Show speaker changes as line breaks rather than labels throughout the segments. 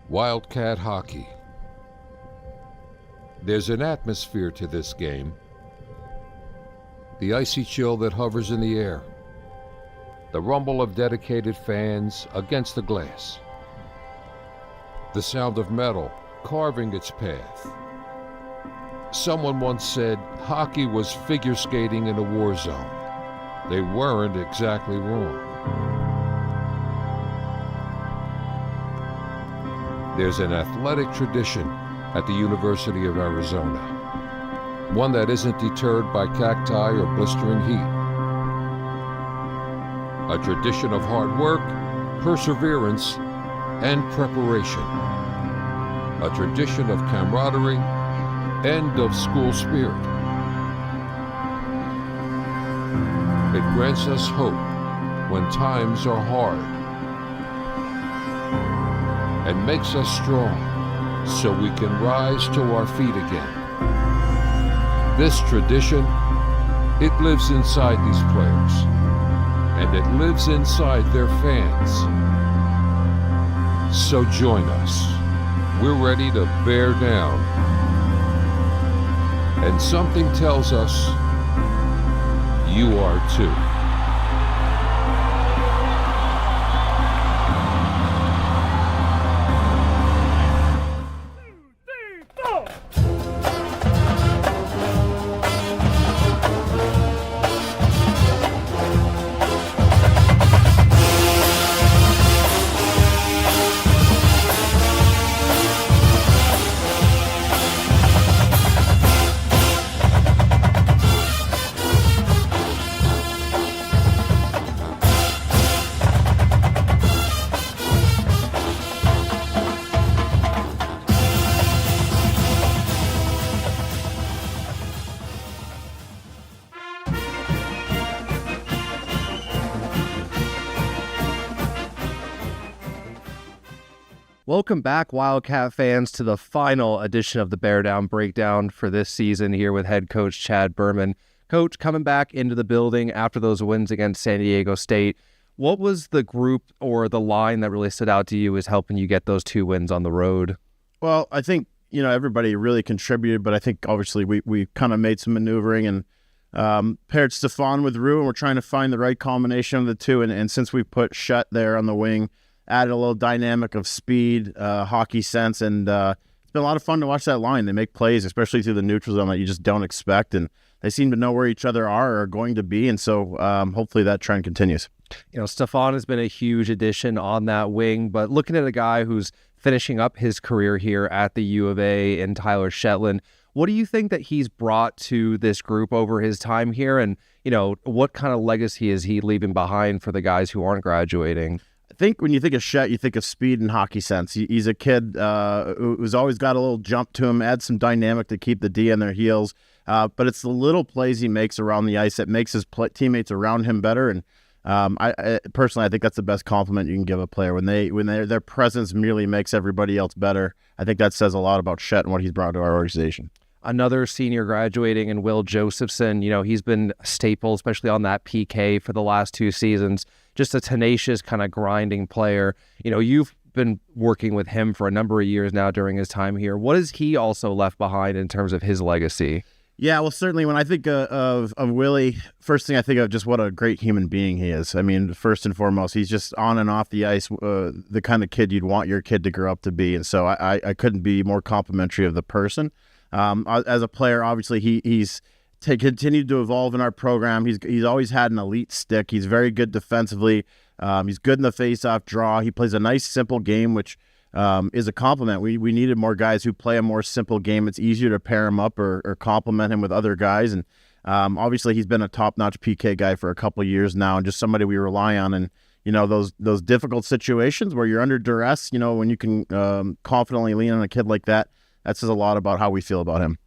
Wildcat hockey. There's an atmosphere to this game. The icy chill that hovers in the air. The rumble of dedicated fans against the glass. The sound of metal carving its path. Someone once said hockey was figure skating in a war zone. They weren't exactly wrong. There's an athletic tradition at the University of Arizona. One that isn't deterred by cacti or blistering heat. A tradition of hard work, perseverance, and preparation. A tradition of camaraderie and of school spirit. It grants us hope when times are hard and makes us strong so we can rise to our feet again. This tradition, it lives inside these players, and it lives inside their fans. So join us. We're ready to bear down. And something tells us you are too.
Welcome back, Wildcat fans, to the final edition of the Bear Down Breakdown for this season here with head coach Chad Berman. Coach, coming back into the building after those wins against San Diego State, what was the group or the line that really stood out to you as helping you get those 2 wins on the road?
Well, I think, everybody really contributed, but I think obviously we kind of made some maneuvering and paired Stefan with Rue, and we're trying to find the right combination of the two. And since we put Shutt there on the wing, added a little dynamic of speed, hockey sense, and it's been a lot of fun to watch that line. They make plays, especially through the neutral zone, that you just don't expect, and they seem to know where each other are or are going to be, and so hopefully that trend continues.
Stefan has been a huge addition on that wing, but looking at a guy who's finishing up his career here at the U of A and Tyler Shetland, what do you think that he's brought to this group over his time here, and what kind of legacy is he leaving behind for the guys who aren't graduating?
I think when you think of Shet, you think of speed and hockey sense. He's a kid who's always got a little jump to him, adds some dynamic to keep the D on their heels. But it's the little plays he makes around the ice that makes his teammates around him better. And I personally, I think that's the best compliment you can give a player when their presence merely makes everybody else better. I think that says a lot about Shet and what he's brought to our organization.
Another senior graduating in Will Josephson, he's been a staple, especially on that PK for the last 2 seasons. Just a tenacious kind of grinding player. You've been working with him for a number of years now during his time here. What has he also left behind in terms of his legacy?
Yeah, well, certainly when I think of Willie, first thing I think of just what a great human being he is. I mean, first and foremost, he's just on and off the ice, the kind of kid you'd want your kid to grow up to be. And so I couldn't be more complimentary of the person. As a player, obviously, he's continued to evolve in our program. He's always had an elite stick. He's very good defensively. He's good in the face-off draw. He plays a nice, simple game, which is a compliment. We needed more guys who play a more simple game. It's easier to pair him up or complement him with other guys. And obviously, he's been a top-notch PK guy for a couple of years now, and just somebody we rely on. And those difficult situations where you're under duress, when you can confidently lean on a kid like that, that says a lot about how we feel about him.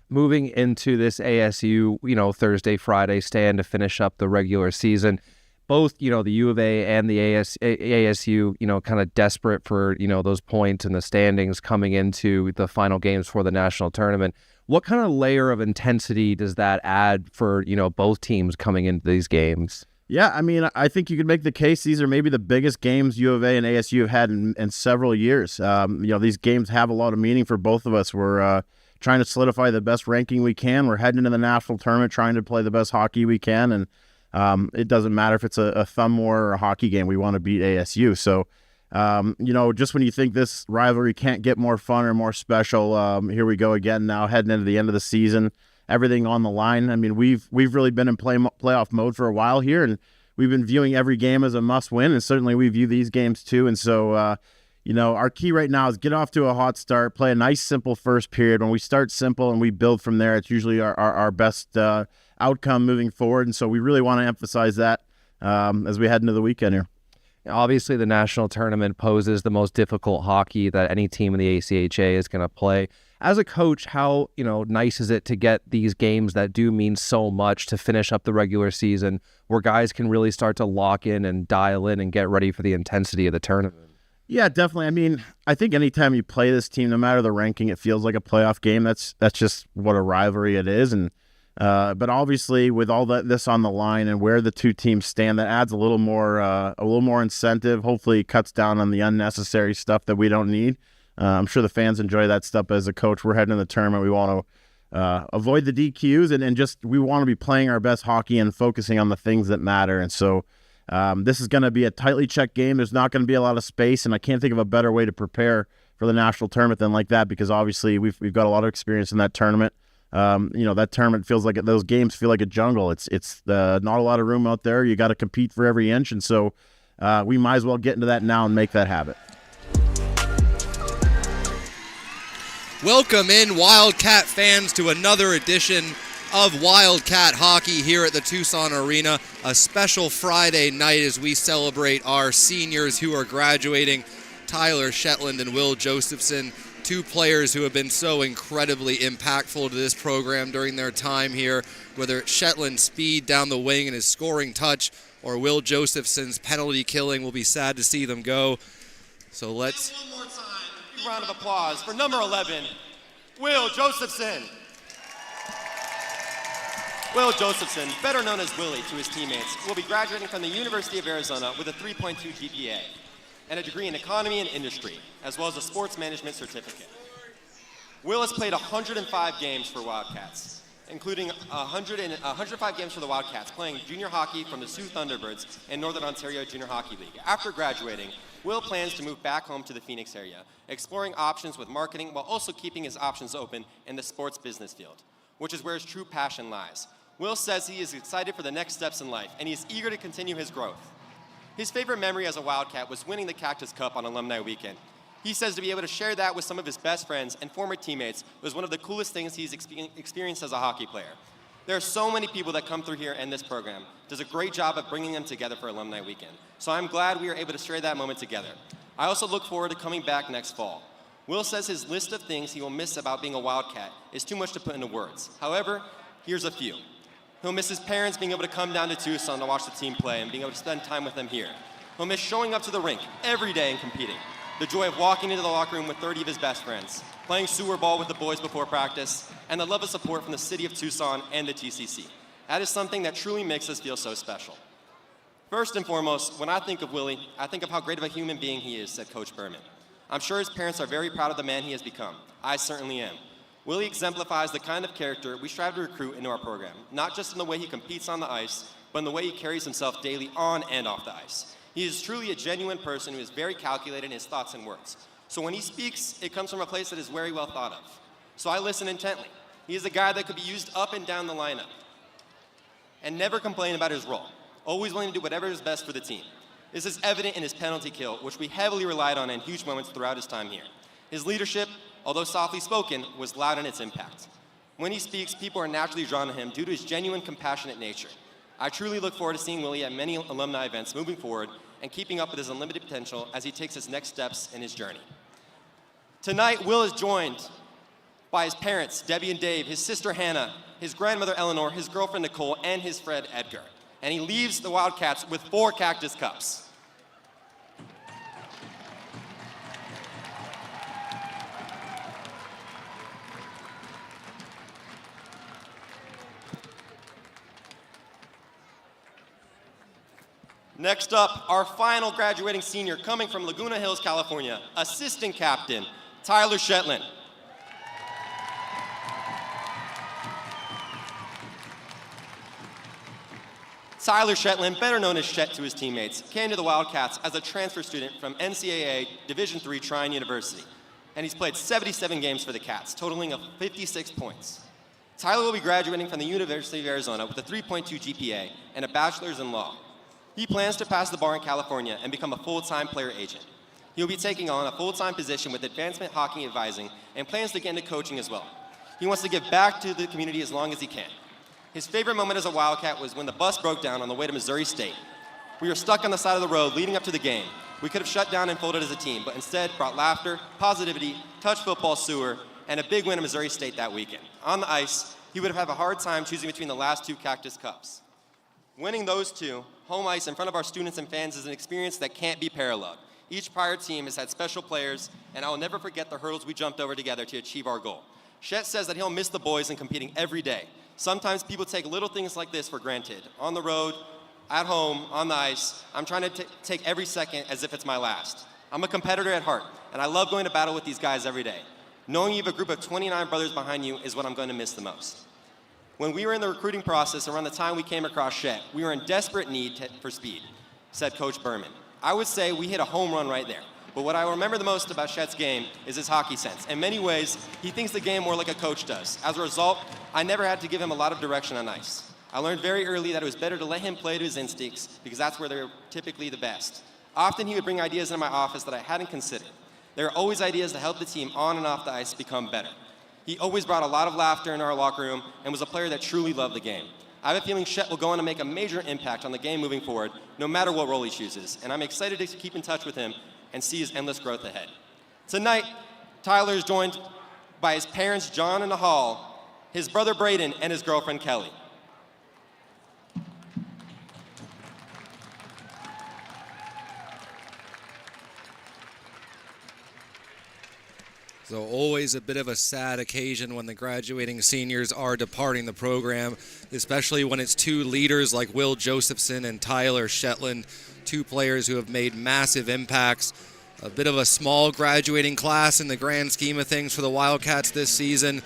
Moving into this ASU, Thursday, Friday stand to finish up the regular season, both, the U of A and the ASU, kind of desperate for, those points and the standings coming into the final games for the national tournament. What kind of layer of intensity does that add for, both teams coming into these games?
Yeah, I mean, I think you could make the case these are maybe the biggest games U of A and ASU have had in several years. These games have a lot of meaning for both of us. We're trying to solidify the best ranking we can. We're heading into the national tournament, trying to play the best hockey we can, and it doesn't matter if it's a thumb war or a hockey game. We want to beat ASU. So, just when you think this rivalry can't get more fun or more special, here we go again now, heading into the end of the season. Everything on the line. I mean, we've really been in playoff mode for a while here, and we've been viewing every game as a must-win, and certainly we view these games too. And so, our key right now is get off to a hot start, play a nice, simple first period. When we start simple and we build from there, it's usually our best outcome moving forward. And so we really want to emphasize that as we head into the weekend here.
Obviously, the national tournament poses the most difficult hockey that any team in the ACHA is going to play. As a coach, how nice is it to get these games that do mean so much to finish up the regular season, where guys can really start to lock in and dial in and get ready for the intensity of the tournament?
Yeah, definitely. I mean, I think anytime you play this team, no matter the ranking, it feels like a playoff game. That's just what a rivalry it is. And but obviously, with all this on the line and where the two teams stand, that adds a little more incentive. Hopefully, it cuts down on the unnecessary stuff that we don't need. I'm sure the fans enjoy that stuff. As a coach, we're heading in the tournament. We want to avoid the DQs and just we want to be playing our best hockey and focusing on the things that matter. And so this is going to be a tightly checked game. There's not going to be a lot of space, and I can't think of a better way to prepare for the national tournament than like that, because obviously we've got a lot of experience in that tournament. That tournament feels like those games feel like a jungle. It's not a lot of room out there. You got to compete for every inch, and so we might as well get into that now and make that habit.
Welcome in, Wildcat fans, to another edition of Wildcat Hockey here at the Tucson Arena. A special Friday night as we celebrate our seniors who are graduating, Tyler Shetland and Will Josephson, two players who have been so incredibly impactful to this program during their time here, whether it's Shetland's speed down the wing and his scoring touch, or Will Josephson's penalty killing. We'll be sad to see them go. So let's...
And one more time, a round of applause for number 11, Will Josephson. Will Josephson, better known as Willie to his teammates, will be graduating from the University of Arizona with a 3.2 GPA and a degree in economy and industry, as well as a sports management certificate. Will has played 105 games for Wildcats, including 105 games for the Wildcats, playing junior hockey from the Sioux Thunderbirds and Northern Ontario Junior Hockey League. After graduating, Will plans to move back home to the Phoenix area, exploring options with marketing while also keeping his options open in the sports business field, which is where his true passion lies. Will says he is excited for the next steps in life, and he is eager to continue his growth. His favorite memory as a Wildcat was winning the Cactus Cup on Alumni Weekend. He says to be able to share that with some of his best friends and former teammates was one of the coolest things he's experienced as a hockey player. There are so many people that come through here and this program does a great job of bringing them together for Alumni Weekend. So I'm glad we are able to share that moment together. I also look forward to coming back next fall. Will says his list of things he will miss about being a Wildcat is too much to put into words. However, here's a few. He'll miss his parents being able to come down to Tucson to watch the team play and being able to spend time with them here. He'll miss showing up to the rink every day and competing. The joy of walking into the locker room with 30 of his best friends, playing sewer ball with the boys before practice, and the love and support from the city of Tucson and the TCC. That is something that truly makes us feel so special. First and foremost, when I think of Willie, I think of how great of a human being he is, said Coach Berman. I'm sure his parents are very proud of the man he has become. I certainly am. Willie exemplifies the kind of character we strive to recruit into our program, not just in the way he competes on the ice, but in the way he carries himself daily on and off the ice. He is truly a genuine person who is very calculated in his thoughts and words. So when he speaks, it comes from a place that is very well thought of. So I listen intently. He is a guy that could be used up and down the lineup and never complain about his role, always willing to do whatever is best for the team. This is evident in his penalty kill, which we heavily relied on in huge moments throughout his time here. His leadership, although softly spoken, was loud in its impact. When he speaks, people are naturally drawn to him due to his genuine, compassionate nature. I truly look forward to seeing Willie at many alumni events moving forward and keeping up with his unlimited potential as he takes his next steps in his journey. Tonight, Will is joined by his parents, Debbie and Dave, his sister Hannah, his grandmother Eleanor, his girlfriend Nicole, and his friend Edgar. And he leaves the Wildcats with 4 Cactus Cups. Next up, our final graduating senior coming from Laguna Hills, California, assistant captain, Tyler Shetland. Tyler Shetland, better known as Shet to his teammates, came to the Wildcats as a transfer student from NCAA Division III Trine University, and he's played 77 games for the Cats, totaling 56 points. Tyler will be graduating from the University of Arizona with a 3.2 GPA and a bachelor's in law. He plans to pass the bar in California and become a full-time player agent. He will be taking on a full-time position with Advancement Hockey Advising and plans to get into coaching as well. He wants to give back to the community as long as he can. His favorite moment as a Wildcat was when the bus broke down on the way to Missouri State. We were stuck on the side of the road leading up to the game. We could have shut down and folded as a team, but instead brought laughter, positivity, touch football sewer, and a big win at Missouri State that weekend. On the ice, he would have had a hard time choosing between the last two Cactus Cups. Winning those two, home ice in front of our students and fans is an experience that can't be paralleled. Each prior team has had special players, and I will never forget the hurdles we jumped over together to achieve our goal. Shet says that he'll miss the boys and competing every day. Sometimes people take little things like this for granted. On the road, at home, on the ice, I'm trying to take every second as if it's my last. I'm a competitor at heart, and I love going to battle with these guys every day. Knowing you have a group of 29 brothers behind you is what I'm going to miss the most. When we were in the recruiting process around the time we came across Shet, we were in desperate need for speed, said Coach Berman. I would say we hit a home run right there. But what I remember the most about Shet's game is his hockey sense. In many ways, he thinks the game more like a coach does. As a result, I never had to give him a lot of direction on ice. I learned very early that it was better to let him play to his instincts because that's where they're typically the best. Often he would bring ideas into my office that I hadn't considered. There are always ideas to help the team on and off the ice become better. He always brought a lot of laughter in our locker room and was a player that truly loved the game. I have a feeling Shet will go on to make a major impact on the game moving forward, no matter what role he chooses, and I'm excited to keep in touch with him and see his endless growth ahead. Tonight, Tyler is joined by his parents, John and Nahal, his brother Braden, and his girlfriend, Kelly.
So always a bit of a sad occasion when the graduating seniors are departing the program, especially when it's two leaders like Will Josephson and Tyler Shetland, two players who have made massive impacts. A bit of a small graduating class in the grand scheme of things for the Wildcats this season,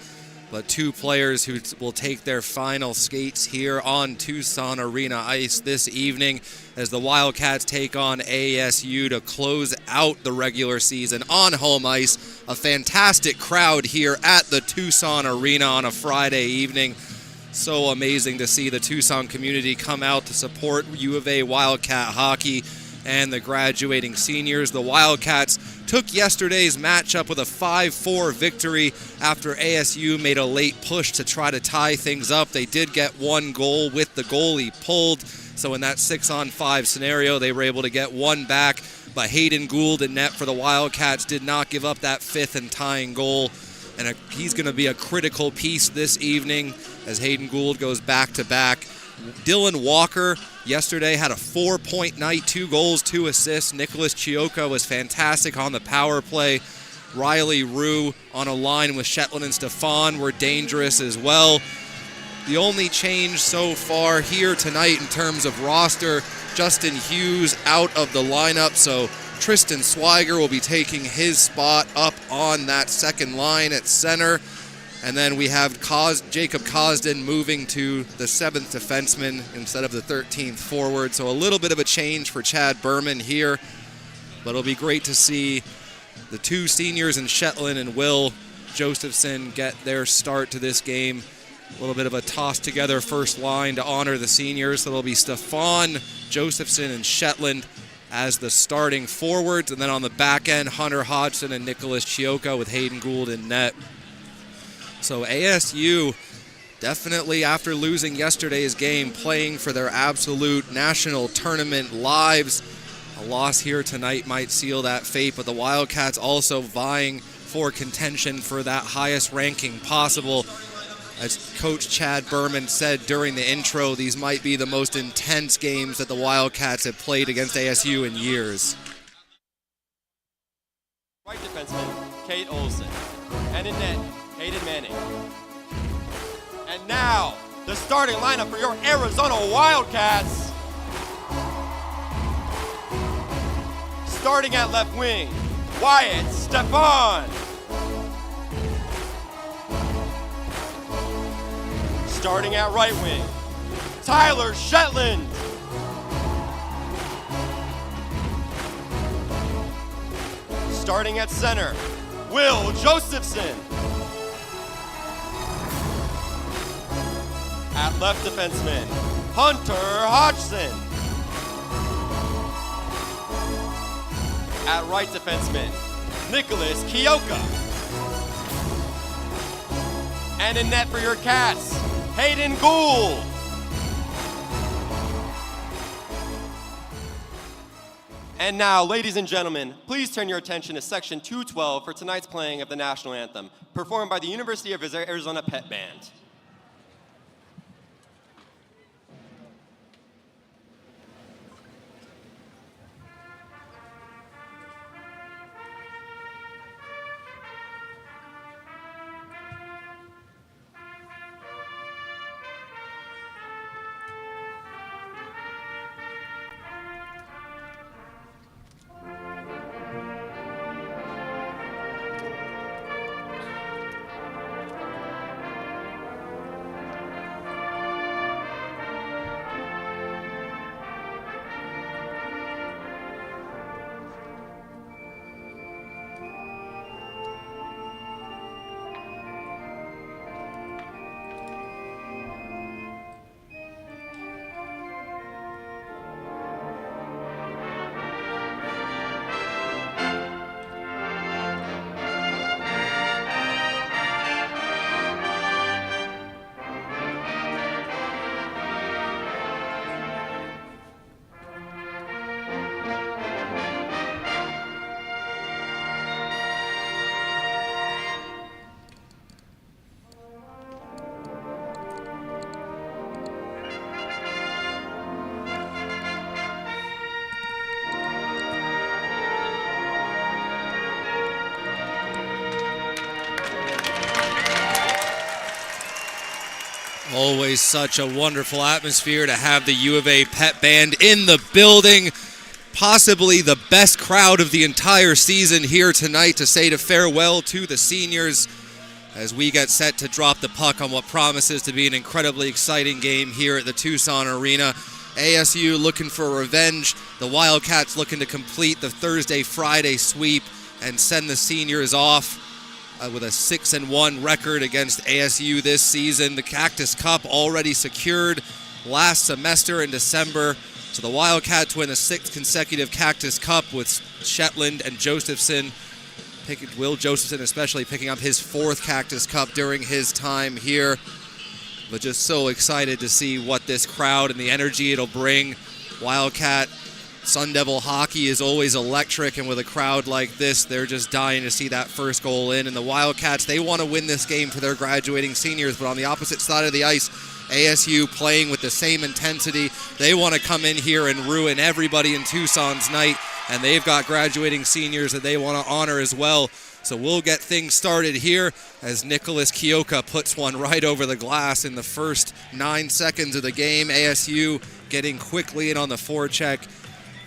but two players who will take their final skates here on Tucson Arena ice this evening as the Wildcats take on ASU to close out the regular season on home ice. A fantastic crowd here at the Tucson Arena on a Friday evening. So amazing to see the Tucson community come out to support U of A Wildcat hockey and the graduating seniors. The Wildcats took yesterday's matchup with a 5-4 victory after ASU made a late push to try to tie things up. They did get one goal with the goalie pulled, so in that 6-on-5 scenario, they were able to get one back, but Hayden Gould in net for the Wildcats did not give up that fifth and tying goal, and he's going to be a critical piece this evening as Hayden Gould goes back-to-back. Dylan Walker yesterday had a 4-point night, 2 goals, 2 assists. Nicholas Chioka was fantastic on the power play. Riley Rue on a line with Shetland and Stefan were dangerous as well. The only change so far here tonight in terms of roster, Justin Hughes out of the lineup, so Tristan Swiger will be taking his spot up on that second line at center. And then we have Jacob Cosden moving to the 7th defenseman instead of the 13th forward. So a little bit of a change for Chad Berman here. But it'll be great to see the two seniors in Shetland and Will Josephson get their start to this game. A little bit of a toss-together first line to honor the seniors. So it'll be Stefan, Josephson, and Shetland as the starting forwards. And then on the back end, Hunter Hodgson and Nicholas Chioka with Hayden Gould in net. So ASU definitely, after losing yesterday's game, playing for their absolute national tournament lives. A loss here tonight might seal that fate, but the Wildcats also vying for contention for that highest ranking possible. As Coach Chad Berman said during the intro, these might be the most intense games that the Wildcats have played against ASU in years.
Right defenseman, Kate Olsen. And in net, Hayden Manning. And now, the starting lineup for your Arizona Wildcats. Starting at left wing, Wyatt Stefan. Starting at right wing, Tyler Shetland. Starting at center, Will Josephson. At left defenseman, Hunter Hodgson. At right defenseman, Nicholas Kioka. And in net for your Cats, Hayden Gould. And now, ladies and gentlemen, please turn your attention to Section 212 for tonight's playing of the National Anthem, performed by the University of Arizona Pet Band.
Always such a wonderful atmosphere to have the U of A Pet Band in the building. Possibly the best crowd of the entire season here tonight to say farewell to the seniors as we get set to drop the puck on what promises to be an incredibly exciting game here at the Tucson Arena. ASU looking for revenge. The Wildcats looking to complete the Thursday-Friday sweep and send the seniors off with a 6-1 record against ASU this season. The Cactus Cup already secured last semester in December. So the Wildcats win the 6th consecutive Cactus Cup with Shetland and Josephson. Will Josephson especially picking up his 4th Cactus Cup during his time here. But just so excited to see what this crowd and the energy it'll bring. Wildcat Sun Devil hockey is always electric, and with a crowd like this, they're just dying to see that first goal in. And the Wildcats, they want to win this game for their graduating seniors, but on the opposite side of the ice, ASU playing with the same intensity. They want to come in here and ruin everybody in Tucson's night, and they've got graduating seniors that they want to honor as well. So we'll get things started here as Nicholas Kioka puts one right over the glass in the first 9 seconds of the game. ASU getting quickly in on the forecheck.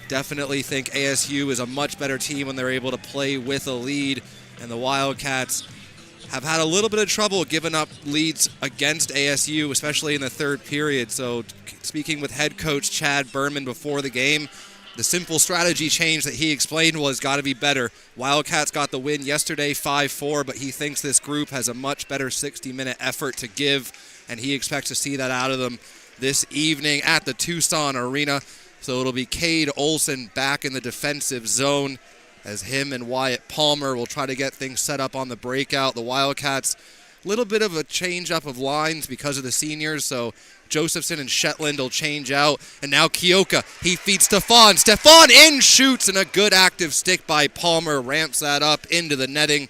Definitely think ASU is a much better team when they're able to play with a lead, and the Wildcats have had a little bit of trouble giving up leads against ASU, especially in the third period. So speaking with head coach Chad Berman before the game, the simple strategy change that he explained was got to be better. Wildcats got the win yesterday 5-4, but he thinks this group has a much better 60-minute effort to give, and he expects to see that out of them this evening at the Tucson Arena. So it'll be Cade Olson back in the defensive zone as him and Wyatt Palmer will try to get things set up on the breakout. The Wildcats, a little bit of a change-up of lines because of the seniors, so Josephson and Shetland will change out. And now Kioka, he feeds Stefan. Stefan in, shoots, and a good active stick by Palmer ramps that up into the netting.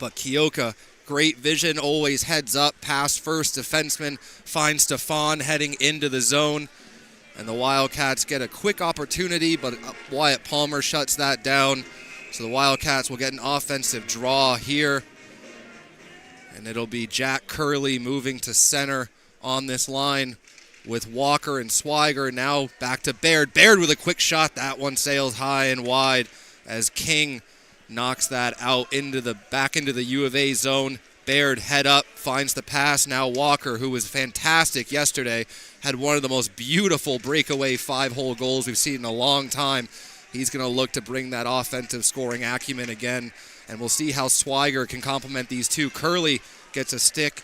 But Kioka, great vision, always heads up, past first defenseman, finds Stefan heading into the zone. And the Wildcats get a quick opportunity, but Wyatt Palmer shuts that down. So the Wildcats will get an offensive draw here. And it'll be Jack Curley moving to center on this line. with Walker and Swiger. Now back to Baird. Baird with a quick shot. That one sails high and wide as King knocks that out back into the U of A zone. Baird head up, finds the pass. Now Walker, who was fantastic yesterday, had one of the most beautiful breakaway 5-hole goals we've seen in a long time. He's going to look to bring that offensive scoring acumen again, and we'll see how Swiger can complement these two. Curley gets a stick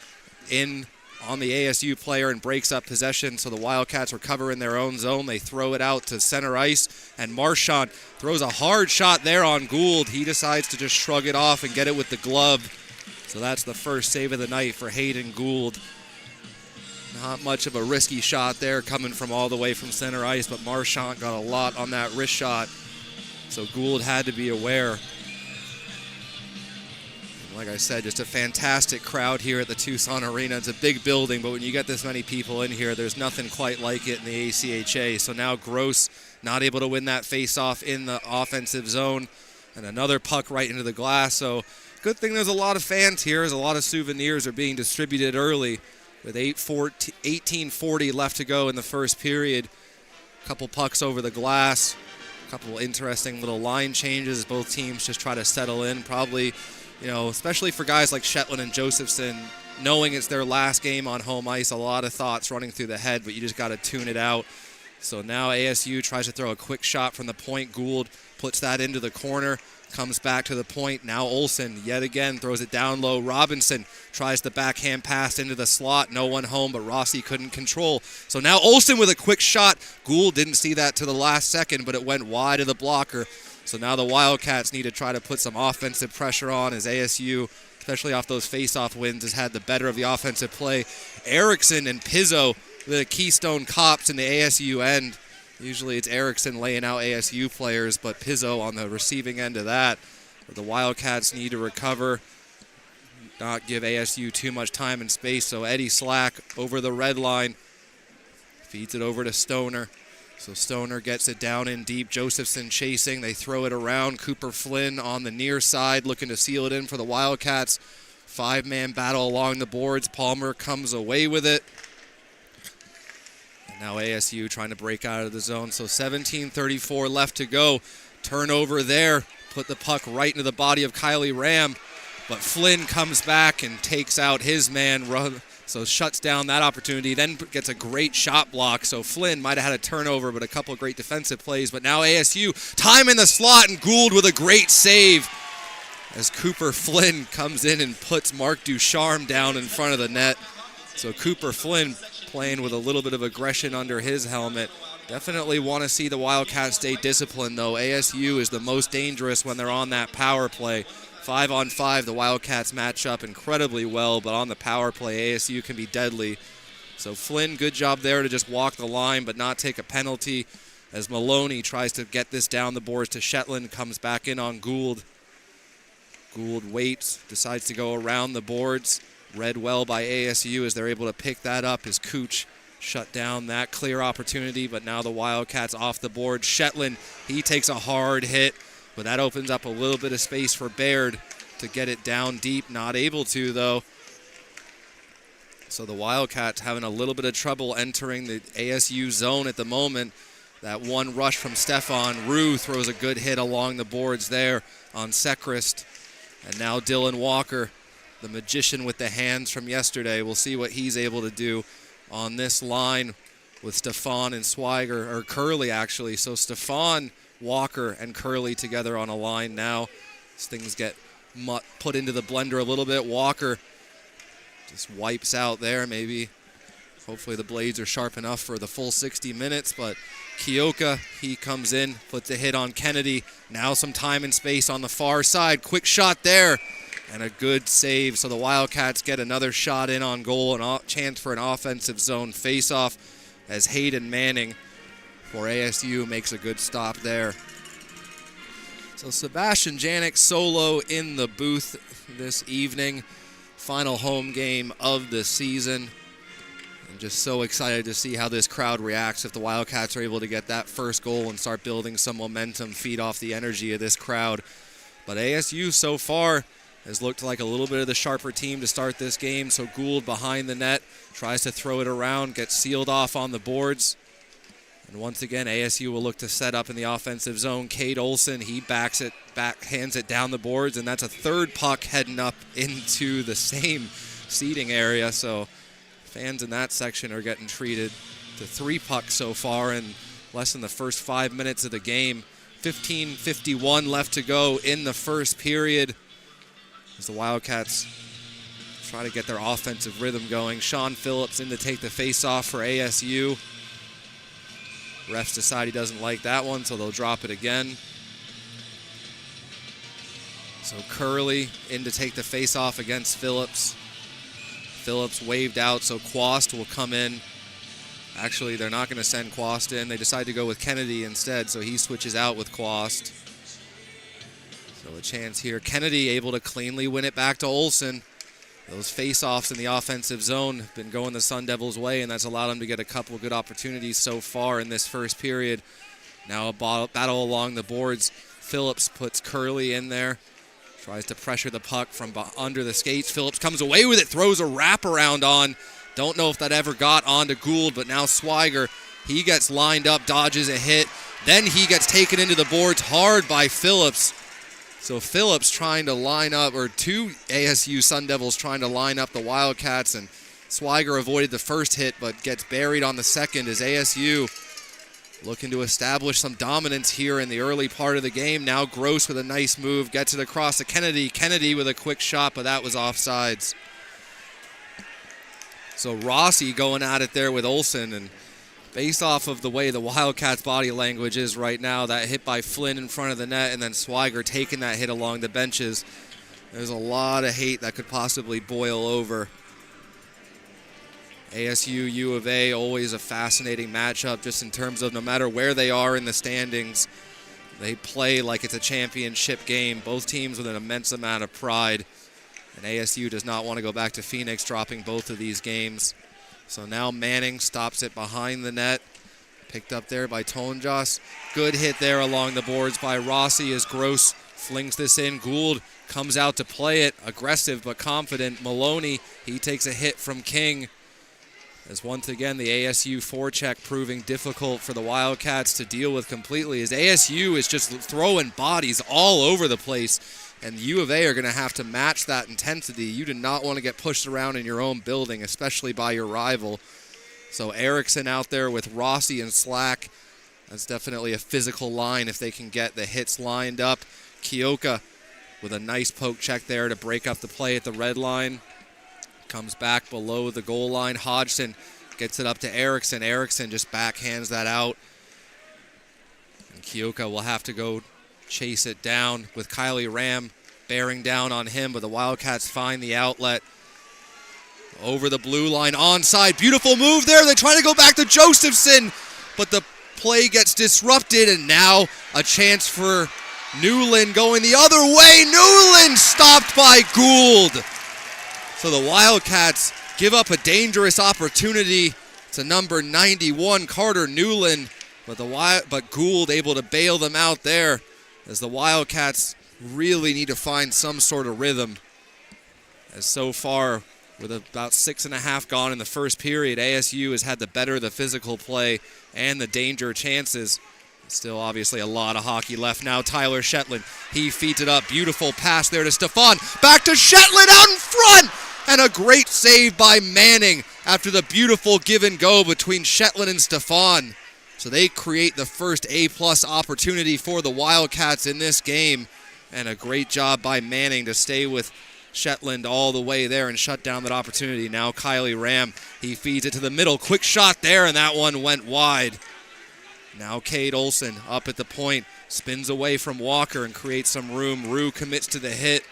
in on the ASU player and breaks up possession, so the Wildcats recover in their own zone. They throw it out to center ice, and Marchand throws a hard shot there on Gould. He decides to just shrug it off and get it with the glove. So that's the first save of the night for Hayden Gould. Not much of a risky shot there coming from all the way from center ice, but Marchand got a lot on that wrist shot, so Gould had to be aware. Like I said, just a fantastic crowd here at the Tucson Arena. It's a big building, but when you get this many people in here, there's nothing quite like it in the ACHA. So now Gross not able to win that face-off in the offensive zone, and another puck right into the glass. So good thing there's a lot of fans here, as a lot of souvenirs are being distributed early with 18:40 left to go in the first period. A couple pucks over the glass, a couple interesting little line changes. Both teams just try to settle in, probably. You know, especially for guys like Shetland and Josephson, knowing it's their last game on home ice, a lot of thoughts running through the head, but you just got to tune it out. So now ASU tries to throw a quick shot from the point. Gould puts that into the corner, comes back to the point. Now Olsen yet again throws it down low. Robinson tries the backhand pass into the slot. No one home, but Rossi couldn't control. So now Olsen with a quick shot. Gould didn't see that to the last second, but it went wide of the blocker. So now the Wildcats need to try to put some offensive pressure on, as ASU, especially off those face-off wins, has had the better of the offensive play. Erickson and Pizzo, the Keystone Cops in the ASU end. Usually it's Erickson laying out ASU players, but Pizzo on the receiving end of that. The Wildcats need to recover, not give ASU too much time and space. So Eddie Slack over the red line, feeds it over to Stoner. So Stoner gets it down in deep. Josephson chasing. They throw it around. Cooper Flynn on the near side looking to seal it in for the Wildcats. 5-man battle along the boards. Palmer comes away with it. And now ASU trying to break out of the zone. So 17:34 left to go. Turnover there. Put the puck right into the body of Kylie Ram. But Flynn comes back and takes out his man. So shuts down that opportunity, then gets a great shot block. So Flynn might have had a turnover, but a couple of great defensive plays. But now ASU, time in the slot, and Gould with a great save as Cooper Flynn comes in and puts Mark Ducharme down in front of the net. So Cooper Flynn playing with a little bit of aggression under his helmet. Definitely want to see the Wildcats stay disciplined, though. ASU is the most dangerous when they're on that power play. 5-on-5, the Wildcats match up incredibly well, but on the power play, ASU can be deadly. So Flynn, good job there to just walk the line but not take a penalty, as Maloney tries to get this down the boards to Shetland, comes back in on Gould. Gould waits, decides to go around the boards. Read well by ASU as they're able to pick that up as Cooch shut down that clear opportunity, but now the Wildcats off the board. Shetland, he takes a hard hit, but that opens up a little bit of space for Baird to get it down deep. Not able to, though. So the Wildcats having a little bit of trouble entering the ASU zone at the moment. That one rush from Stefan Rue throws a good hit along the boards there on Sechrist. And now Dylan Walker, the magician with the hands from yesterday. We'll see what he's able to do on this line with Stefan and Swiger, or Curley actually. So Stefan, Walker, and Curley together on a line now. As things get put into the blender a little bit. Walker just wipes out there. Maybe, hopefully the blades are sharp enough for the full 60 minutes, but Kioka, he comes in, puts a hit on Kennedy. Now some time and space on the far side. Quick shot there, and a good save. So the Wildcats get another shot in on goal, and a chance for an offensive zone faceoff as Hayden Manning for ASU makes a good stop there. So Sebastian Janik solo in the booth this evening. Final home game of the season. I'm just so excited to see how this crowd reacts if the Wildcats are able to get that first goal and start building some momentum, feed off the energy of this crowd. But ASU so far has looked like a little bit of the sharper team to start this game. So Gould behind the net, tries to throw it around, gets sealed off on the boards. And once again, ASU will look to set up in the offensive zone. Cade Olson, he backhands it down the boards, and that's a third puck heading up into the same seating area. So fans in that section are getting treated to 3 pucks so far in less than the first 5 minutes of the game. 15:51 left to go in the first period as the Wildcats try to get their offensive rhythm going. Sean Phillips in to take the face-off for ASU. Refs decide he doesn't like that one, so they'll drop it again. So Curley in to take the face-off against Phillips. Phillips waved out, so Quast will come in. Actually, they're not going to send Quast in. They decide to go with Kennedy instead, so he switches out with Quast. So a chance here. Kennedy able to cleanly win it back to Olson. Those face-offs in the offensive zone have been going the Sun Devils' way, and that's allowed them to get a couple good opportunities so far in this first period. Now a battle along the boards. Phillips puts Curley in there. Tries to pressure the puck from under the skates. Phillips comes away with it, throws a wraparound on. Don't know if that ever got onto Gould, but now Swiger, he gets lined up, dodges a hit. Then he gets taken into the boards hard by Phillips. So Phillips trying to line up, or 2 ASU Sun Devils trying to line up the Wildcats, and Swiger avoided the first hit but gets buried on the second as ASU looking to establish some dominance here in the early part of the game. Now Gross with a nice move, gets it across to Kennedy. Kennedy with a quick shot, but that was offsides. So Rossi going at it there with Olson, and based off of the way the Wildcats' body language is right now, that hit by Flynn in front of the net and then Swiger taking that hit along the benches, there's a lot of hate that could possibly boil over. ASU, U of A, always a fascinating matchup just in terms of no matter where they are in the standings, they play like it's a championship game. Both teams with an immense amount of pride. And ASU does not want to go back to Phoenix, dropping both of these games. So now Manning stops it behind the net. Picked up there by Tonjas. Good hit there along the boards by Rossi as Gross flings this in. Gould comes out to play it. Aggressive but confident. Maloney, he takes a hit from King. As once again, the ASU forecheck proving difficult for the Wildcats to deal with completely, as ASU is just throwing bodies all over the place, and U of A are going to have to match that intensity. You do not want to get pushed around in your own building, especially by your rival. So Erickson out there with Rossi and Slack. That's definitely a physical line if they can get the hits lined up. Kioka with a nice poke check there to break up the play at the red line. Comes back below the goal line. Hodgson gets it up to Erickson. Erickson just backhands that out. And Kioka will have to go chase it down with Kylie Ram bearing down on him, but the Wildcats find the outlet. Over the blue line, onside. Beautiful move there. They try to go back to Josephson, but the play gets disrupted, and now a chance for Newland going the other way. Newland stopped by Gould. So the Wildcats give up a dangerous opportunity to number 91, Carter Newland, but Gould able to bail them out there as the Wildcats really need to find some sort of rhythm. As so far, with about 6.5 gone in the first period, ASU has had the better of the physical play and the danger chances. Still obviously a lot of hockey left now. Tyler Shetland, he feeds it up. Beautiful pass there to Stefan. Back to Shetland out in front! And a great save by Manning after the beautiful give and go between Shetland and Stefan. So they create the first A-plus opportunity for the Wildcats in this game. And a great job by Manning to stay with Shetland all the way there and shut down that opportunity. Now Kylie Ram, he feeds it to the middle. Quick shot there, and that one went wide. Now Cade Olson up at the point, spins away from Walker and creates some room. Rue commits to the hit.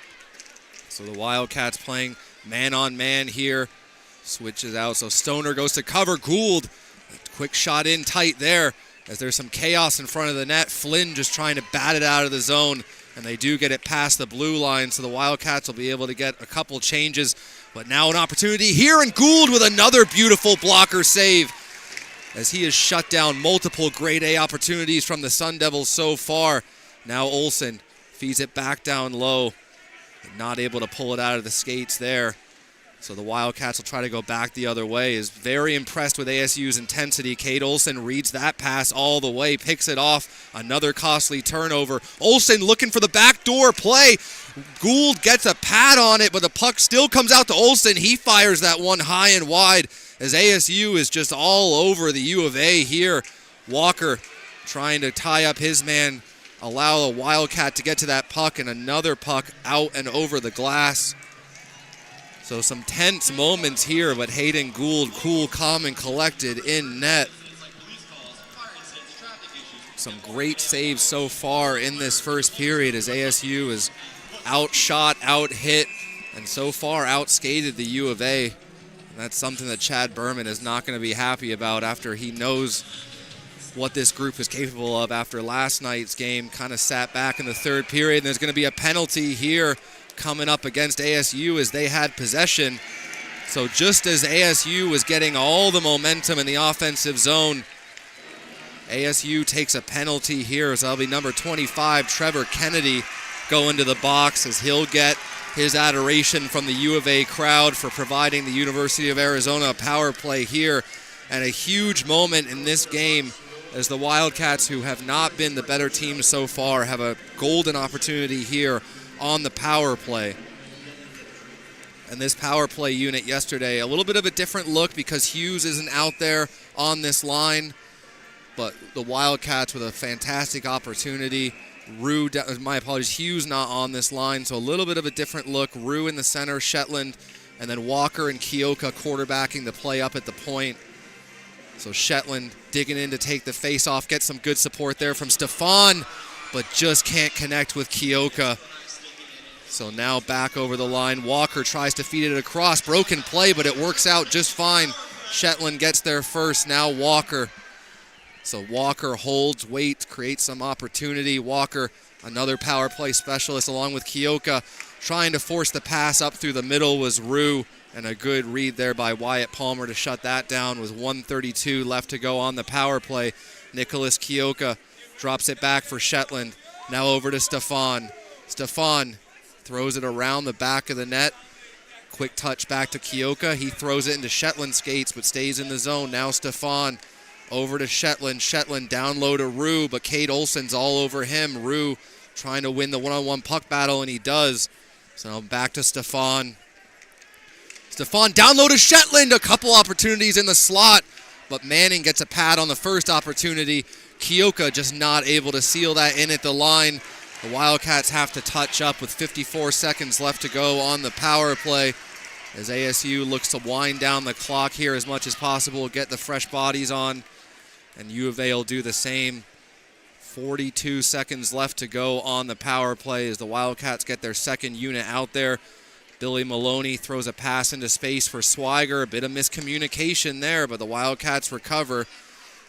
So the Wildcats playing man-on-man here. Switches out, so Stoner goes to cover. Gould, quick shot in tight there as there's some chaos in front of the net. Flynn just trying to bat it out of the zone, and they do get it past the blue line, so the Wildcats will be able to get a couple changes. But now an opportunity here, and Gould with another beautiful blocker save as he has shut down multiple grade A opportunities from the Sun Devils so far. Now Olson feeds it back down low. Not able to pull it out of the skates there. So the Wildcats will try to go back the other way. Is very impressed with ASU's intensity. Kate Olsen reads that pass all the way, picks it off. Another costly turnover. Olsen looking for the backdoor play. Gould gets a pad on it, but the puck still comes out to Olsen. He fires that one high and wide as ASU is just all over the U of A here. Walker trying to tie up his man, allow a Wildcat to get to that puck, and another puck out and over the glass. So some tense moments here, but Hayden Gould, cool, calm, and collected in net. Some great saves so far in this first period as ASU is outshot, out-hit, and so far outskated the U of A. And that's something that Chad Berman is not going to be happy about after he knows what this group is capable of after last night's game. Kind of sat back in the third period, and there's going to be a penalty here coming up against ASU as they had possession. So just as ASU was getting all the momentum in the offensive zone, ASU takes a penalty here. So that'll be number 25, Trevor Kennedy, go into the box as he'll get his adoration from the U of A crowd for providing the University of Arizona a power play here. And a huge moment in this game as the Wildcats, who have not been the better team so far, have a golden opportunity here on the power play. And this power play unit yesterday, a little bit of a different look because Hughes isn't out there on this line, but the Wildcats with a fantastic opportunity. Hughes not on this line, so a little bit of a different look. Rue in the center, Shetland, and then Walker and Kioka quarterbacking the play up at the point. So Shetland digging in to take the face-off, get some good support there from Stefan, but just can't connect with Kioka. So now back over the line. Walker tries to feed it across. Broken play, but it works out just fine. Shetland gets there first. Now Walker. So Walker holds, waits, creates some opportunity. Walker, another power play specialist along with Kioka. Trying to force the pass up through the middle was Rue. And a good read there by Wyatt Palmer to shut that down with 1:32 left to go on the power play. Nicholas Kioka drops it back for Shetland. Now over to Stefan. Stefan throws it around the back of the net. Quick touch back to Kioka. He throws it into Shetland's skates but stays in the zone. Now Stefan over to Shetland. Shetland down low to Rue, but Kate Olsen's all over him. Rue trying to win the one-on-one puck battle, and he does. So back to Stefan. Stefan down low to Shetland. A couple opportunities in the slot, but Manning gets a pad on the first opportunity. Kioka just not able to seal that in at the line. The Wildcats have to touch up with 54 seconds left to go on the power play as ASU looks to wind down the clock here as much as possible, get the fresh bodies on, and U of A will do the same. 42 seconds left to go on the power play as the Wildcats get their second unit out there. Billy Maloney throws a pass into space for Swiger. A bit of miscommunication there, but the Wildcats recover.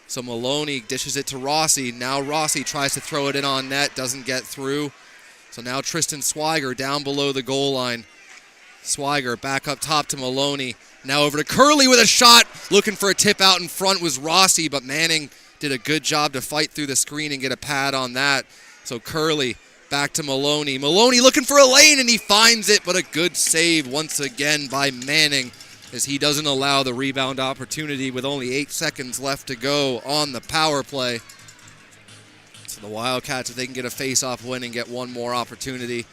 So Maloney dishes it to Rossi. Now Rossi tries to throw it in on net, doesn't get through. So now Tristan Swiger down below the goal line. Swiger back up top to Maloney. Now over to Curley with a shot. Looking for a tip out in front was Rossi, but Manning did a good job to fight through the screen and get a pad on that. So Curley back to Maloney. Maloney looking for a lane, and he finds it, but a good save once again by Manning as he doesn't allow the rebound opportunity with only 8 seconds left to go on the power play. So the Wildcats, if they can get a face-off win and get one more opportunity.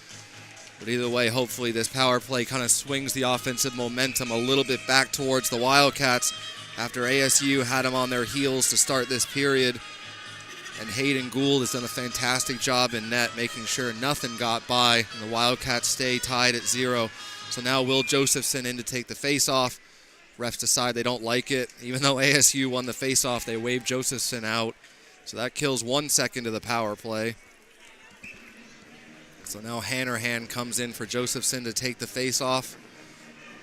But either way, hopefully this power play kind of swings the offensive momentum a little bit back towards the Wildcats after ASU had them on their heels to start this period. And Hayden Gould has done a fantastic job in net, making sure nothing got by, and the Wildcats stay tied at 0. So now Will Josephson in to take the face-off. Refs decide they don't like it. Even though ASU won the face-off, they wave Josephson out. So that kills 1 second of the power play. So now Hanrahan comes in for Josephson to take the face-off.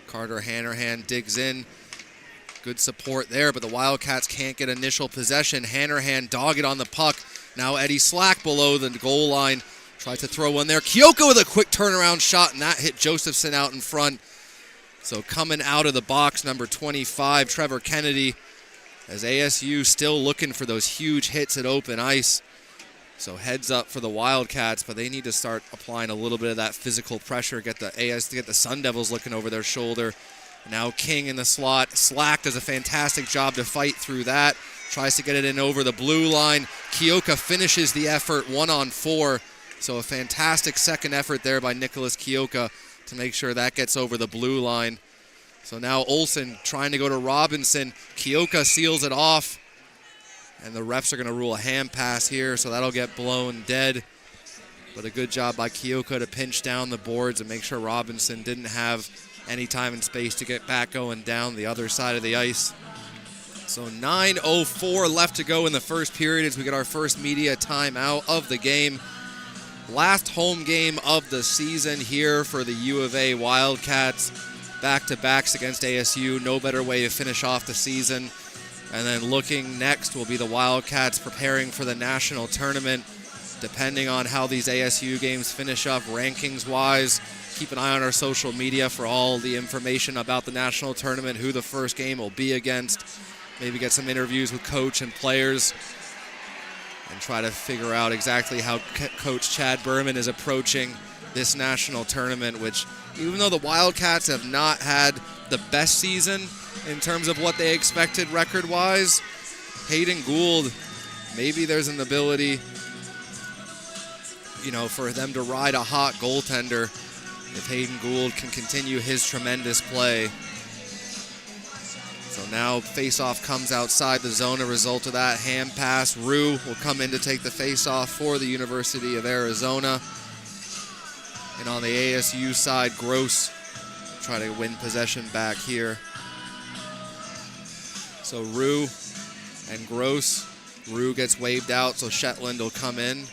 Carter Hanrahan digs in. Good support there, but the Wildcats can't get initial possession. Hanrahan dogged on the puck. Now Eddie Slack below the goal line. Tries to throw one there. Kioka with a quick turnaround shot, and that hit Josephson out in front. So coming out of the box, number 25, Trevor Kennedy, as ASU still looking for those huge hits at open ice. So heads up for the Wildcats, but they need to start applying a little bit of that physical pressure, get the Sun Devils looking over their shoulder. Now King in the slot. Slack does a fantastic job to fight through that. Tries to get it in over the blue line. Kioka finishes the effort 1-on-4. So a fantastic second effort there by Nicholas Kioka to make sure that gets over the blue line. So now Olsen trying to go to Robinson. Kioka seals it off. And the refs are going to rule a hand pass here, so that'll get blown dead. But a good job by Kioka to pinch down the boards and make sure Robinson didn't have any time and space to get back going down the other side of the ice. So 9:04 left to go in the first period as we get our first media timeout of the game. Last home game of the season here for the U of A Wildcats. Back-to-backs against ASU. No better way to finish off the season. And then looking next will be the Wildcats preparing for the national tournament. Depending on how these ASU games finish up rankings-wise, keep an eye on our social media for all the information about the national tournament, who the first game will be against. Maybe get some interviews with coach and players and try to figure out exactly how Coach Chad Berman is approaching this national tournament, which even though the Wildcats have not had the best season in terms of what they expected record-wise, Hayden Gould, maybe there's an ability, for them to ride a hot goaltender if Hayden Gould can continue his tremendous play. So now face-off comes outside the zone. A result of that hand pass. Rue will come in to take the face-off for the University of Arizona. And on the ASU side, Gross try to win possession back here. So Rue and Gross. Rue gets waved out, so Shetland will come in.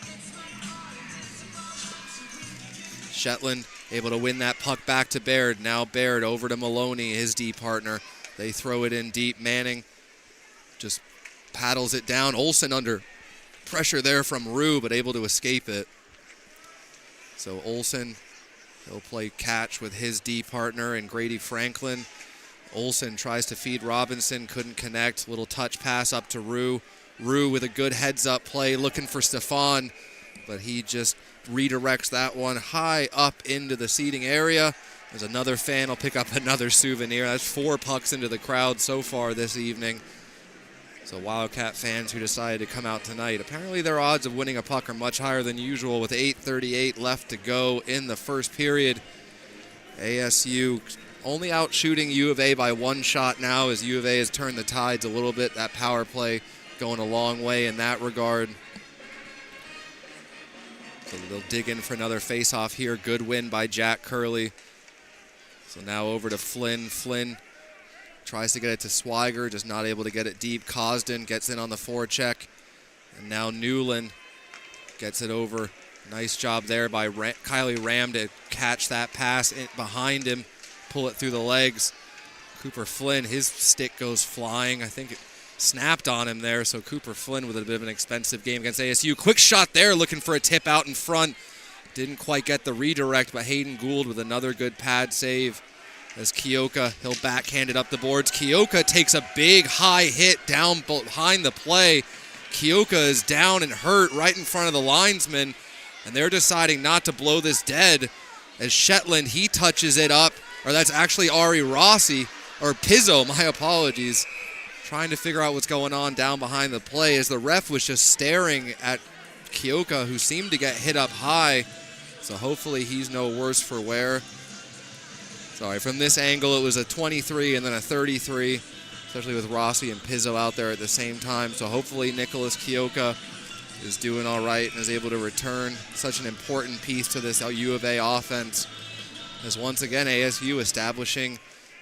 Shetland able to win that puck back to Baird. Now Baird over to Maloney, his D partner. They throw it in deep. Manning just paddles it down. Olsen under pressure there from Rue, but able to escape it. So Olsen, he'll play catch with his D partner and Grady Franklin. Olsen tries to feed Robinson, couldn't connect. Little touch pass up to Rue. Rue with a good heads-up play, looking for Stefan, but he just redirects that one high up into the seating area. There's another fan will pick up another souvenir. That's 4 pucks into the crowd so far this evening. So Wildcat fans who decided to come out tonight, apparently their odds of winning a puck are much higher than usual with 8:38 left to go in the first period. ASU only out shooting U of A by 1 shot now as U of A has turned the tides a little bit. That power play going a long way in that regard. So they'll dig in for another face-off here. Good win by Jack Curley. So now over to Flynn. Flynn tries to get it to Swiger, just not able to get it deep. Cosden gets in on the forecheck. And now Newland gets it over. Nice job there by Kylie Ram to catch that pass behind him, pull it through the legs. Cooper Flynn, his stick goes flying. I think it snapped on him there, so Cooper Flynn with a bit of an expensive game against ASU. Quick shot there, looking for a tip out in front. Didn't quite get the redirect, but Hayden Gould with another good pad save. As Kioka, he'll backhand it up the boards. Kioka takes a big high hit down behind the play. Kioka is down and hurt right in front of the linesman, and they're deciding not to blow this dead. As Shetland, he touches it up, or that's actually Ari Rossi, or Pizzo, my apologies, trying to figure out what's going on down behind the play as the ref was just staring at Kioka, who seemed to get hit up high. So hopefully he's no worse for wear. Sorry, from this angle it was a 23 and then a 33, especially with Rossi and Pizzo out there at the same time. So hopefully Nicholas Kioka is doing all right and is able to return such an important piece to this U of A offense. As once again, ASU establishing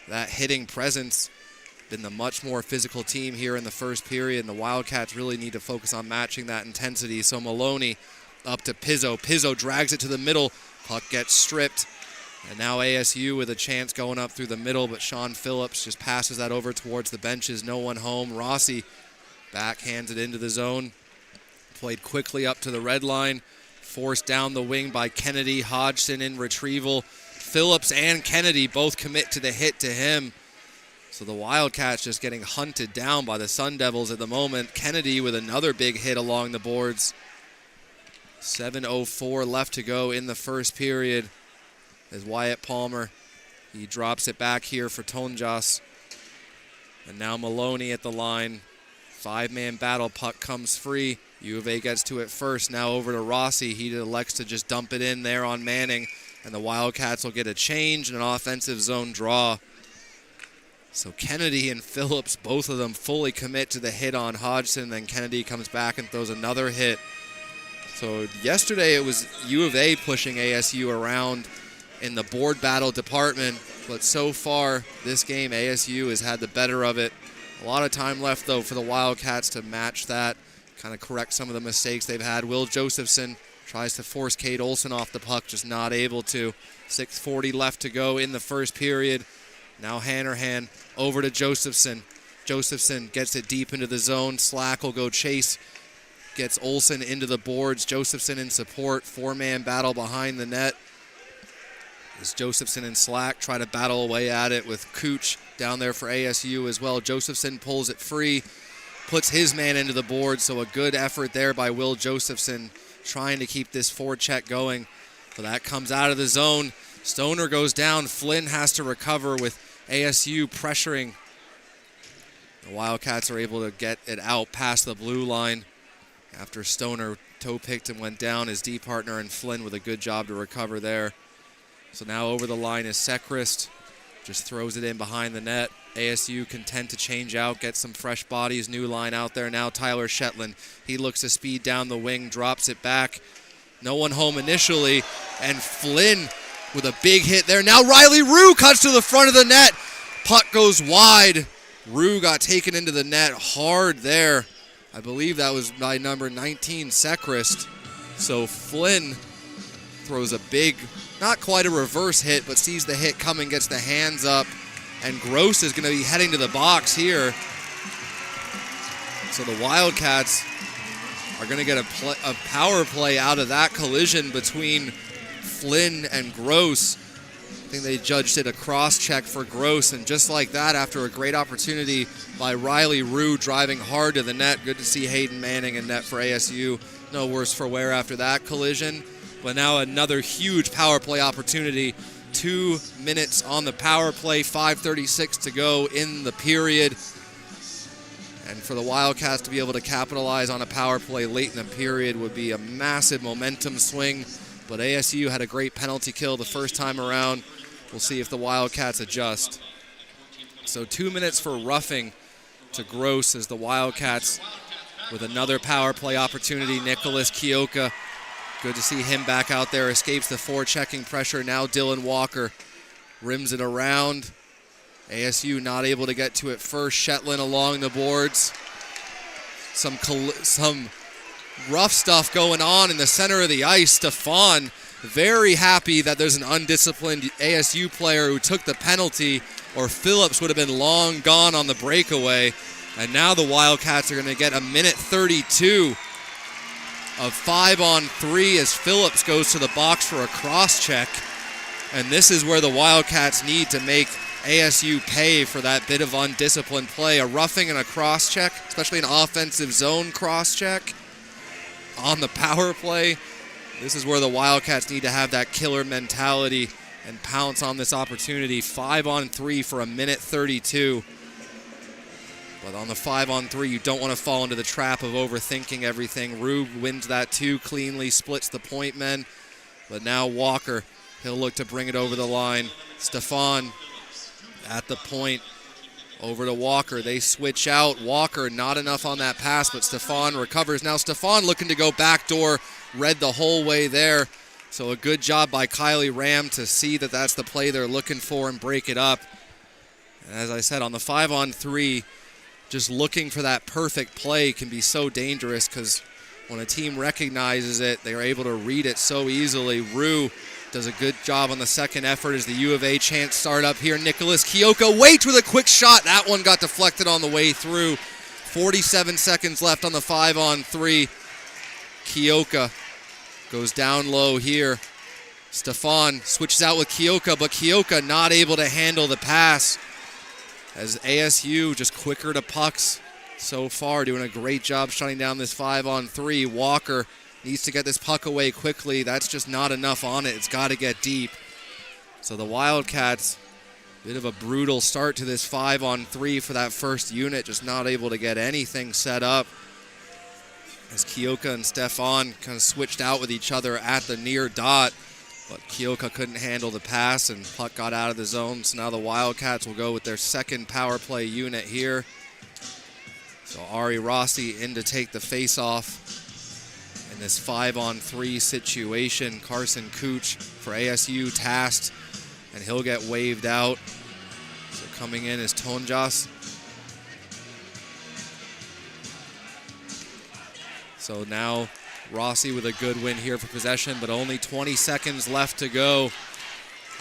that hitting presence. Been the much more physical team here in the first period, and the Wildcats really need to focus on matching that intensity. So Maloney up to Pizzo. Pizzo drags it to the middle. Puck gets stripped. And now ASU with a chance going up through the middle, but Sean Phillips just passes that over towards the benches. No one home. Rossi backhands it into the zone. Played quickly up to the red line. Forced down the wing by Kennedy. Hodgson in retrieval. Phillips and Kennedy both commit to the hit to him. So the Wildcats just getting hunted down by the Sun Devils at the moment. Kennedy with another big hit along the boards. 7:04 left to go in the first period as Wyatt Palmer, he drops it back here for Tonjas. And now Maloney at the line. 5-man battle, puck comes free. U of A gets to it first, now over to Rossi. He elects to just dump it in there on Manning, and the Wildcats will get a change and an offensive zone draw. So Kennedy and Phillips, both of them fully commit to the hit on Hodgson, then Kennedy comes back and throws another hit. So yesterday it was U of A pushing ASU around in the board battle department, but so far this game ASU has had the better of it. A lot of time left though for the Wildcats to match that, kind of correct some of the mistakes they've had. Will Josephson tries to force Cade Olson off the puck, just not able to. 6:40 left to go in the first period. Now Hanrahan over to Josephson. Josephson gets it deep into the zone. Slack will go chase. Gets Olson into the boards. Josephson in support. 4-man battle behind the net. As Josephson and Slack try to battle away at it with Cooch down there for ASU as well. Josephson pulls it free, puts his man into the board, so a good effort there by Will Josephson trying to keep this forecheck going. So that comes out of the zone. Stoner goes down. Flynn has to recover with ASU pressuring. The Wildcats are able to get it out past the blue line after Stoner toe-picked and went down. His D partner and Flynn with a good job to recover there. So now over the line is Sechrist. Just throws it in behind the net. ASU content to change out, get some fresh bodies. New line out there now. Tyler Shetland. He looks to speed down the wing, drops it back. No one home initially. And Flynn with a big hit there. Now Riley Rue cuts to the front of the net. Puck goes wide. Rue got taken into the net hard there. I believe that was by number 19, Sechrist. So Flynn throws a big, not quite a reverse hit, but sees the hit coming, gets the hands up, and Gross is going to be heading to the box here. So the Wildcats are going to get a power play out of that collision between Flynn and Gross. I think they judged it a cross-check for Gross, and just like that, after a great opportunity by Riley Rue driving hard to the net, good to see Hayden Manning in net for ASU. No worse for wear after that collision. But now another huge power play opportunity. 2 minutes on the power play, 5:36 to go in the period. And for the Wildcats to be able to capitalize on a power play late in the period would be a massive momentum swing. But ASU had a great penalty kill the first time around. We'll see if the Wildcats adjust. So 2 minutes for roughing to Gross as the Wildcats with another power play opportunity. Nicholas Kioka. Good to see him back out there. Escapes the forechecking pressure. Now Dylan Walker rims it around. ASU not able to get to it first. Shetland along the boards. Some rough stuff going on in the center of the ice. Stefan very happy that there's an undisciplined ASU player who took the penalty, or Phillips would have been long gone on the breakaway. And now the Wildcats are going to get a minute 32 of 5-on-3 as Phillips goes to the box for a cross-check. And this is where the Wildcats need to make ASU pay for that bit of undisciplined play. A roughing and a cross-check, especially an offensive zone cross-check on the power play. This is where the Wildcats need to have that killer mentality and pounce on this opportunity. 5-on-3 for a minute 32. But on the 5-on-3, you don't want to fall into the trap of overthinking everything. Rube wins that too, cleanly splits the point men. But now Walker, he'll look to bring it over the line. Stefan at the point, over to Walker. They switch out. Walker not enough on that pass, but Stefan recovers. Now Stefan looking to go backdoor, read the whole way there. So a good job by Kylie Ram to see that that's the play they're looking for and break it up. And as I said, on the 5-on-3, just looking for that perfect play can be so dangerous because when a team recognizes it, they are able to read it so easily. Rue does a good job on the second effort as the U of A chance start up here. Nicholas Kioka waits with a quick shot. That one got deflected on the way through. 47 seconds left on the 5-on-3. Kioka goes down low here. Stefan switches out with Kioka, but Kioka not able to handle the pass. As ASU just quicker to pucks so far, doing a great job shutting down this 5-on-3. Walker needs to get this puck away quickly. That's just not enough on it. It's got to get deep. So the Wildcats, bit of a brutal start to this 5-on-3 for that first unit, just not able to get anything set up. As Kioka and Stefan kind of switched out with each other at the near dot, but Kioka couldn't handle the pass and puck got out of the zone. So now the Wildcats will go with their second power play unit here. So Ari Rossi in to take the face-off in this 5-on-3 situation. Carson Cooch for ASU tasked, and he'll get waved out. So coming in is Tonjas. So now Rossi with a good win here for possession, but only 20 seconds left to go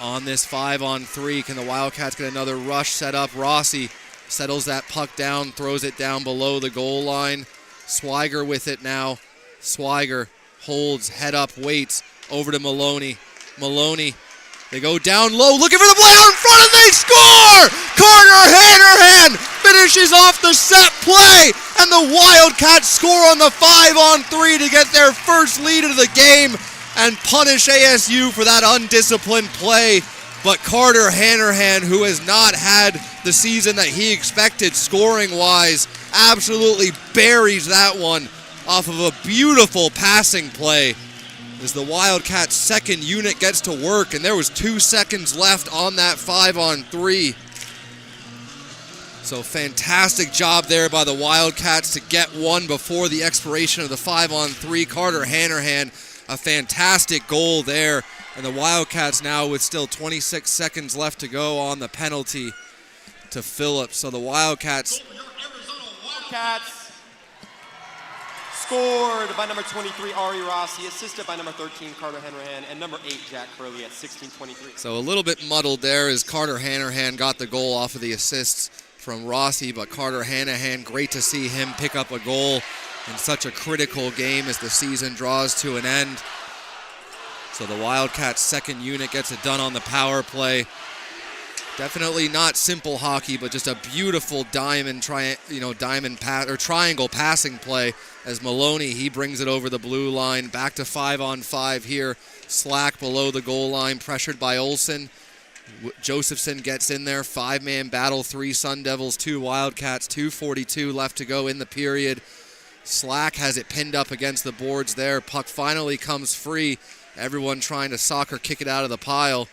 on this 5-on-3. Can the Wildcats get another rush set up? Rossi settles that puck down, throws it down below the goal line. Swiger with it now. Swiger holds, head up, waits, over to Maloney. Maloney, they go down low, looking for the play out in front, and they score! Carter Hanrahan finishes off the set play, and the Wildcats score on the 5-on-3 to get their first lead of the game and punish ASU for that undisciplined play. But Carter Hanrahan, who has not had the season that he expected scoring-wise, absolutely buries that one off of a beautiful passing play as the Wildcats' second unit gets to work, and there was 2 seconds left on that 5-on-3. So fantastic job there by the Wildcats to get one before the expiration of the 5-on-3. Carter Hanrahan, a fantastic goal there. And the Wildcats now with still 26 seconds left to go on the penalty to Phillips. So the Wildcats
scored by number 23, Ari Rossi, assisted by number 13, Carter Hanrahan, and number 8, Jack Curley at 16:23.
So a little bit muddled there as Carter Hanrahan got the goal off of the assists from Rossi, but Carter Hanrahan, great to see him pick up a goal in such a critical game as the season draws to an end. So the Wildcats' second unit gets it done on the power play. Definitely not simple hockey, but just a beautiful triangle passing play as Maloney, he brings it over the blue line, back to 5-on-5 here. Slack below the goal line, pressured by Olsen. Josephson gets in there, 5-man battle, 3 Sun Devils, 2 Wildcats, 2:42 left to go in the period. Slack has it pinned up against the boards there. Puck finally comes free. Everyone trying to soccer kick it out of the pile.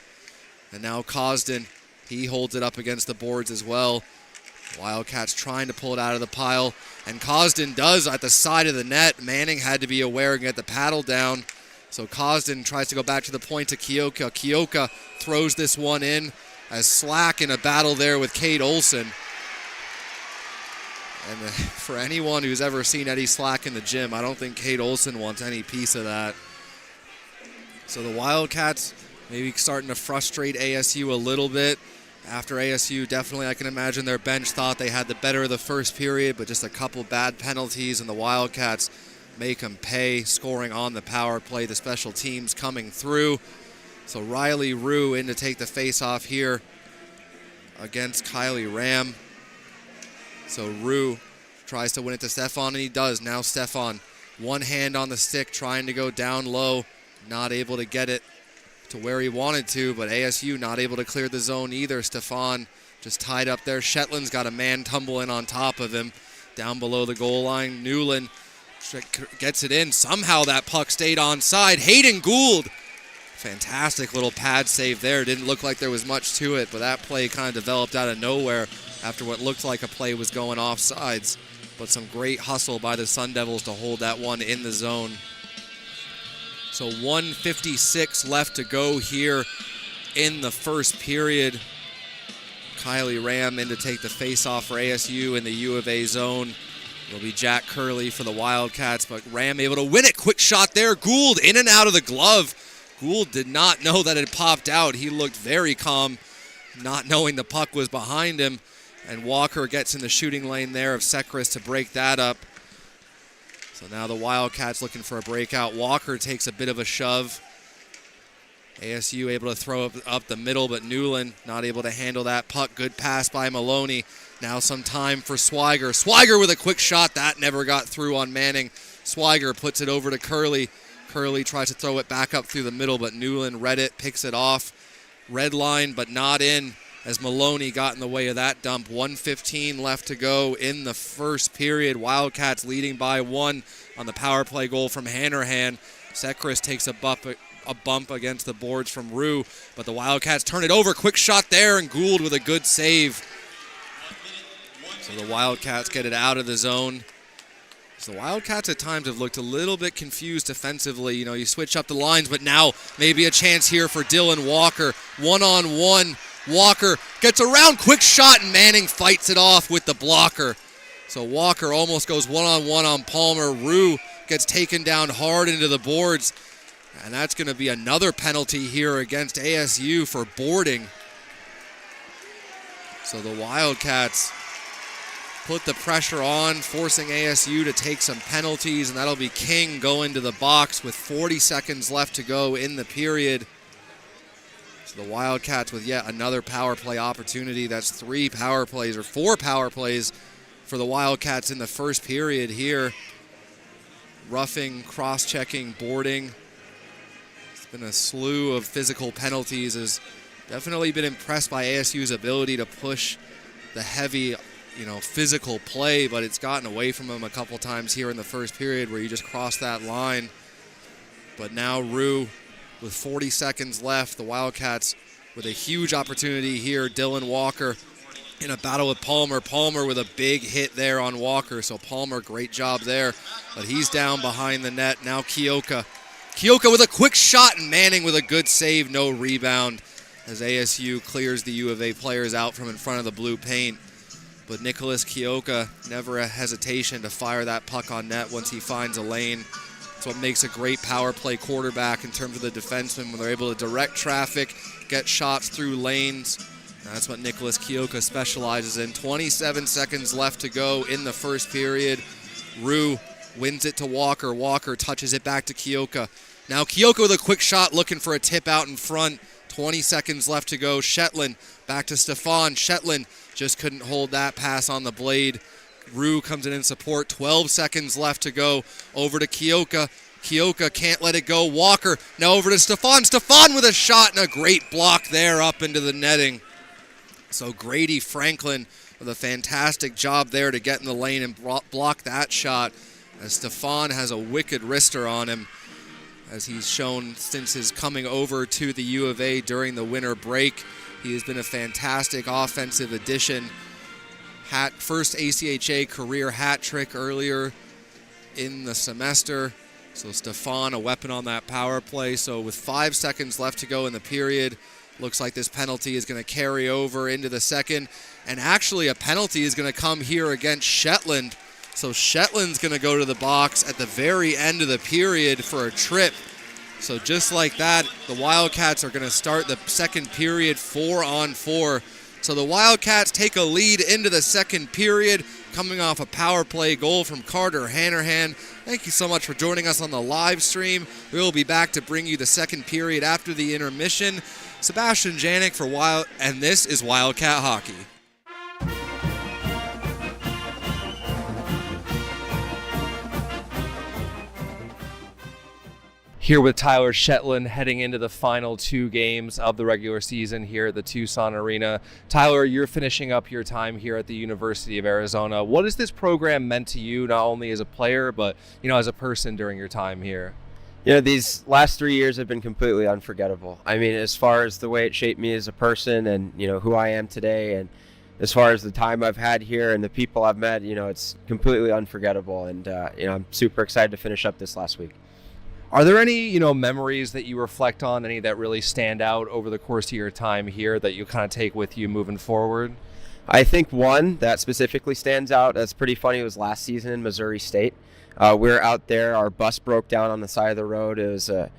And now Cosden, he holds it up against the boards as well. Wildcats trying to pull it out of the pile, and Cosden does at the side of the net. Manning had to be aware and get the paddle down. So Cosden tries to go back to the point to Kioka. Kioka throws this one in as Slack in a battle there with Cade Olsen. And for anyone who's ever seen Eddie Slack in the gym, I don't think Cade Olsen wants any piece of that. So the Wildcats maybe starting to frustrate ASU a little bit. After ASU, definitely I can imagine their bench thought they had the better of the first period, but just a couple bad penalties, and the Wildcats make them pay, scoring on the power play, the special teams coming through. So Riley Rue in to take the face-off here against Kylie Ram. So Rue tries to win it to Stefan, and he does. Now Stefan, one hand on the stick, trying to go down low, not able to get it to where he wanted to, but ASU not able to clear the zone either. Stefan just tied up there. Shetland's got a man tumble in on top of him down below the goal line. Newland gets it in. Somehow that puck stayed onside. Hayden Gould, fantastic little pad save there. Didn't look like there was much to it, but that play kind of developed out of nowhere after what looked like a play was going off sides. But some great hustle by the Sun Devils to hold that one in the zone. So 1:56 left to go here in the first period. Kylie Ram in to take the face-off for ASU in the U of A zone. It'll be Jack Curley for the Wildcats, but Ram able to win it. Quick shot there. Gould in and out of the glove. Gould did not know that it popped out. He looked very calm, not knowing the puck was behind him. And Walker gets in the shooting lane there of Sekris to break that up. So now the Wildcats looking for a breakout. Walker takes a bit of a shove ASU able to throw up the middle, but Newland not able to handle that puck. Good pass by Maloney. Now some time for Swiger. Swiger with a quick shot. That never got through on Manning. Swiger puts it over to Curley. Curley tries to throw it back up through the middle, but Newland read it, picks it off. Red line, but not in, as Maloney got in the way of that dump. 1:15 left to go in the first period. Wildcats leading by 1 on the power play goal from Hanrahan. Sekris takes a bump against the boards from Rue, but the Wildcats turn it over. Quick shot there, and Gould with a good save. So the Wildcats get it out of the zone. So the Wildcats at times have looked a little bit confused defensively. You know, you switch up the lines, but now maybe a chance here for Dylan Walker. One-on-one. Walker gets around, quick shot, and Manning fights it off with the blocker. So Walker almost goes one-on-one on Palmer. Rue gets taken down hard into the boards. And that's going to be another penalty here against ASU for boarding. So the Wildcats put the pressure on, forcing ASU to take some penalties, and that'll be King going to the box with 40 seconds left to go in the period. So the Wildcats with yet another power play opportunity. That's 4 power plays for the Wildcats in the first period here. Roughing, cross-checking, boarding. It's been a slew of physical penalties. Has definitely been impressed by ASU's ability to push the heavy, physical play, but it's gotten away from them a couple times here in the first period where you just cross that line. But now Rue with 40 seconds left. The Wildcats with a huge opportunity here. Dylan Walker in a battle with Palmer. Palmer with a big hit there on Walker. So Palmer, great job there. But he's down behind the net. Now Kioka. Kioka with a quick shot, and Manning with a good save, no rebound, as ASU clears the U of A players out from in front of the blue paint. But Nicholas Kioka, never a hesitation to fire that puck on net once he finds a lane. It's what makes a great power play quarterback in terms of the defensemen, when they're able to direct traffic, get shots through lanes. That's what Nicholas Kioka specializes in. 27 seconds left to go in the first period. Rue wins it to Walker. Walker touches it back to Kioka. Now Kioka with a quick shot, looking for a tip out in front. 20 seconds left to go. Shetland back to Stefan. Shetland just couldn't hold that pass on the blade. Rue comes in support. 12 seconds left to go. Over to Kioka. Kioka can't let it go. Walker now over to Stefan. Stefan with a shot and a great block there up into the netting. So Grady Franklin with a fantastic job there to get in the lane and block that shot, as Stefan has a wicked wrister on him, as he's shown since his coming over to the U of A during the winter break. He has been a fantastic offensive addition. First ACHA career hat trick earlier in the semester. So Stefan, a weapon on that power play. So with 5 seconds left to go in the period, looks like this penalty is going to carry over into the second. And actually a penalty is going to come here against Shetland. So Shetland's going to go to the box at the very end of the period for a trip. So just like that, the Wildcats are going to start the second period 4-on-4. So the Wildcats take a lead into the second period, coming off a power play goal from Carter Hanrahan. Thank you so much for joining us on the live stream. We will be back to bring you the second period after the intermission. Sebastian Janik for and this is Wildcat Hockey.
Here with Tyler Shetland heading into the final 2 games of the regular season here at the Tucson Arena. Tyler, you're finishing up your time here at the University of Arizona. What has this program meant to you, not only as a player, but as a person during your time here?
These last 3 years have been completely unforgettable. I mean, as far as the way it shaped me as a person and, who I am today, and as far as the time I've had here and the people I've met, it's completely unforgettable. And, I'm super excited to finish up this last week.
Are there any, memories that you reflect on, any that really stand out over the course of your time here that you kind of take with you moving forward?
I think one that specifically stands out that's pretty funny was last season in Missouri State. We were out there, our bus broke down on the side of the road. It was a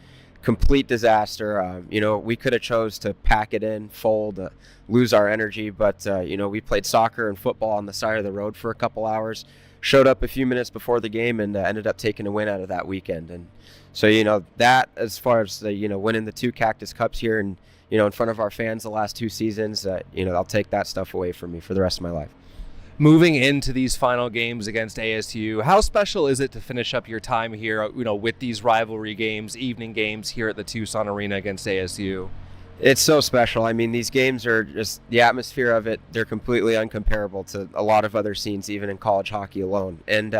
complete disaster. We could have chose to pack it in, fold, lose our energy, but, we played soccer and football on the side of the road for a couple hours. showed up a few minutes before the game and ended up taking a win out of that weekend. And so, that as far as winning the 2 Cactus Cups here and, in front of our fans the last 2 seasons, I'll take that stuff away from me for the rest of my life.
Moving into these final games against ASU, how special is it to finish up your time here, with these rivalry games, evening games here at the Tucson Arena against ASU?
It's so special. I mean, these games are just, the atmosphere of it, they're completely uncomparable to a lot of other scenes, even in college hockey alone. And,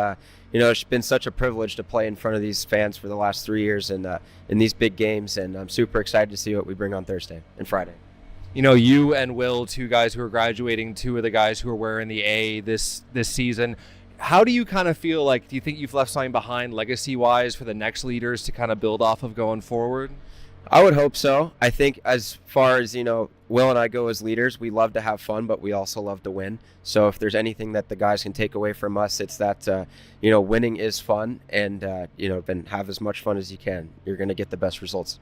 it's been such a privilege to play in front of these fans for the last 3 years and in these big games, and I'm super excited to see what we bring on Thursday and Friday.
You and Will, 2 guys who are graduating, 2 of the guys who are wearing the A this season. How do you kind of feel like, do you think you've left something behind legacy-wise for the next leaders to kind of build off of going forward?
I would hope so. I think as far as, Will and I go as leaders, we love to have fun, but we also love to win. So if there's anything that the guys can take away from us, it's that, winning is fun and, then have as much fun as you can. You're going to get the best results.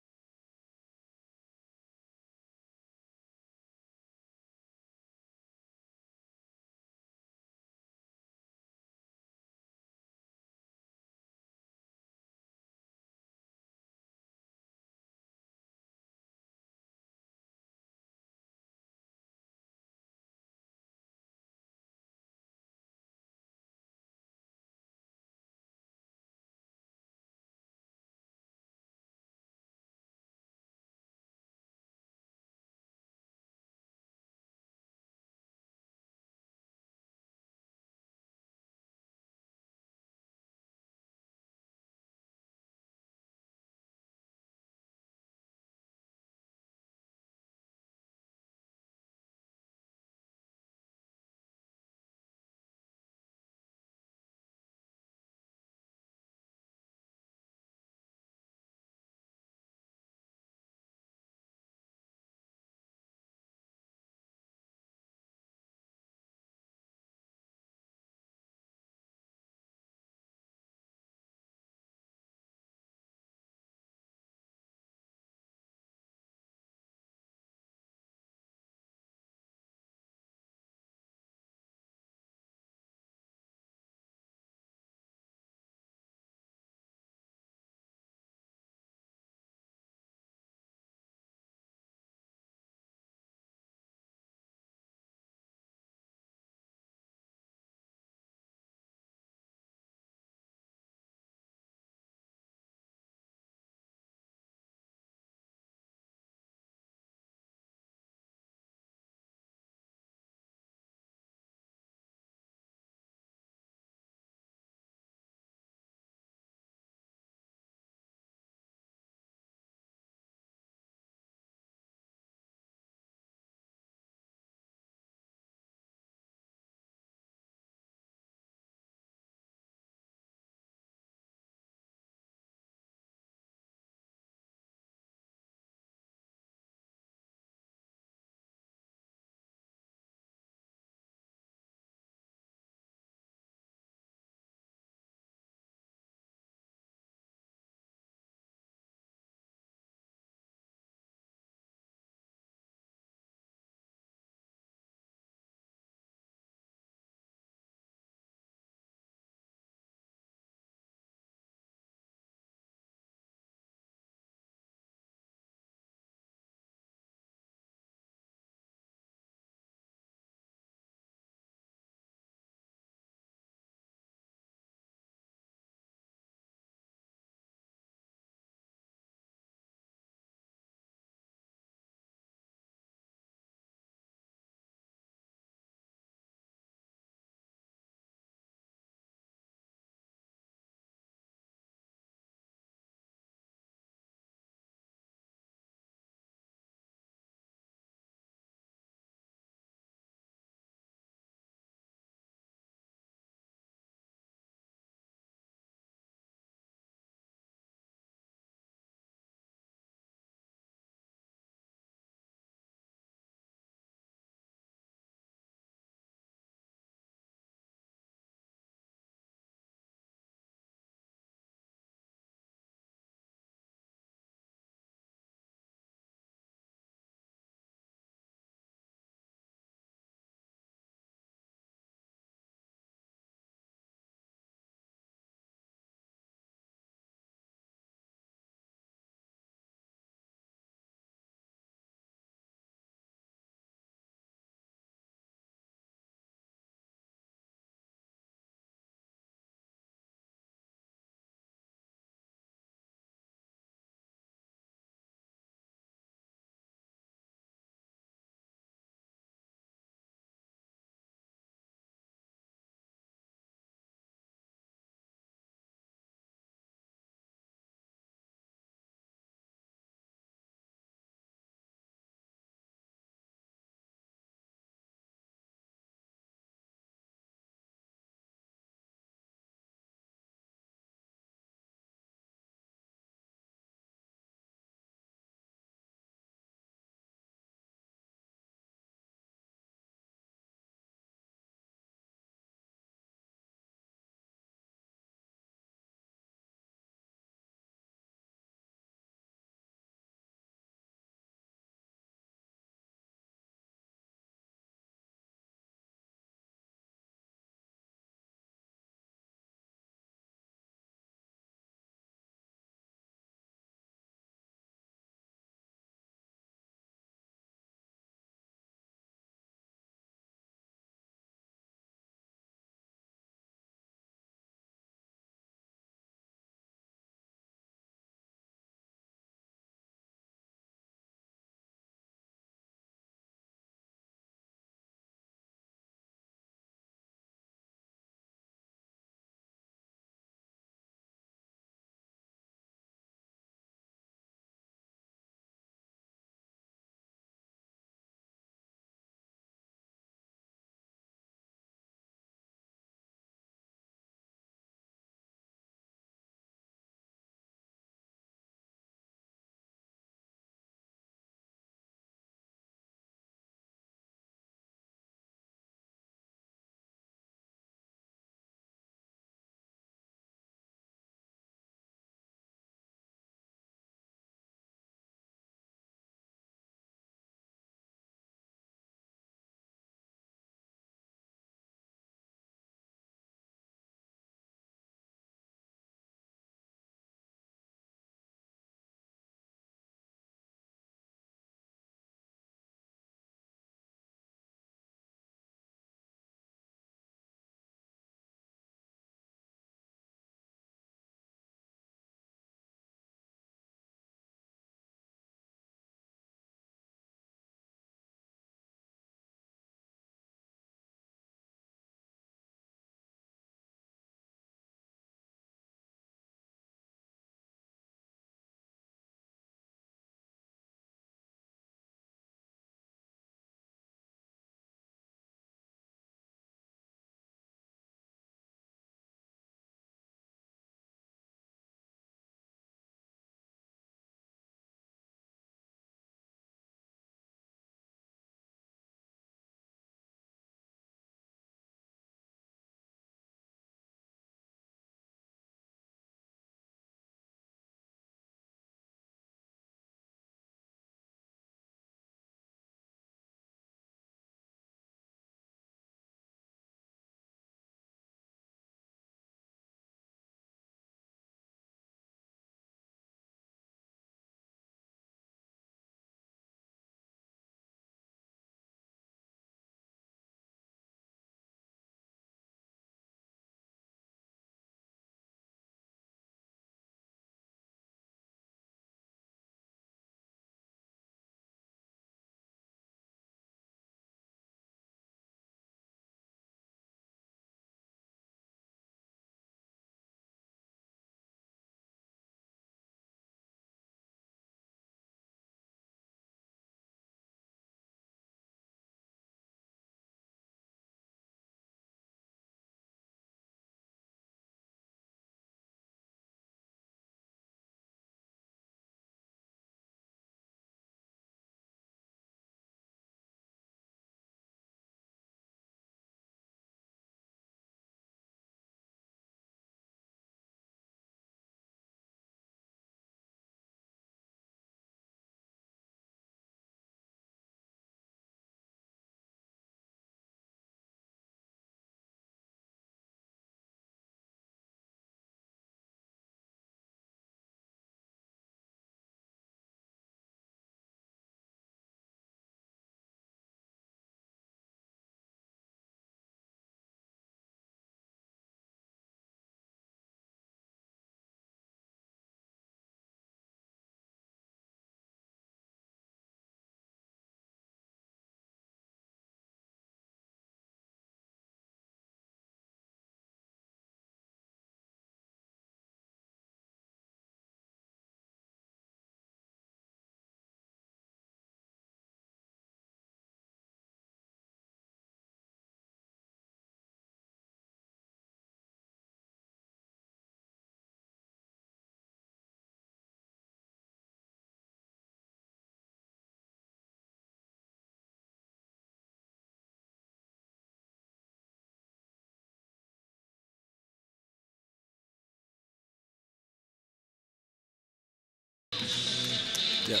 Yep.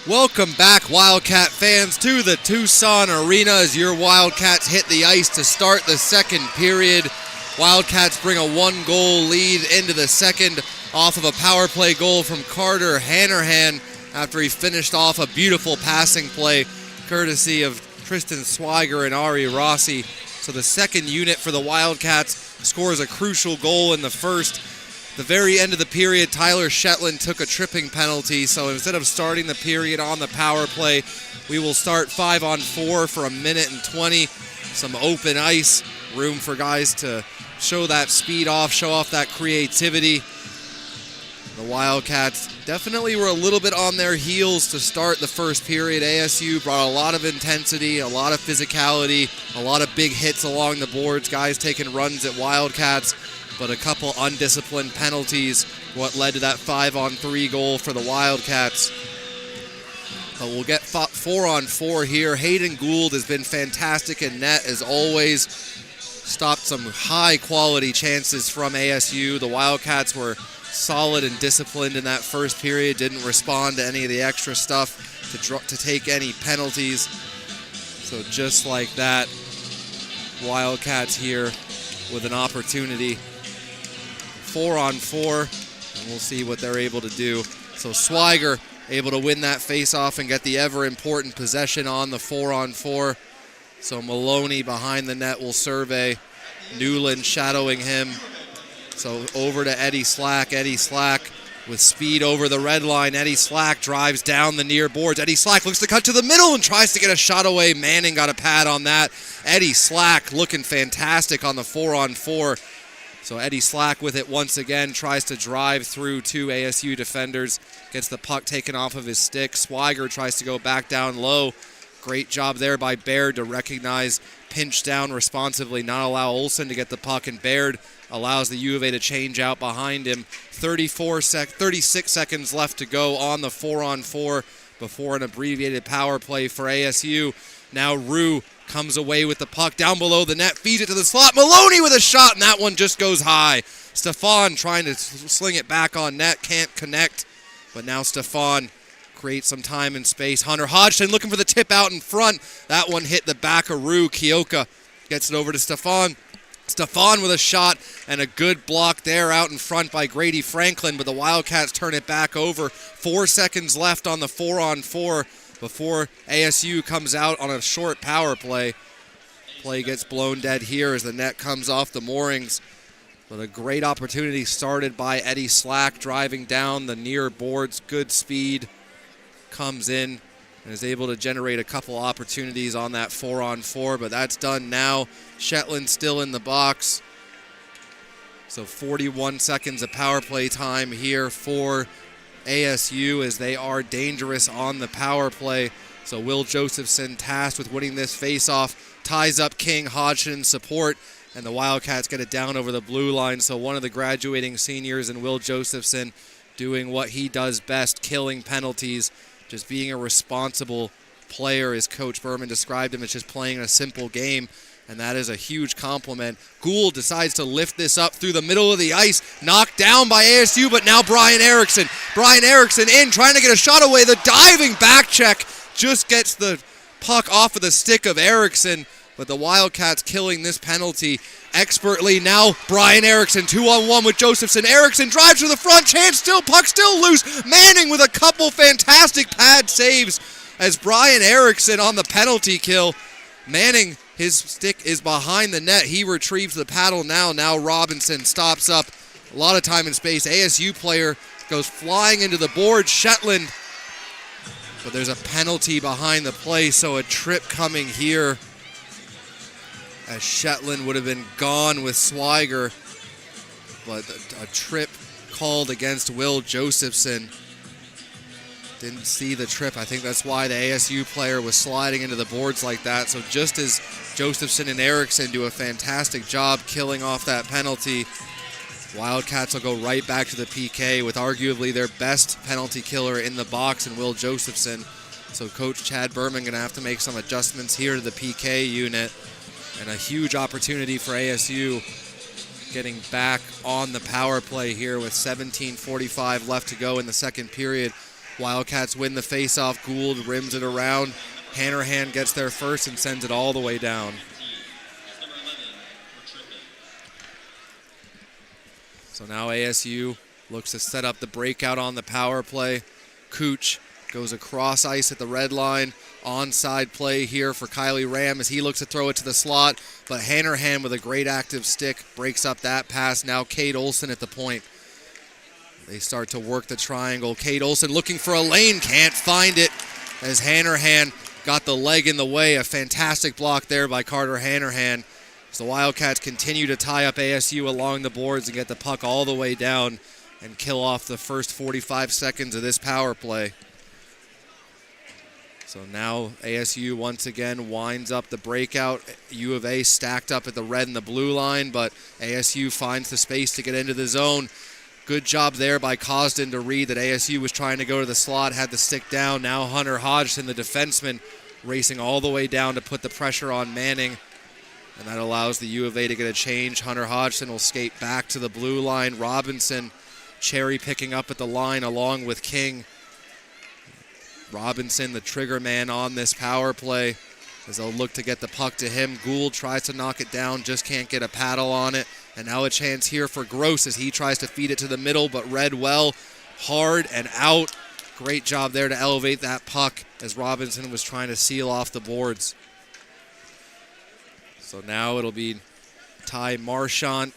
Welcome back, Wildcat fans, to the Tucson Arena as your Wildcats hit the ice to start the second period. Wildcats bring a 1-goal lead into the second off of a power play goal from Carter Hanrahan after he finished off a beautiful passing play courtesy of Tristan Swiger and Ari Rossi. So the second unit for the Wildcats scores a crucial goal in the first. The very end of the period, Tyler Shetland took a tripping penalty, so instead of starting the period on the power play, we will start 5-on-4 for 1:20. Some open ice, room for guys to show that speed off, show off that creativity. The Wildcats definitely were a little bit on their heels to start the first period. ASU brought a lot of intensity, a lot of physicality, a lot of big hits along the boards, guys taking runs at Wildcats, but a couple undisciplined penalties, what led to that 5-on-3 goal for the Wildcats. But we'll get 4-on-4 here. Hayden Gould has been fantastic in net as always. Stopped some high-quality chances from ASU. The Wildcats were solid and disciplined in that first period, didn't respond to any of the extra stuff to take any penalties. So just like that, Wildcats here with an opportunity. 4-on-4, and we'll see what they're able to do. So Swiger able to win that face-off and get the ever-important possession on the 4-on-4. So Maloney behind the net will survey. Newland shadowing him. So over to Eddie Slack. Eddie Slack with speed over the red line. Eddie Slack drives down the near boards. Eddie Slack looks to cut to the middle and tries to get a shot away. Manning got a pad on that. Eddie Slack looking fantastic on the 4-on-4. So Eddie Slack with it once again, tries to drive through two ASU defenders, gets the puck taken off of his stick. Swiger tries to go back down low. Great job there by Baird to recognize, pinch down responsively, not allow Olsen to get the puck, and Baird allows the U of A to change out behind him. 36 seconds left to go on the 4-on-4 before an abbreviated power play for ASU. Now Rue comes away with the puck down below the net, feeds it to the slot. Maloney with a shot, and that one just goes high. Stefan trying to sling it back on net, can't connect. But now Stefan creates some time and space. Hunter Hodgson looking for the tip out in front. That one hit the back of Rue. Kioka gets it over to Stefan. Stefan with a shot and a good block there out in front by Grady Franklin, but the Wildcats turn it back over. 4 seconds left on the 4-on-4 before ASU comes out on a short power play. Play gets blown dead here as the net comes off the moorings. But a great opportunity started by Eddie Slack, driving down the near boards. Good speed, comes in and is able to generate a couple opportunities on that 4-on-4, but that's done now. Shetland still in the box. So 41 seconds of power play time here for ASU as they are dangerous on the power play. So Will Josephson tasked with winning this face-off, ties up King, Hodgson support, and the Wildcats get it down over the blue line. So one of the graduating seniors in Will Josephson doing what he does best, killing penalties, just being a responsible player, as Coach Berman described him. It's just playing a simple game, and that is a huge compliment. Gould decides to lift this up through the middle of the ice, knocked down by ASU, but now Brian Erickson. Brian Erickson in, trying to get a shot away. The diving back check just gets the puck off of the stick of Erickson, but the Wildcats killing this penalty expertly. Now Brian Erickson 2-on-1 with Josephson. Erickson drives to the front, chance still, puck still loose. Manning with a couple fantastic pad saves as Brian Erickson on the penalty kill. Manning, his stick is behind the net. He retrieves the paddle now. Now Robinson stops up. A lot of time and space. ASU player goes flying into the board. Shetland, but there's a penalty behind the play, so a trip coming here, as Shetland would have been gone with Swiger, but a trip called against Will Josephson. Didn't see the trip. I think that's why the ASU player was sliding into the boards like that. So just as Josephson and Erickson do a fantastic job killing off that penalty, Wildcats will go right back to the PK with arguably their best penalty killer in the box in Will Josephson. So Coach Chad Berman going to have to make some adjustments here to the PK unit. And a huge opportunity for ASU getting back on the power play here with 17:45 left to go in the second period. Wildcats win the faceoff. Gould rims it around. Hanrahan gets there first and sends it all the way down. So now ASU looks to set up the breakout on the power play. Cooch goes across ice at the red line. Onside play here for Kylie Ram as he looks to throw it to the slot, but Hanrahan with a great active stick breaks up that pass. Now Kate Olsen at the point. They start to work the triangle. Kate Olsen looking for a lane, can't find it as Hanrahan got the leg in the way. A fantastic block there by Carter Hanrahan. As the Wildcats continue to tie up ASU along the boards and get the puck all the way down and kill off the first 45 seconds of this power play. So now ASU once again winds up the breakout. U of A stacked up at the red and the blue line, but ASU finds the space to get into the zone. Good job there by Cosden to read that ASU was trying to go to the slot, had the stick down. Now Hunter Hodgson, the defenseman, racing all the way down to put the pressure on Manning. And that allows the U of A to get a change. Hunter Hodgson will skate back to the blue line. Robinson cherry picking up at the line along with King. Robinson, the trigger man on this power play, as they'll look to get the puck to him. Gould tries to knock it down, just can't get a paddle on it. And now a chance here for Gross as he tries to feed it to the middle, but read well, hard and out. Great job there to elevate that puck as Robinson was trying to seal off the boards. So now it'll be Ty Marchant.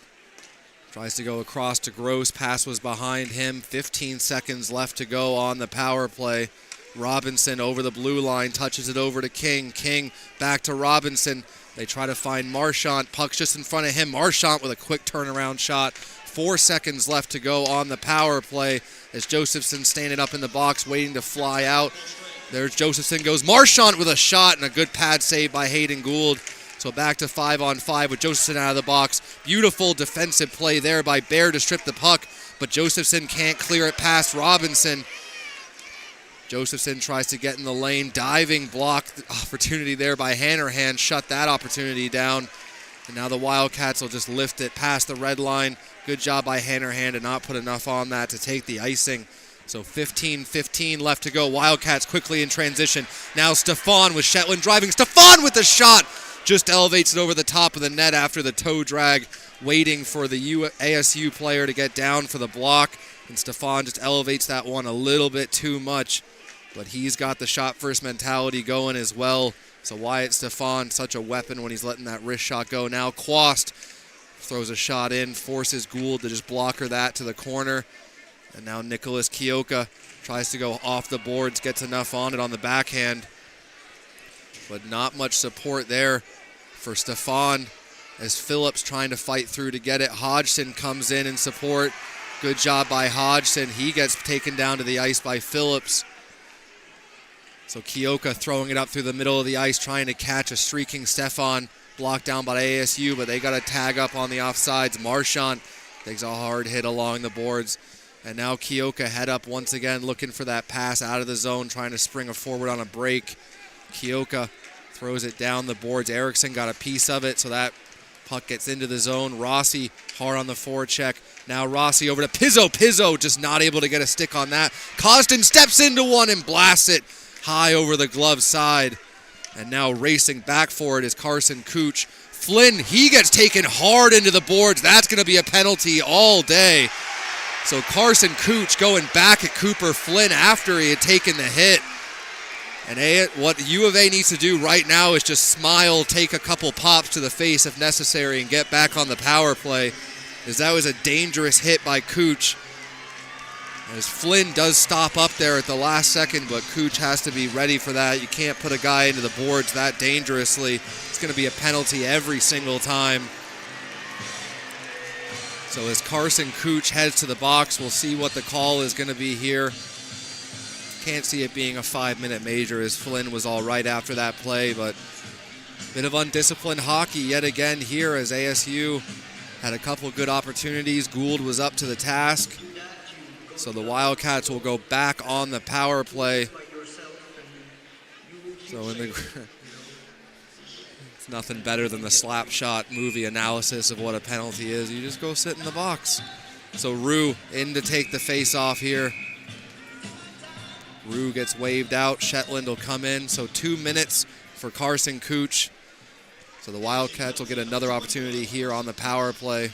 Tries to go across to Gross. Pass was behind him. 15 seconds left to go on the power play. Robinson over the blue line, touches it over to King. King back to Robinson. They try to find Marchant. Puck's just in front of him. Marchant with a quick turnaround shot. 4 seconds left to go on the power play as Josephson standing up in the box waiting to fly out. There's Josephson goes. Marchant with a shot and a good pad save by Hayden Gould. So back to 5-on-5 with Josephson out of the box. Beautiful defensive play there by Baird to strip the puck, but Josephson can't clear it past Robinson. Josephson tries to get in the lane. Diving block opportunity there by Hanrahan. Shut that opportunity down. And now the Wildcats will just lift it past the red line. Good job by Hanrahan to not put enough on that to take the icing. So 15-15 left to go. Wildcats quickly in transition. Now Stefan with Shetland driving. Stefan with the shot. Just elevates it over the top of the net after the toe drag. Waiting for the ASU player to get down for the block. And Stefan just elevates that one a little bit too much. But he's got the shot first mentality going as well. So Wyatt Stefan, such a weapon when he's letting that wrist shot go. Now Quast throws a shot in, forces Gould to just block her that to the corner. And now Nicholas Kioka tries to go off the boards, gets enough on it on the backhand. But not much support there for Stefan as Phillips trying to fight through to get it. Hodgson comes in support. Good job by Hodgson. He gets taken down to the ice by Phillips. So Kioka throwing it up through the middle of the ice, trying to catch a streaking Stefan, blocked down by ASU, but they got a tag up on the offsides. Marchant takes a hard hit along the boards. And now Kioka head up once again, looking for that pass out of the zone, trying to spring a forward on a break. Kioka throws it down the boards. Erickson got a piece of it, so that puck gets into the zone. Rossi hard on the forecheck. Now Rossi over to Pizzo. Pizzo just not able to get a stick on that. Costin steps into one and blasts it high over the glove side. And now racing back for it is Carson Cooch. Flynn, he gets taken hard into the boards. That's going to be a penalty all day. So Carson Cooch going back at Cooper Flynn after he had taken the hit. And what U of A needs to do right now is just smile, take a couple pops to the face if necessary, and get back on the power play, as that was a dangerous hit by Cooch. As Flynn does stop up there at the last second, but Cooch has to be ready for that. You can't put a guy into the boards that dangerously. It's going to be a penalty every single time. So as Carson Cooch heads to the box, we'll see what the call is going to be here. Can't see it being a 5-minute major, as Flynn was all right after that play, but a bit of undisciplined hockey yet again here as ASU had a couple good opportunities. Gould was up to the task. So the Wildcats will go back on the power play. So it's nothing better than the slap shot movie analysis of what a penalty is. You just go sit in the box. So Rue in to take the face off here. Rue gets waved out. Shetland will come in. So 2 minutes for Carson Cooch. So the Wildcats will get another opportunity here on the power play.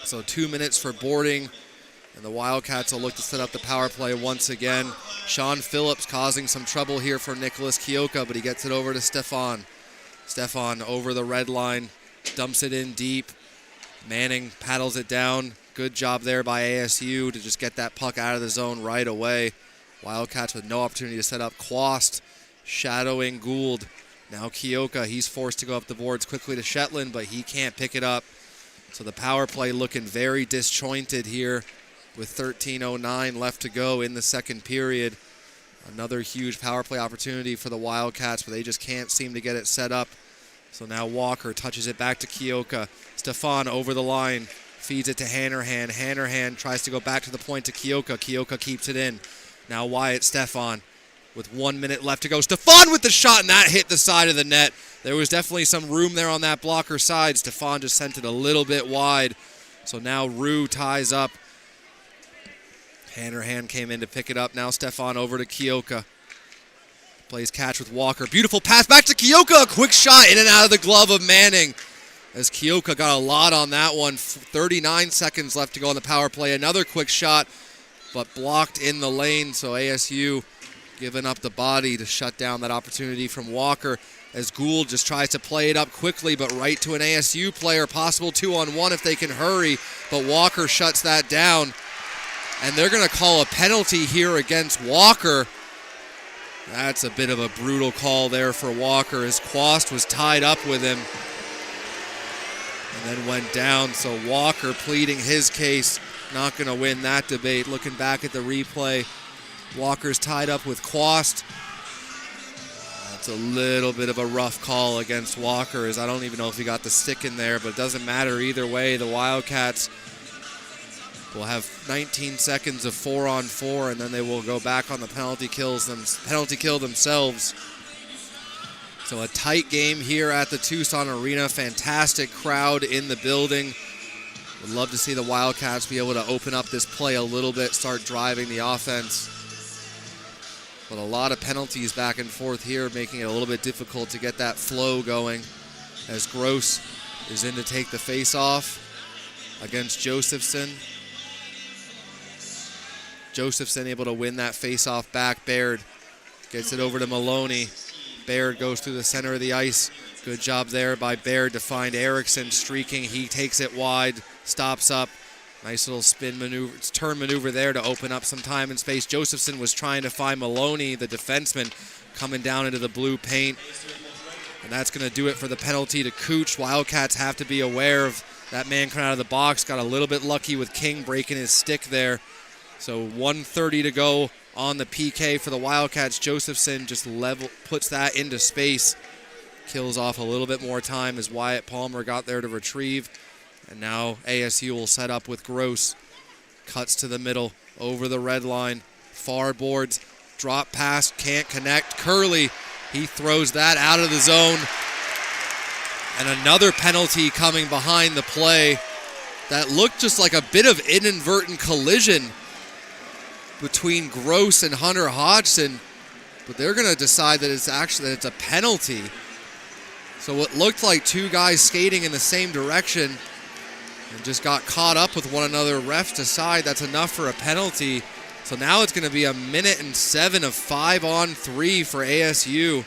So 2 minutes for boarding. And the Wildcats will look to set up the power play once again. Sean Phillips causing some trouble here for Nicholas Kioka, but he gets it over to Stefan. Stefan over the red line, dumps it in deep. Manning paddles it down. Good job there by ASU to just get that puck out of the zone right away. Wildcats with no opportunity to set up. Quast shadowing Gould. Now Kioka, he's forced to go up the boards quickly to Shetland, but he can't pick it up. So the power play looking very disjointed here with 13:09 left to go in the second period. Another huge power play opportunity for the Wildcats, but they just can't seem to get it set up. So now Walker touches it back to Kioka. Stefan over the line, feeds it to Hannerhan. Hannerhan tries to go back to the point to Kioka. Kioka keeps it in. Now Wyatt Stefan with 1 minute left to go. Stefan with the shot, and that hit the side of the net. There was definitely some room there on that blocker side. Stefan just sent it a little bit wide. So now Rue ties up. Hannerhan came in to pick it up. Now Stefan over to Kioka. Plays catch with Walker. Beautiful pass back to Kioka. A quick shot in and out of the glove of Manning. As Kioka got a lot on that one. 39 seconds left to go on the power play. Another quick shot, but blocked in the lane. So ASU giving up the body to shut down that opportunity from Walker. As Gould just tries to play it up quickly, but right to an ASU player. Possible 2-on-1 if they can hurry. But Walker shuts that down. And they're going to call a penalty here against Walker. That's a bit of a brutal call there for Walker as Quast was tied up with him and then went down. So Walker pleading his case, not going to win that debate. Looking back at the replay, Walker's tied up with Quast. That's a little bit of a rough call against Walker, as I don't even know if he got the stick in there, but it doesn't matter either way. The Wildcats will have 19 seconds of 4-on-4, and then they will go back on the penalty kill themselves. So a tight game here at the Tucson Arena. Fantastic crowd in the building. Would love to see the Wildcats be able to open up this play a little bit, start driving the offense. But a lot of penalties back and forth here, making it a little bit difficult to get that flow going. As Gross is in to take the face-off against Josephson. Josephson able to win that face-off back. Baird gets it over to Maloney. Baird goes through the center of the ice. Good job there by Baird to find Erickson streaking. He takes it wide, stops up. Nice little spin maneuver, turn maneuver there to open up some time and space. Josephson was trying to find Maloney, the defenseman, coming down into the blue paint. And that's going to do it for the penalty to Cooch. Wildcats have to be aware of that man coming out of the box. Got a little bit lucky with King breaking his stick there. So 1:30 to go on the PK for the Wildcats. Josephson just puts that into space. Kills off a little bit more time as Wyatt Palmer got there to retrieve. And now ASU will set up with Gross. Cuts to the middle, over the red line. Far boards, drop pass, can't connect. Curley, he throws that out of the zone. And another penalty coming behind the play. That looked just like a bit of inadvertent collision between Gross and Hunter Hodgson, but they're going to decide that it's a penalty. So it looked like two guys skating in the same direction and just got caught up with one another. Refs decide that's enough for a penalty. So now it's going to be 1:07 of 5-on-3 for ASU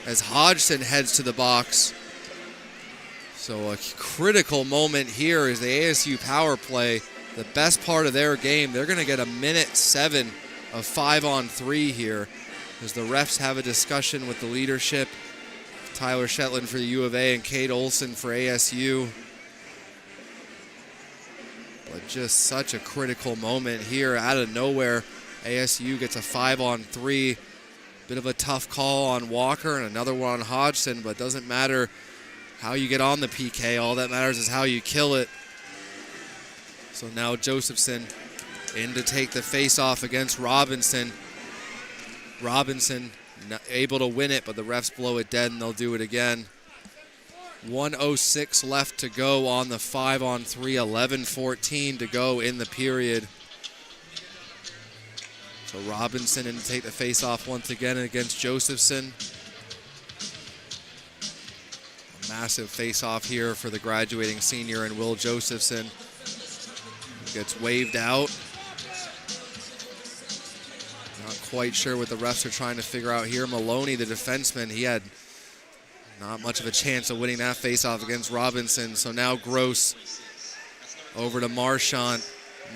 as Hodgson heads to the box. So a critical moment here is the ASU power play. The best part of their game. They're going to get 1:07 of 5-on-3 here as the refs have a discussion with the leadership. Tyler Shetland for the U of A and Kate Olson for ASU. But just such a critical moment here out of nowhere. ASU gets a 5-on-3. Bit of a tough call on Walker and another one on Hodgson, but it doesn't matter how you get on the PK. All that matters is how you kill it. So now Josephson in to take the face-off against Robinson. Robinson not able to win it, but the refs blow it dead and they'll do it again. 1:06 left to go on the 5-on-3, 11:14 to go in the period. So Robinson in to take the face-off once again against Josephson. A massive face-off here for the graduating senior and Will Josephson. Gets waved out. Not quite sure what the refs are trying to figure out here. Maloney, the defenseman, he had not much of a chance of winning that face-off against Robinson. So now Gross over to Marchant.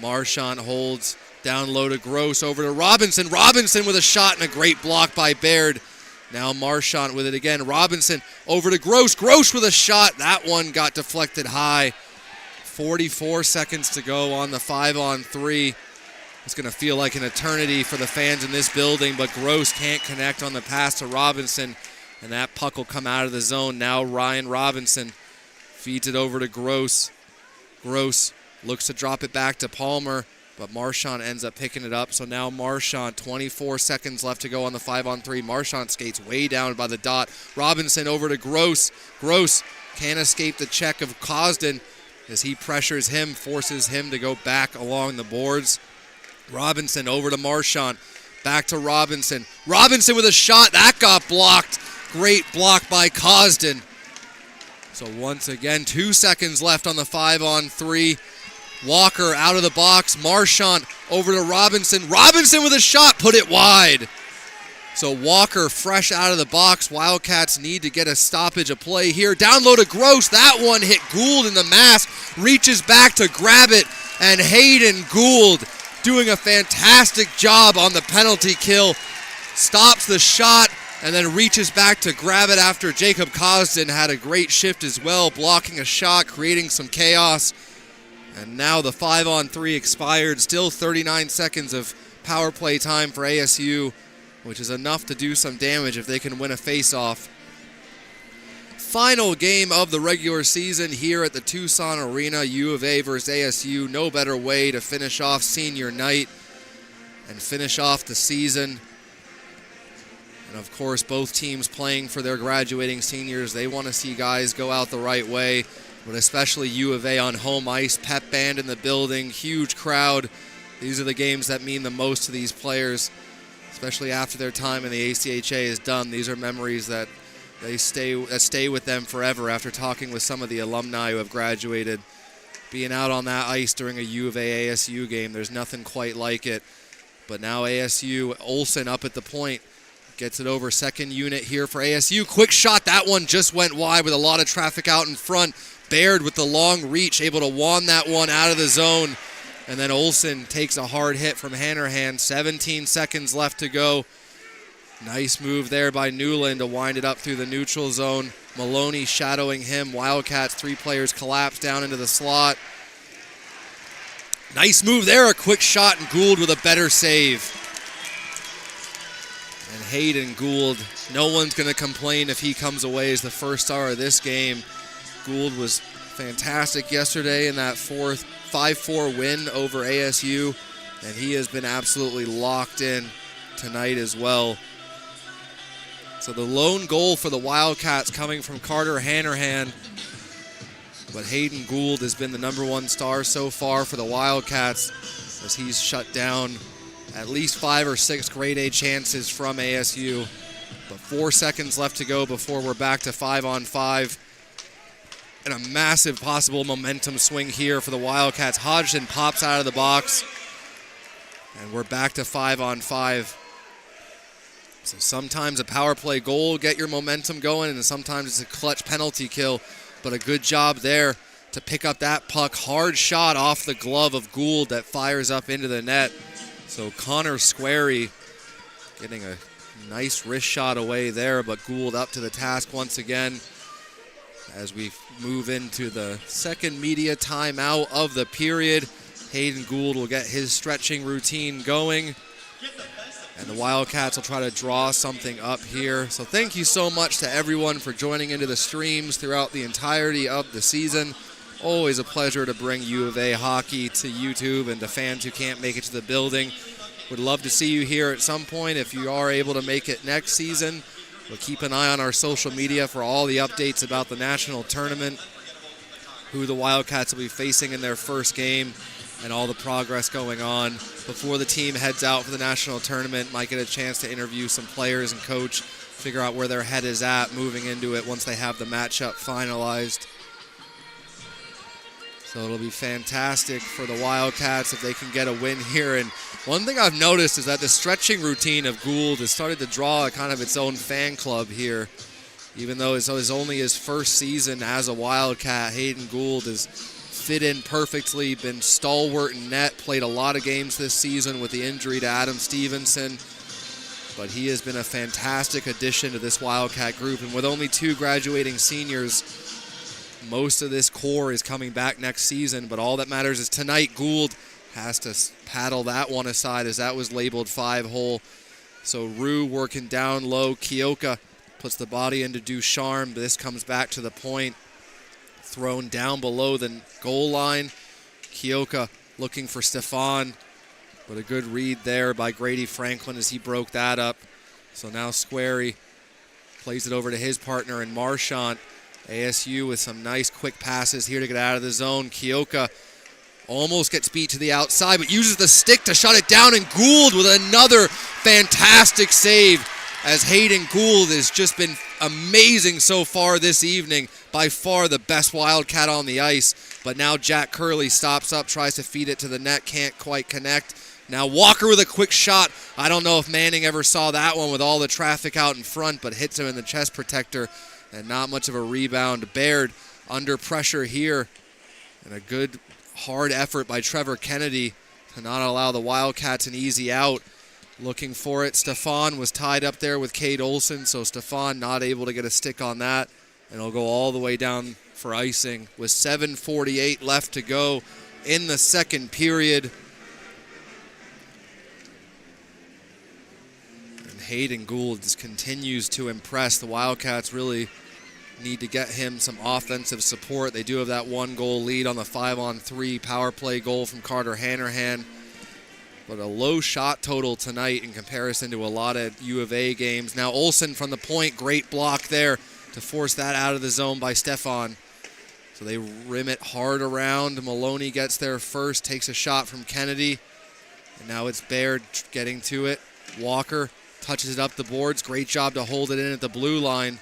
Marchant holds down low to Gross, over to Robinson. Robinson with a shot and a great block by Baird. Now Marchant with it again. Robinson over to Gross. Gross with a shot. That one got deflected high. 44 seconds to go on the 5-on-3. It's going to feel like an eternity for the fans in this building, but Gross can't connect on the pass to Robinson, and that puck will come out of the zone. Now Ryan Robinson feeds it over to Gross. Gross looks to drop it back to Palmer, but Marchant ends up picking it up. So now Marchant, 24 seconds left to go on the 5-on-3. Marchant skates way down by the dot. Robinson over to Gross. Gross can't escape the check of Cosden as he pressures him, forces him to go back along the boards. Robinson over to Marchant. Back to Robinson. Robinson with a shot. That got blocked. Great block by Cosden. So once again, 2 seconds left on the 5-on-3. Walker out of the box. Marchant over to Robinson. Robinson with a shot, put it wide. So Walker fresh out of the box. Wildcats need to get a stoppage of play here. Down low to Gross. That one hit Gould in the mask. Reaches back to grab it. And Hayden Gould doing a fantastic job on the penalty kill. Stops the shot and then reaches back to grab it after Jacob Cosden had a great shift as well, blocking a shot, creating some chaos. And now the 5-on-3 expired. Still 39 seconds of power play time for ASU, which is enough to do some damage if they can win a face-off. Final game of the regular season here at the Tucson Arena, U of A versus ASU. No better way to finish off senior night and finish off the season. And of course, both teams playing for their graduating seniors. They want to see guys go out the right way, but especially U of A on home ice, pep band in the building, huge crowd. These are the games that mean the most to these players, especially after their time in the ACHA is done. These are memories that stay with them forever. After talking with some of the alumni who have graduated, being out on that ice during a U of A ASU game, there's nothing quite like it. But now ASU, Olsen up at the point, gets it over. Second unit here for ASU. Quick shot. That one just went wide with a lot of traffic out in front. Baird with the long reach, able to wand that one out of the zone. And then Olsen takes a hard hit from Hanrahan. 17 seconds left to go. Nice move there by Newland to wind it up through the neutral zone. Maloney shadowing him. Wildcats, 3 players collapse down into the slot. Nice move there. A quick shot, and Gould with a better save. And Hayden Gould, no one's going to complain if he comes away as the first star of this game. Gould was fantastic yesterday in that 5-4 win over ASU, and he has been absolutely locked in tonight as well. So the lone goal for the Wildcats coming from Carter Hanrahan, but Hayden Gould has been the #1 star so far for the Wildcats as he's shut down at least 5 or 6 grade A chances from ASU. But 4 seconds left to go before we're back to 5-on-5. And a massive possible momentum swing here for the Wildcats. Hodgson pops out of the box. And we're back to 5-on-5. So sometimes a power play goal will get your momentum going, and sometimes it's a clutch penalty kill. But a good job there to pick up that puck. Hard shot off the glove of Gould that fires up into the net. So Connor Squarey getting a nice wrist shot away there, but Gould up to the task once again as we move into the second media timeout of the period. Hayden Gould will get his stretching routine going, and the Wildcats will try to draw something up here. So thank you so much to everyone for joining into the streams throughout the entirety of the season. Always a pleasure to bring U of A hockey to YouTube and to fans who can't make it to the building. Would love to see you here at some point if you are able to make it next season. But keep an eye on our social media for all the updates about the national tournament, who the Wildcats will be facing in their first game, and all the progress going on. Before the team heads out for the national tournament, might get a chance to interview some players and coach, figure out where their head is at moving into it once they have the matchup finalized. So it'll be fantastic for the Wildcats if they can get a win here. And one thing I've noticed is that the stretching routine of Gould has started to draw kind of its own fan club here. Even though it's only his first season as a Wildcat, Hayden Gould has fit in perfectly, been stalwart in net, played a lot of games this season with the injury to Adam Stevenson. But he has been a fantastic addition to this Wildcat group. And with only 2 graduating seniors, most of this core is coming back next season. But all that matters is tonight Gould has to paddle that one aside as that was labeled 5-hole. So Rue working down low. Kioka puts the body into Ducharme. This comes back to the point. Thrown down below the goal line. Kioka looking for Stefan, but a good read there by Grady Franklin as he broke that up. So now Squarey plays it over to his partner in Marchant. ASU with some nice quick passes here to get out of the zone. Kioka almost gets beat to the outside, but uses the stick to shut it down, and Gould with another fantastic save as Hayden Gould has just been amazing so far this evening. By far the best Wildcat on the ice. But now Jack Curley stops up, tries to feed it to the net, can't quite connect. Now Walker with a quick shot. I don't know if Manning ever saw that one with all the traffic out in front, but hits him in the chest protector, and not much of a rebound. Baird under pressure here, and a good hard effort by Trevor Kennedy to not allow the Wildcats an easy out. Looking for it. Stefan was tied up there with Cade Olson, so Stefan not able to get a stick on that. And it'll go all the way down for icing with 7:48 left to go in the second period. And Hayden Gould just continues to impress. The Wildcats really need to get him some offensive support. They do have that 1-goal lead on the 5-on-3 power play goal from Carter Hanrahan. But a low shot total tonight in comparison to a lot of U of A games. Now Olsen from the point, great block there to force that out of the zone by Stefan. So they rim it hard around. Maloney gets there first, takes a shot from Kennedy. And now it's Baird getting to it. Walker touches it up the boards. Great job to hold it in at the blue line.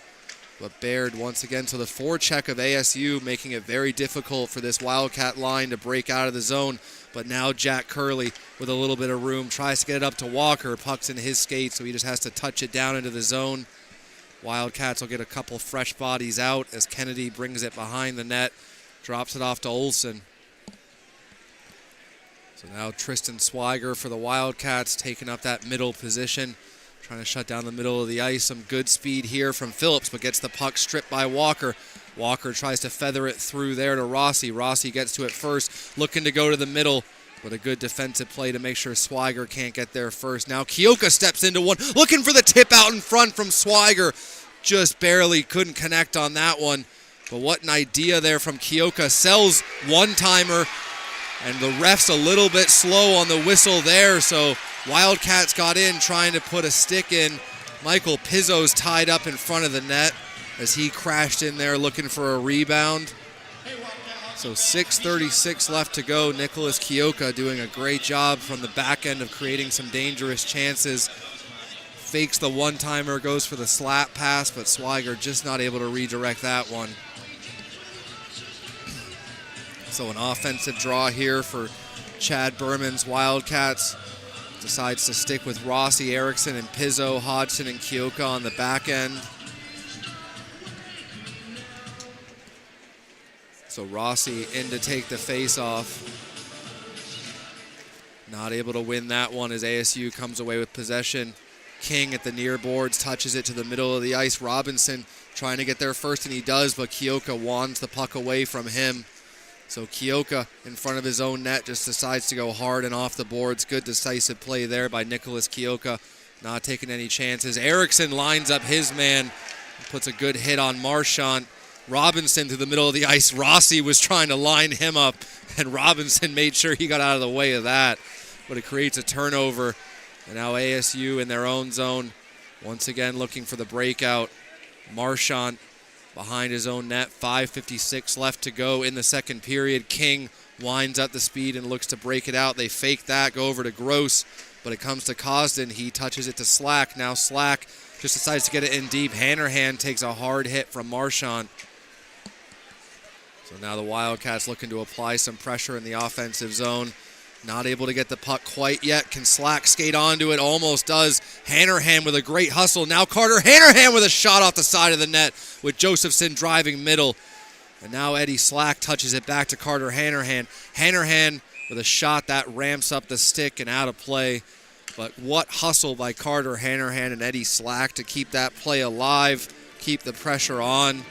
But Baird once again to the forecheck of ASU, making it very difficult for this Wildcat line to break out of the zone. But now Jack Curley with a little bit of room tries to get it up to Walker. Puck's in his skate, so he just has to touch it down into the zone. Wildcats will get a couple fresh bodies out as Kennedy brings it behind the net, drops it off to Olsen. So now Tristan Swiger for the Wildcats taking up that middle position, trying to shut down the middle of the ice. Some good speed here from Phillips, but gets the puck stripped by Walker. Walker tries to feather it through there to Rossi. Rossi gets to it first, looking to go to the middle, but a good defensive play to make sure Swiger can't get there first. Now Kioka steps into one, looking for the tip out in front from Swiger. Just barely couldn't connect on that one. But what an idea there from Kioka. Sells one-timer, and the ref's a little bit slow on the whistle there, so Wildcats got in trying to put a stick in. Michael Pizzo's tied up in front of the net as he crashed in there looking for a rebound. So 6:36 left to go. Nicholas Kioka doing a great job from the back end of creating some dangerous chances. Fakes the one-timer, goes for the slap pass, but Swiger just not able to redirect that one. So an offensive draw here for Chad Berman's Wildcats. Decides to stick with Rossi, Erickson, and Pizzo, Hodgson, and Kioka on the back end. So Rossi in to take the face-off. Not able to win that one as ASU comes away with possession. King at the near boards touches it to the middle of the ice. Robinson trying to get there first, and he does, but Kioka wands the puck away from him. So Kioka in front of his own net just decides to go hard and off the boards. Good decisive play there by Nicholas Kioka, not taking any chances. Erickson lines up his man, puts a good hit on Marchant. Robinson to the middle of the ice. Rossi was trying to line him up, and Robinson made sure he got out of the way of that. But it creates a turnover. And now ASU in their own zone, once again looking for the breakout. Marchant behind his own net. 5:56 left to go in the second period. King winds up the speed and looks to break it out. They fake that, go over to Gross, but it comes to Cosden. He touches it to Slack. Now Slack just decides to get it in deep. Hannerhan takes a hard hit from Marchand. So now the Wildcats looking to apply some pressure in the offensive zone. Not able to get the puck quite yet. Can Slack skate onto it? Almost does. Hannerhan with a great hustle. Now Carter Hannerhan with a shot off the side of the net with Josephson driving middle. And now Eddie Slack touches it back to Carter Hannerhan. Hannerhan with a shot that ramps up the stick and out of play. But what hustle by Carter Hannerhan and Eddie Slack to keep that play alive, keep the pressure on.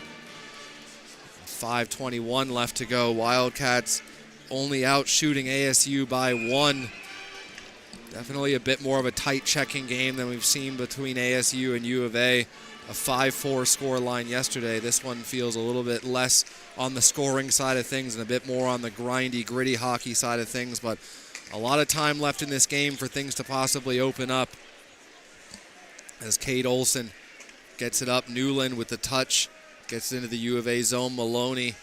5:21 left to go. Wildcats only out shooting ASU by 1. Definitely a bit more of a tight checking game than we've seen between ASU and U of A. A 5-4 score line yesterday. This one feels a little bit less on the scoring side of things and a bit more on the grindy, gritty hockey side of things, but a lot of time left in this game for things to possibly open up. As Cade Olson gets it up, Newland with the touch, gets into the U of A zone. Maloney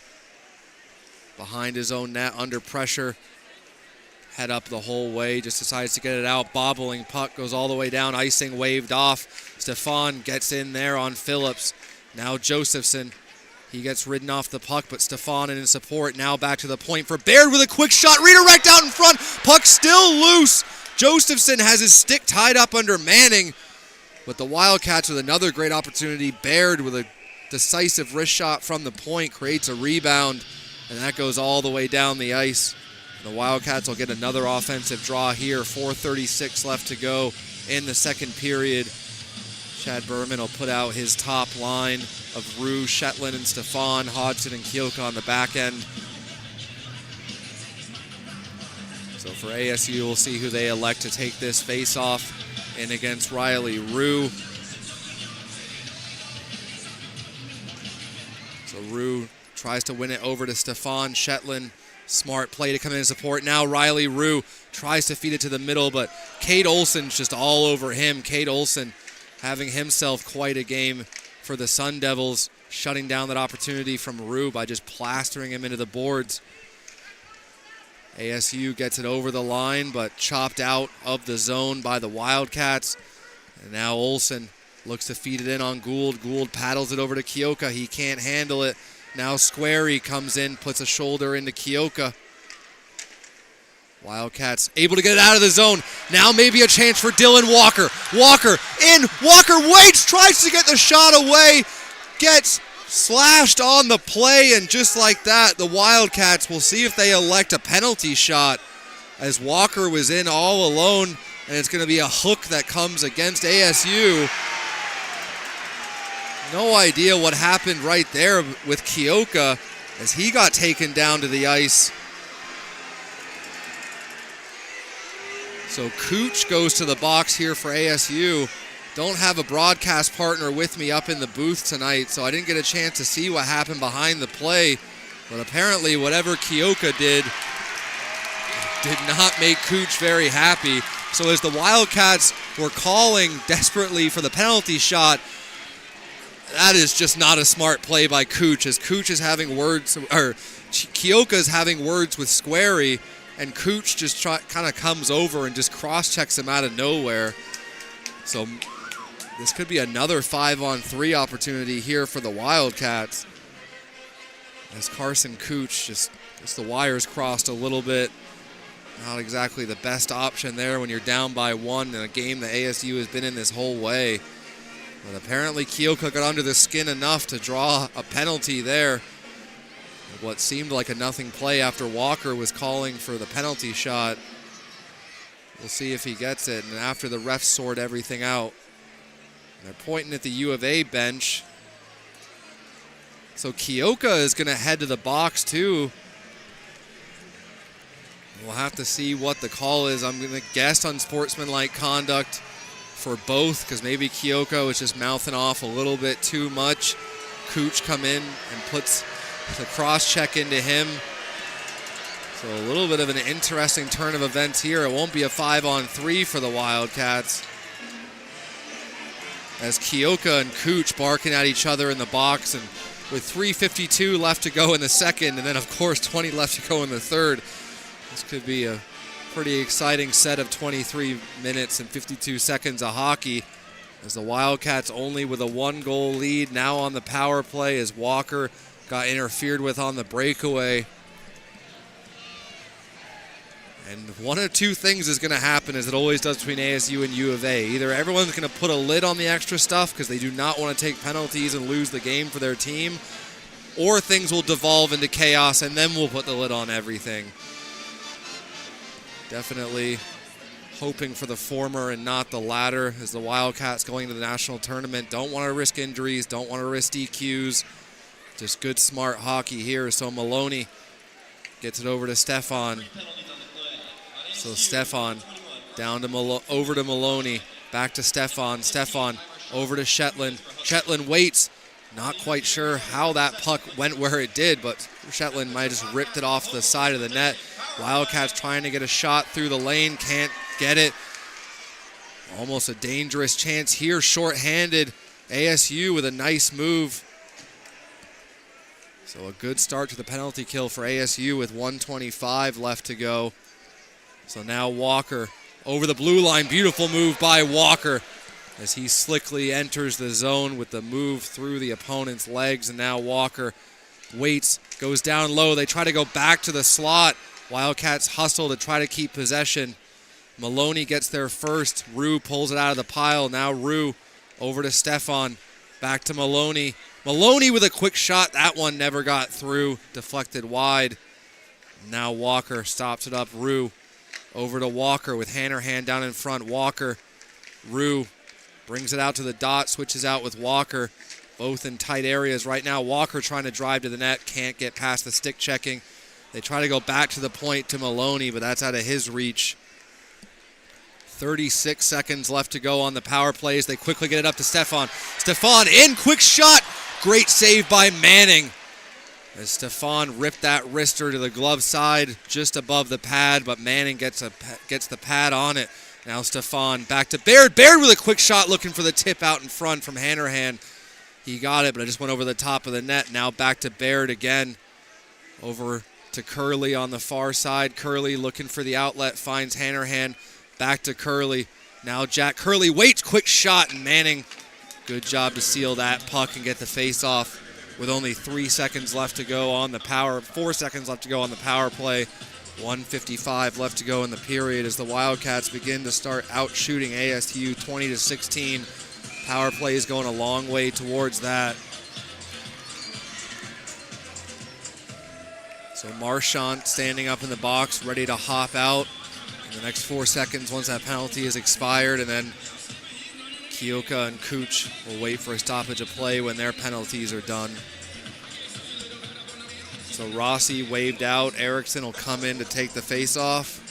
behind his own net, under pressure. Head up the whole way, just decides to get it out. Bobbling puck goes all the way down, icing waved off. Stefan gets in there on Phillips. Now Josephson, he gets ridden off the puck, but Stefan in support. Now back to the point for Baird with a quick shot, redirect out in front. Puck still loose. Josephson has his stick tied up under Manning, but the Wildcats with another great opportunity. Baird with a decisive wrist shot from the point creates a rebound, and that goes all the way down the ice. The Wildcats will get another offensive draw here. 4:36 left to go in the second period. Chad Berman will put out his top line of Rue, Shetland, and Stefan, Hodgson, and Kioka on the back end. So for ASU, we'll see who they elect to take this face-off in against Riley Rue. So Rue tries to win it over to Stefan. Shetland, smart play to come in and support. Now Riley Rue tries to feed it to the middle, but Cade Olson's just all over him. Cade Olson having himself quite a game for the Sun Devils, shutting down that opportunity from Rue by just plastering him into the boards. ASU gets it over the line, but chopped out of the zone by the Wildcats. And now Olson looks to feed it in on Gould. Gould paddles it over to Kioka. He can't handle it. Now Squarey comes in, puts a shoulder into Kioka. Wildcats able to get it out of the zone. Now maybe a chance for Dylan Walker. Walker in. Walker waits, tries to get the shot away. Gets slashed on the play, and just like that, the Wildcats will see if they elect a penalty shot, as Walker was in all alone, and it's going to be a hook that comes against ASU. No idea what happened right there with Kioka as he got taken down to the ice. So Cooch goes to the box here for ASU. Don't have a broadcast partner with me up in the booth tonight, so I didn't get a chance to see what happened behind the play. But apparently whatever Kioka did not make Cooch very happy. So as the Wildcats were calling desperately for the penalty shot, that is just not a smart play by Cooch, as Cooch is having words, or Kioka's having words with Squarey, and Cooch just kind of comes over and just cross-checks him out of nowhere. So this could be another 5-on-3 opportunity here for the Wildcats, as Carson Cooch just the wires crossed a little bit. Not exactly the best option there when you're down by 1 in a game that ASU has been in this whole way. But apparently Kioka got under the skin enough to draw a penalty there. What seemed like a nothing play after Walker was calling for the penalty shot. We'll see if he gets it. And after the refs sort everything out, they're pointing at the U of A bench. So Kioka is going to head to the box too. We'll have to see what the call is. I'm going to guess unsportsmanlike conduct for both, because maybe Kioka was just mouthing off a little bit too much. Cooch come in and puts the cross-check into him. So a little bit of an interesting turn of events here. It won't be a 5-on-3 for the Wildcats, as Kioka and Cooch barking at each other in the box, and with 3:52 left to go in the second, and then of course 20 left to go in the third. This could be a pretty exciting set of 23 minutes and 52 seconds of hockey, as the Wildcats only with a 1-goal lead now on the power play as Walker got interfered with on the breakaway. And one of two things is going to happen, as it always does between ASU and U of A. Either everyone's going to put a lid on the extra stuff because they do not want to take penalties and lose the game for their team, or things will devolve into chaos and then we'll put the lid on everything. Definitely hoping for the former and not the latter, as the Wildcats going to the national tournament don't want to risk injuries, don't want to risk DQs. Just good, smart hockey here. So Maloney gets it over to Stefan. So Stefan down to over to Maloney, back to Stefan. Stefan over to Shetland. Shetland waits. Not quite sure how that puck went where it did, but Shetland might have just ripped it off the side of the net. Wildcats trying to get a shot through the lane, can't get it. Almost a dangerous chance here, shorthanded. ASU with a nice move. So a good start to the penalty kill for ASU with 1:25 left to go. So now Walker over the blue line. Beautiful move by Walker as he slickly enters the zone with the move through the opponent's legs. And now Walker waits, goes down low. They try to go back to the slot. Wildcats hustle to try to keep possession. Maloney gets there first. Rue pulls it out of the pile. Now Rue over to Stefan. Back to Maloney. Maloney with a quick shot. That one never got through. Deflected wide. Now Walker stops it up. Rue over to Walker with Hanrahan down in front. Walker. Rue brings it out to the dot. Switches out with Walker. Both in tight areas right now. Walker trying to drive to the net. Can't get past the stick checking. They try to go back to the point to Maloney, but that's out of his reach. 36 seconds left to go on the power plays. They quickly get it up to Stefan. Stefan in, quick shot. Great save by Manning, as Stefan ripped that wrister to the glove side just above the pad, but Manning gets the pad on it. Now Stefan back to Baird. Baird with a quick shot looking for the tip out in front from Hanrahan. He got it, but it just went over the top of the net. Now back to Baird again. Over to Curley on the far side. Curley looking for the outlet, finds Hanrahan. Back to Curley. Now Jack Curley waits, quick shot, and Manning, good job to seal that puck and get the face off with only 3 seconds left to go on the 4 seconds left to go on the power play. 1:55 left to go in the period as the Wildcats begin to start out shooting ASU 20-16. Power play is going a long way towards that. So Marchant standing up in the box, ready to hop out in the next 4 seconds once that penalty is expired, and then Kioka and Cooch will wait for a stoppage of play when their penalties are done. So Rossi waved out. Erickson will come in to take the face-off.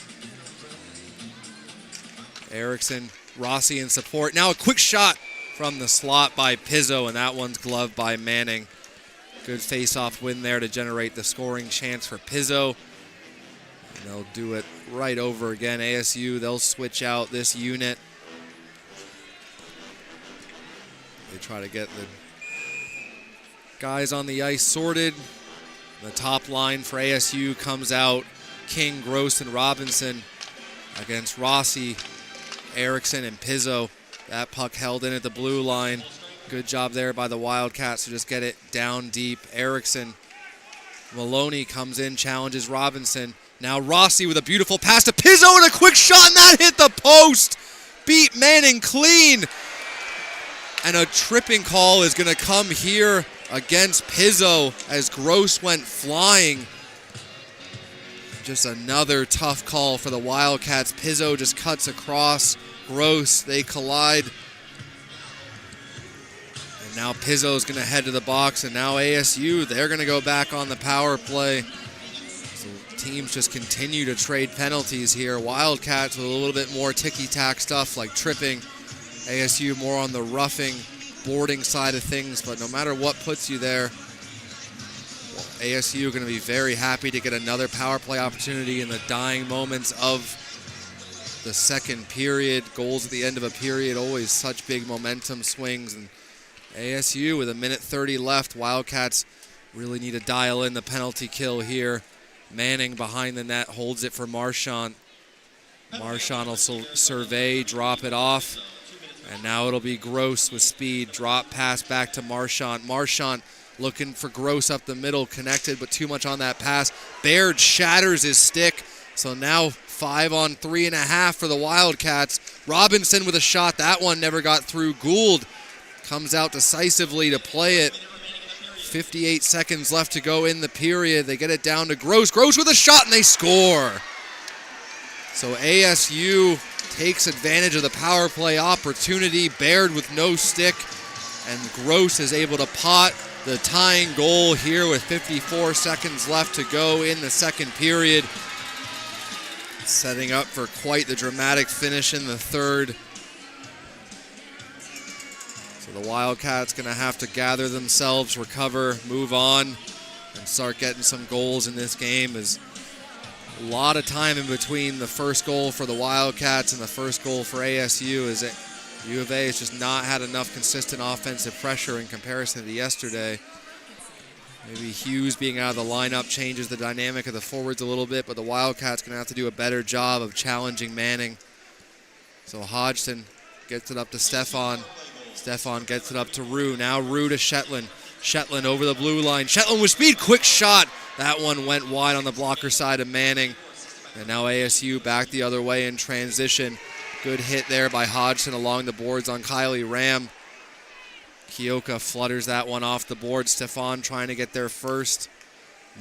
Erickson, Rossi in support. Now a quick shot from the slot by Pizzo, and that one's gloved by Manning. Good face-off win there to generate the scoring chance for Pizzo. And they'll do it right over again. ASU, they'll switch out this unit. They try to get the guys on the ice sorted. The top line for ASU comes out King, Gross, and Robinson against Rossi, Erickson, and Pizzo. That puck held in at the blue line. Good job there by the Wildcats to just get it down deep. Erickson. Maloney comes in, challenges Robinson. Now Rossi with a beautiful pass to Pizzo and a quick shot, and that hit the post. Beat Manning clean. And a tripping call is going to come here against Pizzo as Gross went flying. Just another tough call for the Wildcats. Pizzo just cuts across Gross. They collide. And now Pizzo's going to head to the box, and now ASU, they're going to go back on the power play. So teams just continue to trade penalties here. Wildcats with a little bit more ticky-tack stuff like tripping. ASU more on the roughing, boarding side of things, but no matter what puts you there, well, ASU are going to be very happy to get another power play opportunity in the dying moments of the second period. Goals at the end of a period, always such big momentum swings, and ASU with 1:30 left. Wildcats really need to dial in the penalty kill here. Manning behind the net holds it for Marchant. Marchant will survey, drop it off. And now it'll be Gross with speed. Drop pass back to Marchant. Marchant looking for Gross up the middle. Connected, but too much on that pass. Baird shatters his stick. So now 5 on 3.5 for the Wildcats. Robinson with a shot. That one never got through. Gould comes out decisively to play it. 58 seconds left to go in the period. They get it down to Gross. Gross with a shot, and they score. So ASU takes advantage of the power play opportunity. Baird with no stick, and Gross is able to pot the tying goal here with 54 seconds left to go in the second period. Setting up for quite the dramatic finish in the third. So the Wildcats going to have to gather themselves, recover, move on, and start getting some goals in this game. As a lot of time in between the first goal for the Wildcats and the first goal for ASU, as U of A has just not had enough consistent offensive pressure in comparison to yesterday. Maybe Hughes being out of the lineup changes the dynamic of the forwards a little bit, but the Wildcats going to have to do a better job of challenging Manning. So Hodgson gets it up to Stefan. Stefan gets it up to Rue. Now Rue to Shetland. Shetland over the blue line. Shetland with speed, quick shot. That one went wide on the blocker side of Manning. And now ASU back the other way in transition. Good hit there by Hodgson along the boards on Kylie Ram. Kioka flutters that one off the board. Stefan trying to get there first.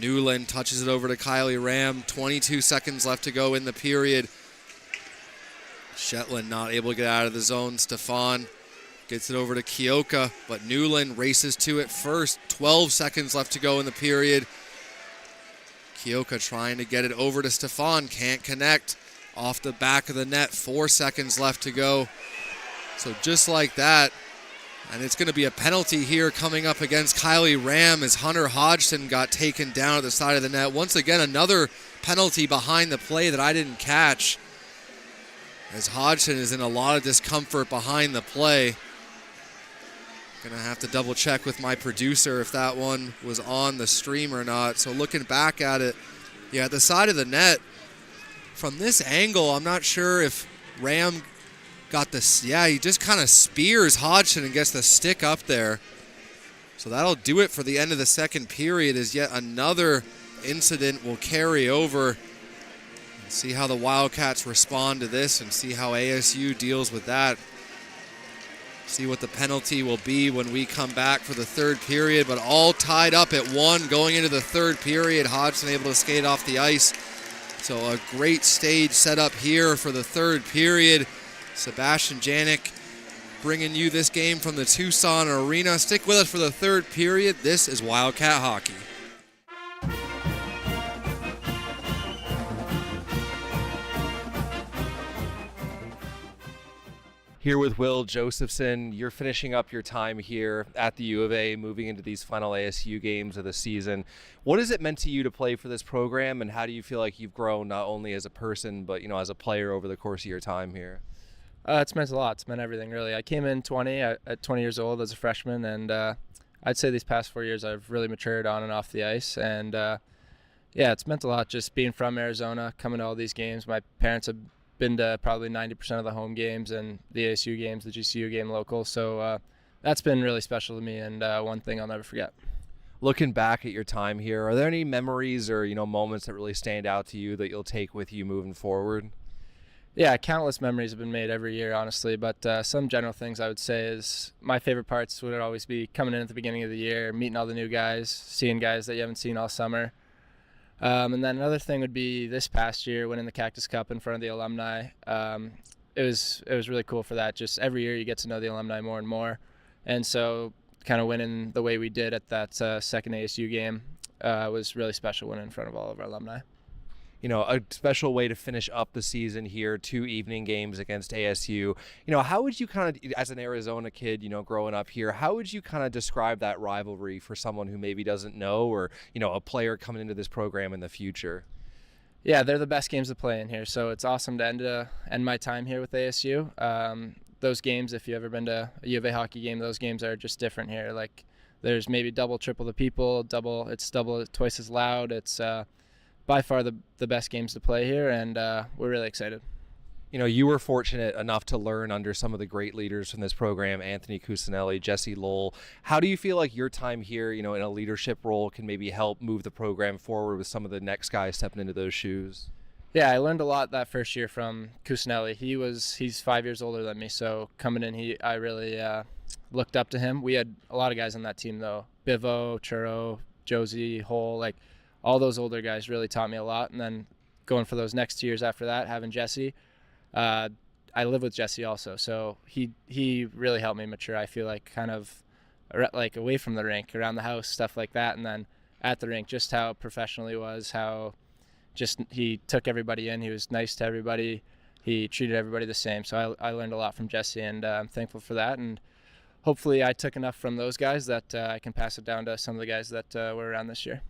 Newland touches it over to Kylie Ram. 22 seconds left to go in the period. Shetland not able to get out of the zone. Stefan gets it over to Kioka, but Newland races to it first. 12 seconds left to go in the period. Kioka trying to get it over to Stefan. Can't connect. Off the back of the net. 4 seconds left to go. So just like that, and it's going to be a penalty here coming up against Kylie Ram as Hunter Hodgson got taken down at the side of the net. Once again, another penalty behind the play that I didn't catch, as Hodgson is in a lot of discomfort behind the play. Going to have to double check with my producer if that one was on the stream or not. So looking back at it, yeah, at the side of the net, from this angle, I'm not sure if Ram got this. Yeah, he just kind of spears Hodgson and gets the stick up there. So that'll do it for the end of the second period, as yet another incident will carry over. And see how the Wildcats respond to this and see how ASU deals with that. See what the penalty will be when we come back for the third period, but all tied up at 1 going into the third period. Hodgson able to skate off the ice. So a great stage set up here for the third period. Sebastian Janik bringing you this game from the Tucson Arena. Stick with us for the third period. This is Wildcat Hockey.
Here with Will Josephson, you're finishing up your time here at the U of A, moving into these final ASU games of the season. What has it meant to you to play for this program, and how do you feel like you've grown not only as a person, but as a player over the course of your time here?
It's meant a lot. It's meant everything, really. I came in at 20 years old as a freshman, and I'd say these past 4 years I've really matured on and off the ice. And, it's meant a lot just being from Arizona, coming to all these games. My parents have been to probably 90% of the home games and the ASU games, the GCU game local. So that's been really special to me, and one thing I'll never forget.
Looking back at your time here, are there any memories or moments that really stand out to you that you'll take with you moving forward?
Yeah, countless memories have been made every year, honestly, but some general things I would say is my favorite parts would always be coming in at the beginning of the year, meeting all the new guys, seeing guys that you haven't seen all summer. And then another thing would be this past year, winning the Cactus Cup in front of the alumni. It was really cool for that. Just every year you get to know the alumni more and more. And so kind of winning the way we did at that second ASU game was really special, winning in front of all of our alumni.
A special way to finish up the season here, 2 evening games against ASU. How would you kind of, as an Arizona kid, growing up here, how would you kind of describe that rivalry for someone who maybe doesn't know, or, a player coming into this program in the future?
Yeah, they're the best games to play in here, so it's awesome to end my time here with ASU. those games, if you've ever been to a U of A hockey game, those games are just different here. Like there's maybe double, triple the people, it's double, twice as loud. It's by far the best games to play here, and we're really excited.
You know, you were fortunate enough to learn under some of the great leaders from this program, Anthony Cusinelli, Jesse Lowell. How do you feel like your time here, you know, in a leadership role can maybe help move the program forward with some of the next guys stepping into those shoes?
Yeah, I learned a lot that first year from Cusinelli. He's 5 years older than me, so coming in, I really looked up to him. We had a lot of guys on that team, though. Bivo, Churro, Josie, Hole, like all those older guys really taught me a lot. And then going for those next 2 years after that, having Jesse, I live with Jesse also, so he really helped me mature. I feel like kind of like away from the rink, around the house, stuff like that, and then at the rink, just how professional he was, how just he took everybody in. He was nice to everybody. He treated everybody the same. So I learned a lot from Jesse, and I'm thankful for that. And hopefully I took enough from those guys that I can pass it down to some of the guys that were around this year.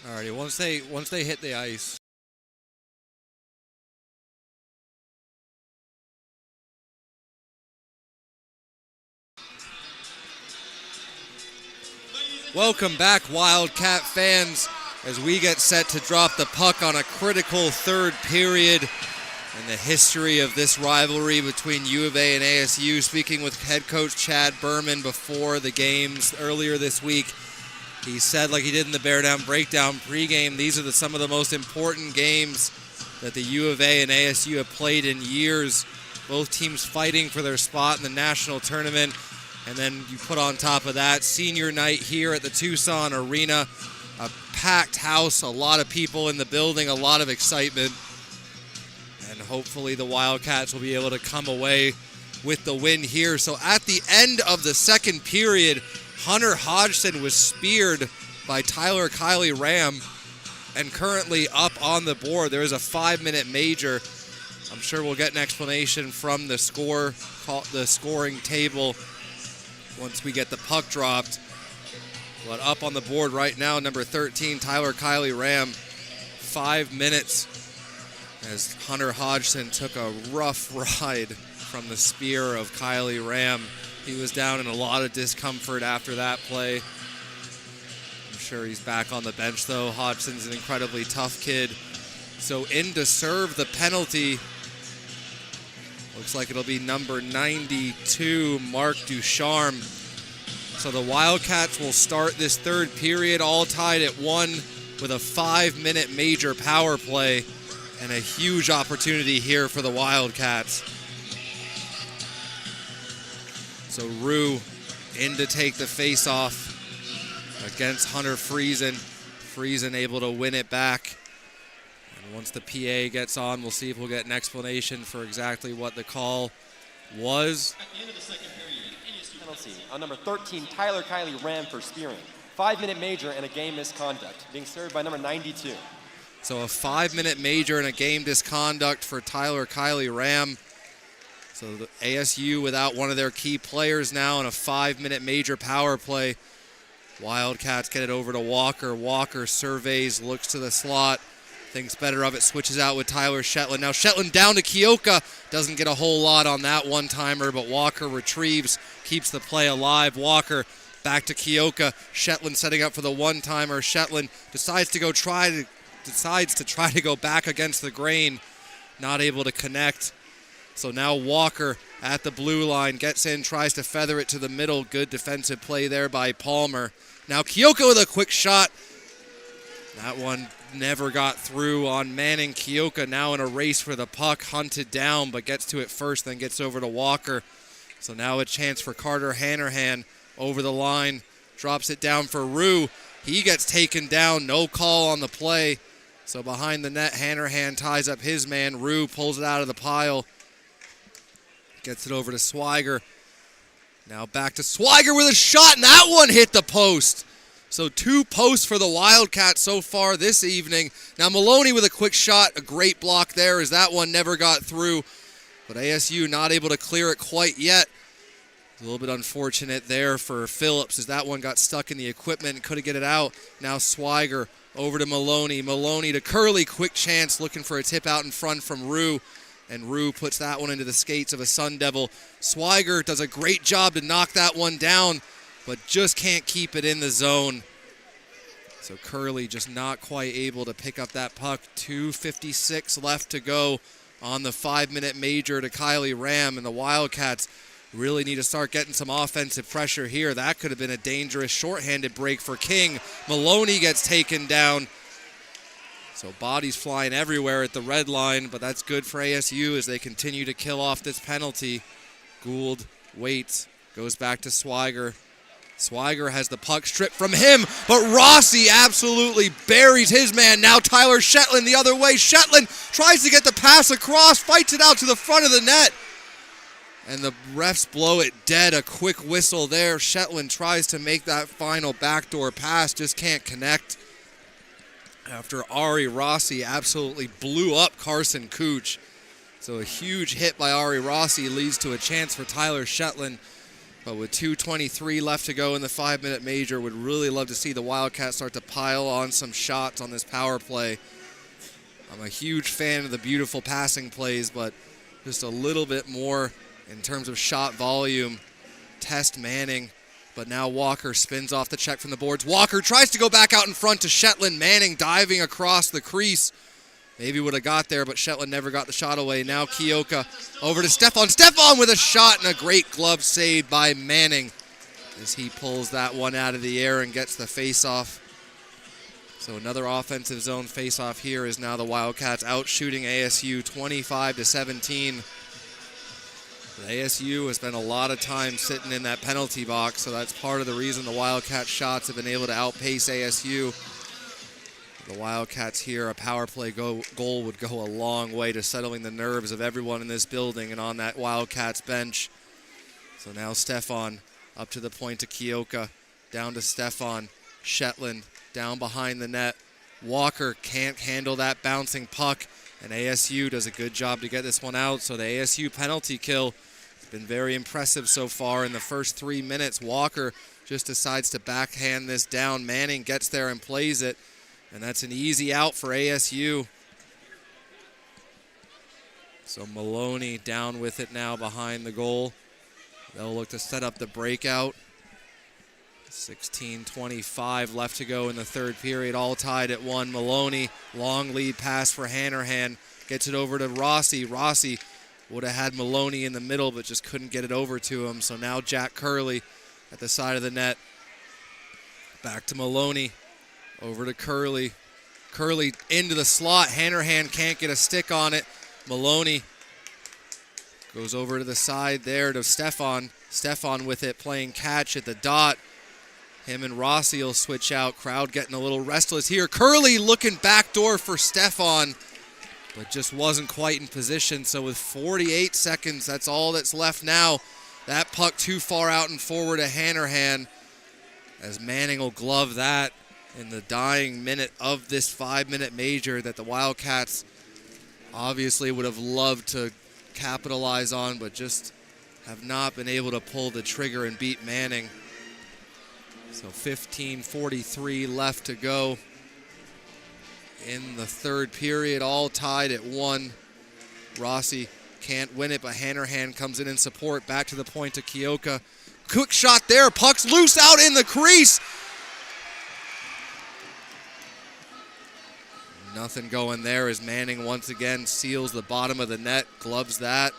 Alrighty, once they hit the ice. Welcome back, Wildcat fans, as we get set to drop the puck on a critical third period in the history of this rivalry between U of A and ASU. Speaking with head coach Chad Berman before the games earlier this week, he said, like he did in the Bear Down Breakdown pregame, these are some of the most important games that the U of A and ASU have played in years. Both teams fighting for their spot in the national tournament. And then you put on top of that senior night here at the Tucson Arena, a packed house, a lot of people in the building, a lot of excitement. And hopefully the Wildcats will be able to come away with the win here. So at the end of the second period, Hunter Hodgson was speared by Tyler Kiley Ram and currently up on the board. There is a 5-minute major. I'm sure we'll get an explanation from the scoring table once we get the puck dropped. But up on the board right now, number 13, Tyler Kiley Ram, 5 minutes as Hunter Hodgson took a rough ride from the spear of Kiley Ram. He was down in a lot of discomfort after that play. I'm sure he's back on the bench though. Hodgson's an incredibly tough kid. So in to serve the penalty, looks like it'll be number 92, Mark Ducharme. So the Wildcats will start this third period all tied at 1 with a 5-minute major power play and a huge opportunity here for the Wildcats. So Rue in to take the face-off against Hunter Friesen. Friesen able to win it back. And once the PA gets on, we'll see if we'll get an explanation for exactly what the call was.
At the end of the second period, ASU penalty on number 13, Tyler Kiley Ram for spearing. 5-minute major and a game misconduct, being served by number 92.
So a 5-minute major and a game misconduct for Tyler Kiley Ram. So the ASU without one of their key players now in a 5-minute major power play. Wildcats get it over to Walker. Walker surveys, looks to the slot, thinks better of it, switches out with Tyler Shetland. Now Shetland down to Kioka. Doesn't get a whole lot on that one-timer, but Walker retrieves, keeps the play alive. Walker back to Kioka. Shetland setting up for the one-timer. Shetland decides to try to go back against the grain. Not able to connect. So now Walker at the blue line, gets in, tries to feather it to the middle. Good defensive play there by Palmer. Now Kioka with a quick shot. That one never got through on Manning. Kioka now in a race for the puck, hunted down, but gets to it first, then gets over to Walker. So now a chance for Carter Hanrahan over the line. Drops it down for Rue. He gets taken down, no call on the play. So behind the net, Hanrahan ties up his man. Rue pulls it out of the pile. Gets it over to Swiger. Now back to Swiger with a shot, and that one hit the post. So 2 posts for the Wildcats so far this evening. Now Maloney with a quick shot, a great block there as that one never got through. But ASU not able to clear it quite yet. A little bit unfortunate there for Phillips as that one got stuck in the equipment and couldn't get it out. Now Swiger over to Maloney. Maloney to Curley, quick chance looking for a tip out in front from Rue. And Rue puts that one into the skates of a Sun Devil. Swiger does a great job to knock that one down, but just can't keep it in the zone. So Curley just not quite able to pick up that puck. 2:56 left to go on the 5-minute major to Kiley Ram, and the Wildcats really need to start getting some offensive pressure here. That could have been a dangerous shorthanded break for King. Maloney gets taken down. So bodies flying everywhere at the red line, but that's good for ASU as they continue to kill off this penalty. Gould waits, goes back to Swiger. Swiger has the puck stripped from him, but Rossi absolutely buries his man. Now Tyler Shetland the other way. Shetland tries to get the pass across, fights it out to the front of the net. And the refs blow it dead. A quick whistle there. Shetland tries to make that final backdoor pass, just can't connect. After Ari Rossi absolutely blew up Carson Cooch. So a huge hit by Ari Rossi leads to a chance for Tyler Shetland. But with 2:23 left to go in the 5-minute major, would really love to see the Wildcats start to pile on some shots on this power play. I'm a huge fan of the beautiful passing plays, but just a little bit more in terms of shot volume. Test Manning, but now Walker spins off the check from the boards. Walker tries to go back out in front to Shetland. Manning diving across the crease. Maybe would have got there, but Shetland never got the shot away. Now Kioka over to Stefan. Stefan with a shot and a great glove save by Manning as he pulls that one out of the air and gets the face-off. So another offensive zone face-off here is now the Wildcats out shooting ASU 25-17. ASU has spent a lot of time sitting in that penalty box, so that's part of the reason the Wildcats shots have been able to outpace ASU. The Wildcats here, a power play goal would go a long way to settling the nerves of everyone in this building and on that Wildcats bench. So now Stefan up to the point to Kioka, down to Stefan, Shetland down behind the net. Walker can't handle that bouncing puck, and ASU does a good job to get this one out. So the ASU penalty kill has been very impressive so far in the first 3 minutes. Walker just decides to backhand this down. Manning gets there and plays it. And that's an easy out for ASU. So Maloney down with it now behind the goal. They'll look to set up the breakout. 16:25 left to go in the third period, all tied at 1. Maloney, long lead pass for Hanrahan. Gets it over to Rossi. Rossi would have had Maloney in the middle, but just couldn't get it over to him. So now Jack Curley at the side of the net. Back to Maloney. Over to Curley. Curley into the slot. Hanrahan can't get a stick on it. Maloney goes over to the side there to Stefan. Stefan with it, playing catch at the dot. Him and Rossi will switch out. Crowd getting a little restless here. Curley looking backdoor for Stefan, but just wasn't quite in position. So with 48 seconds, that's all that's left now. That puck too far out and forward to Hanrahan, as Manning will glove that in the dying minute of this 5-minute major that the Wildcats obviously would have loved to capitalize on, but just have not been able to pull the trigger and beat Manning. So 15:43 left to go in the third period, all tied at 1. Rossi can't win it, but Hanrahan comes in support. Back to the point to Kioka. Quick shot there. Puck's loose out in the crease. Nothing going there as Manning once again seals the bottom of the net, gloves that.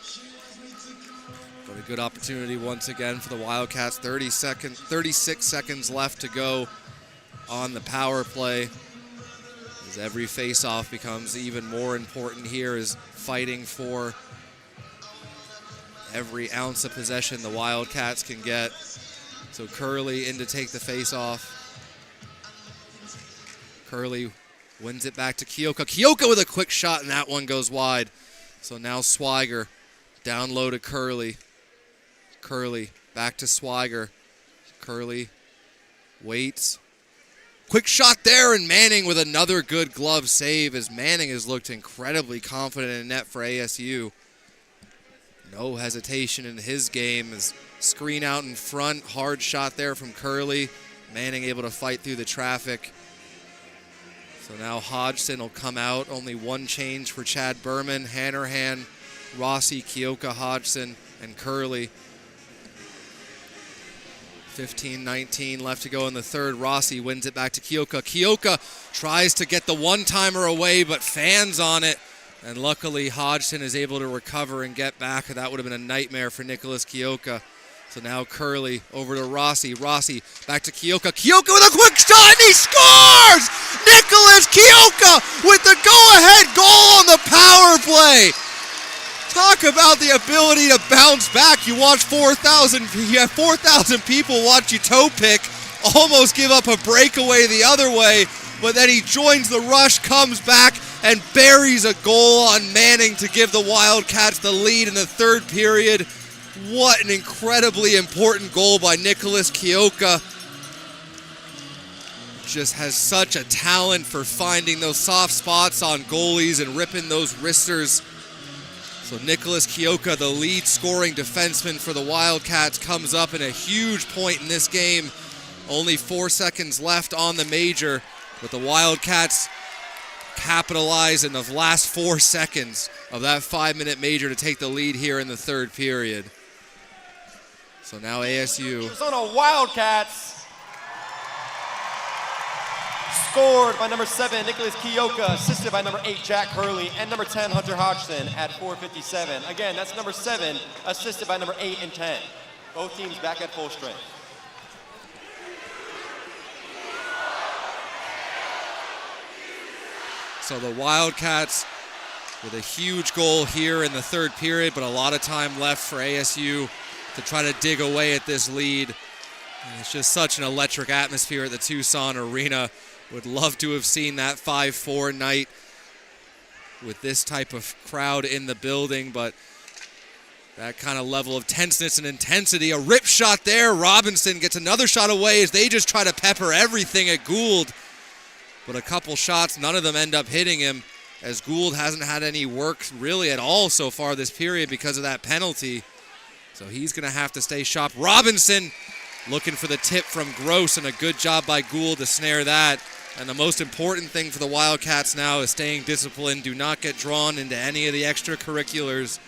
But a good opportunity once again for the Wildcats. 36 seconds left to go on the power play, as every face-off becomes even more important here, is fighting for every ounce of possession the Wildcats can get. So Curley in to take the face-off. Curley wins it back to Kioka. Kioka with a quick shot, and that one goes wide. So now Swiger down low to Curley. Curley back to Swiger. Curley waits. Quick shot there, and Manning with another good glove save, as Manning has looked incredibly confident in net for ASU. No hesitation in his game, as screen out in front. Hard shot there from Curley. Manning able to fight through the traffic. So now Hodgson will come out. Only one change for Chad Berman. Hanrahan, Rossi, Kioka, Hodgson, and Curley. 15:19 left to go in the third. Rossi wins it back to Kioka. Kioka tries to get the one-timer away, but fans on it. And luckily, Hodgson is able to recover and get back. That would have been a nightmare for Nicholas Kioka. So now Curley over to Rossi. Rossi back to Kioka. Kioka with a quick shot, and he scores! Nicholas Kioka with the go-ahead goal on the power play. Talk about the ability to bounce back. You have 4,000 people watch you toe pick, almost give up a breakaway the other way, but then he joins the rush, comes back, and buries a goal on Manning to give the Wildcats the lead in the third period. What an incredibly important goal by Nicholas Kioka. Just has such a talent for finding those soft spots on goalies and ripping those wristers. So Nicholas Kioka, the lead scoring defenseman for the Wildcats, comes up in a huge point in this game. Only 4 seconds left on the major, but the Wildcats capitalize in the last 4 seconds of that 5-minute major to take the lead here in the third period. So now ASU.
Arizona Wildcats. Scored by number 7, Nicholas Kioka, assisted by number 8, Jack Hurley, and number 10, Hunter Hodgson at 4:57. Again, that's number 7, assisted by number 8 and 10. Both teams back at full strength.
So the Wildcats with a huge goal here in the third period, but a lot of time left for ASU to try to dig away at this lead. And it's just such an electric atmosphere at the Tucson Arena. Would love to have seen that 5-4 night with this type of crowd in the building, but that kind of level of tenseness and intensity. A rip shot there. Robinson gets another shot away as they just try to pepper everything at Gould. But a couple shots, none of them end up hitting him, as Gould hasn't had any work really at all so far this period because of that penalty. So he's going to have to stay sharp. Robinson looking for the tip from Gross, and a good job by Gould to snare that. And the most important thing for the Wildcats now is staying disciplined. Do not get drawn into any of the extracurriculars,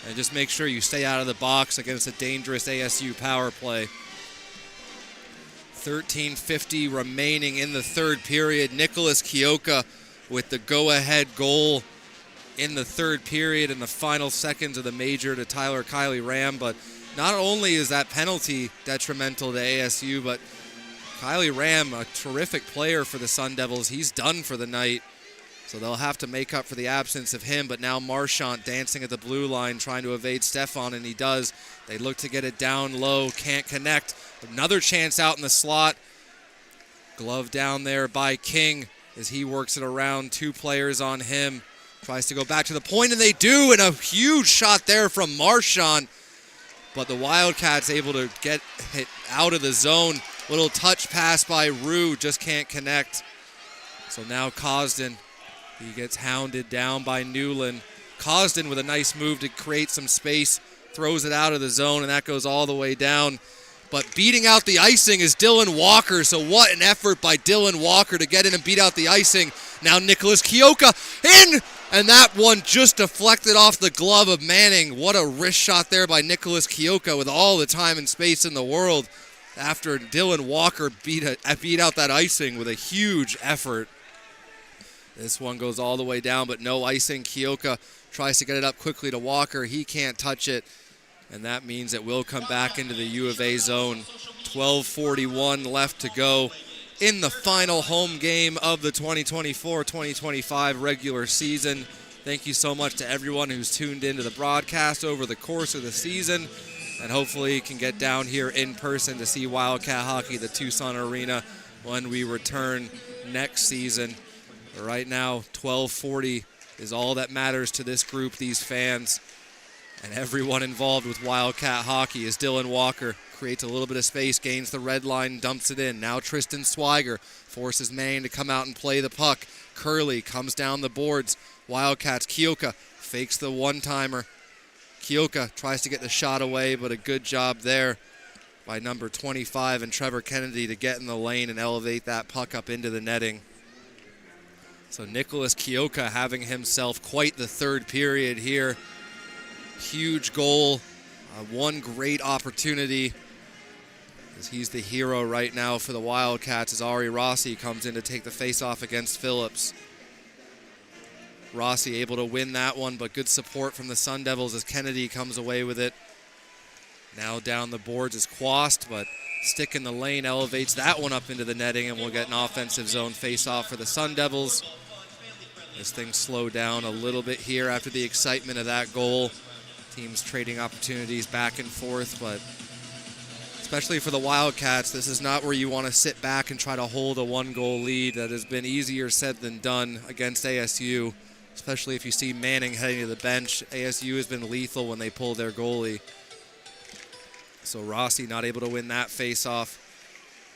and just make sure you stay out of the box against a dangerous ASU power play. 13:50 remaining in the third period. Nicholas Kioka with the go-ahead goal in the third period in the final seconds of the major to Tyler Kiley Ram. But not only is that penalty detrimental to ASU, but Kiley Ram, a terrific player for the Sun Devils, he's done for the night. So they'll have to make up for the absence of him. But now Marchant dancing at the blue line, trying to evade Stefan, and he does. They look to get it down low, can't connect. Another chance out in the slot. Glove down there by King as he works it around. 2 players on him. Tries to go back to the point, and they do, and a huge shot there from Marchant. But the Wildcats able to get it out of the zone. Little touch pass by Rue, just can't connect. So now Cosden, he gets hounded down by Newland. Cosden with a nice move to create some space, throws it out of the zone, and that goes all the way down. But beating out the icing is Dylan Walker, so what an effort by Dylan Walker to get in and beat out the icing. Now Nicholas Kioka in, and that one just deflected off the glove of Manning. What a wrist shot there by Nicholas Kioka with all the time and space in the world after Dylan Walker beat out that icing with a huge effort. This one goes all the way down, but no icing. Kioka tries to get it up quickly to Walker. He can't touch it, and that means it will come back into the U of A zone. 12:41 left to go in the final home game of the 2024-2025 regular season. Thank you so much to everyone who's tuned into the broadcast over the course of the season, and hopefully you can get down here in person to see Wildcat hockey at the Tucson Arena when we return next season. But right now, 12:40 is all that matters to this group, these fans, and everyone involved with Wildcat hockey. As Dylan Walker creates a little bit of space, gains the red line, dumps it in. Now Tristan Swiger forces Manning to come out and play the puck. Curley comes down the boards. Wildcats, Kioka fakes the one-timer. Kioka tries to get the shot away, but a good job there by number 25 and Trevor Kennedy to get in the lane and elevate that puck up into the netting. So Nicholas Kioka having himself quite the third period here. Huge goal, one great opportunity, as he's the hero right now for the Wildcats as Ari Rossi comes in to take the face-off against Phillips. Rossi able to win that one, but good support from the Sun Devils as Kennedy comes away with it. Now down the boards is Quast, but stick in the lane elevates that one up into the netting, and we'll get an offensive zone face-off for the Sun Devils. This thing slowed down a little bit here after the excitement of that goal. Teams trading opportunities back and forth, but especially for the Wildcats, this is not where you want to sit back and try to hold a one-goal lead. That has been easier said than done against ASU, especially if you see Manning heading to the bench. ASU has been lethal when they pull their goalie. So Rossi not able to win that face-off.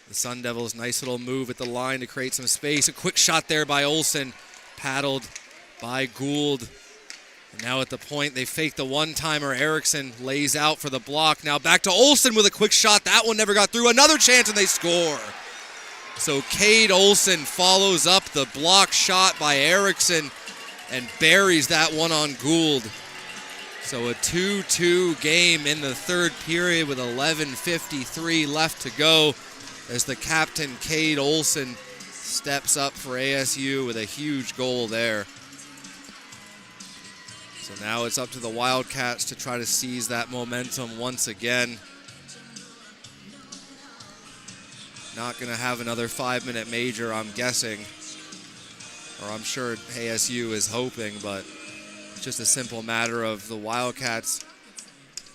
The Sun Devils, nice little move at the line to create some space. A quick shot there by Olsen, paddled by Gould. Now at the point, they fake the one-timer. Erickson lays out for the block. Now back to Olsen with a quick shot. That one never got through. Another chance, and they score. So Cade Olsen follows up the block shot by Erickson and buries that one on Gould. So a 2-2 game in the third period with 11:53 left to go as the captain, Cade Olsen, steps up for ASU with a huge goal there. So now it's up to the Wildcats to try to seize that momentum once again. Not going to have another 5-minute major, I'm guessing. Or I'm sure ASU is hoping, but it's just a simple matter of the Wildcats,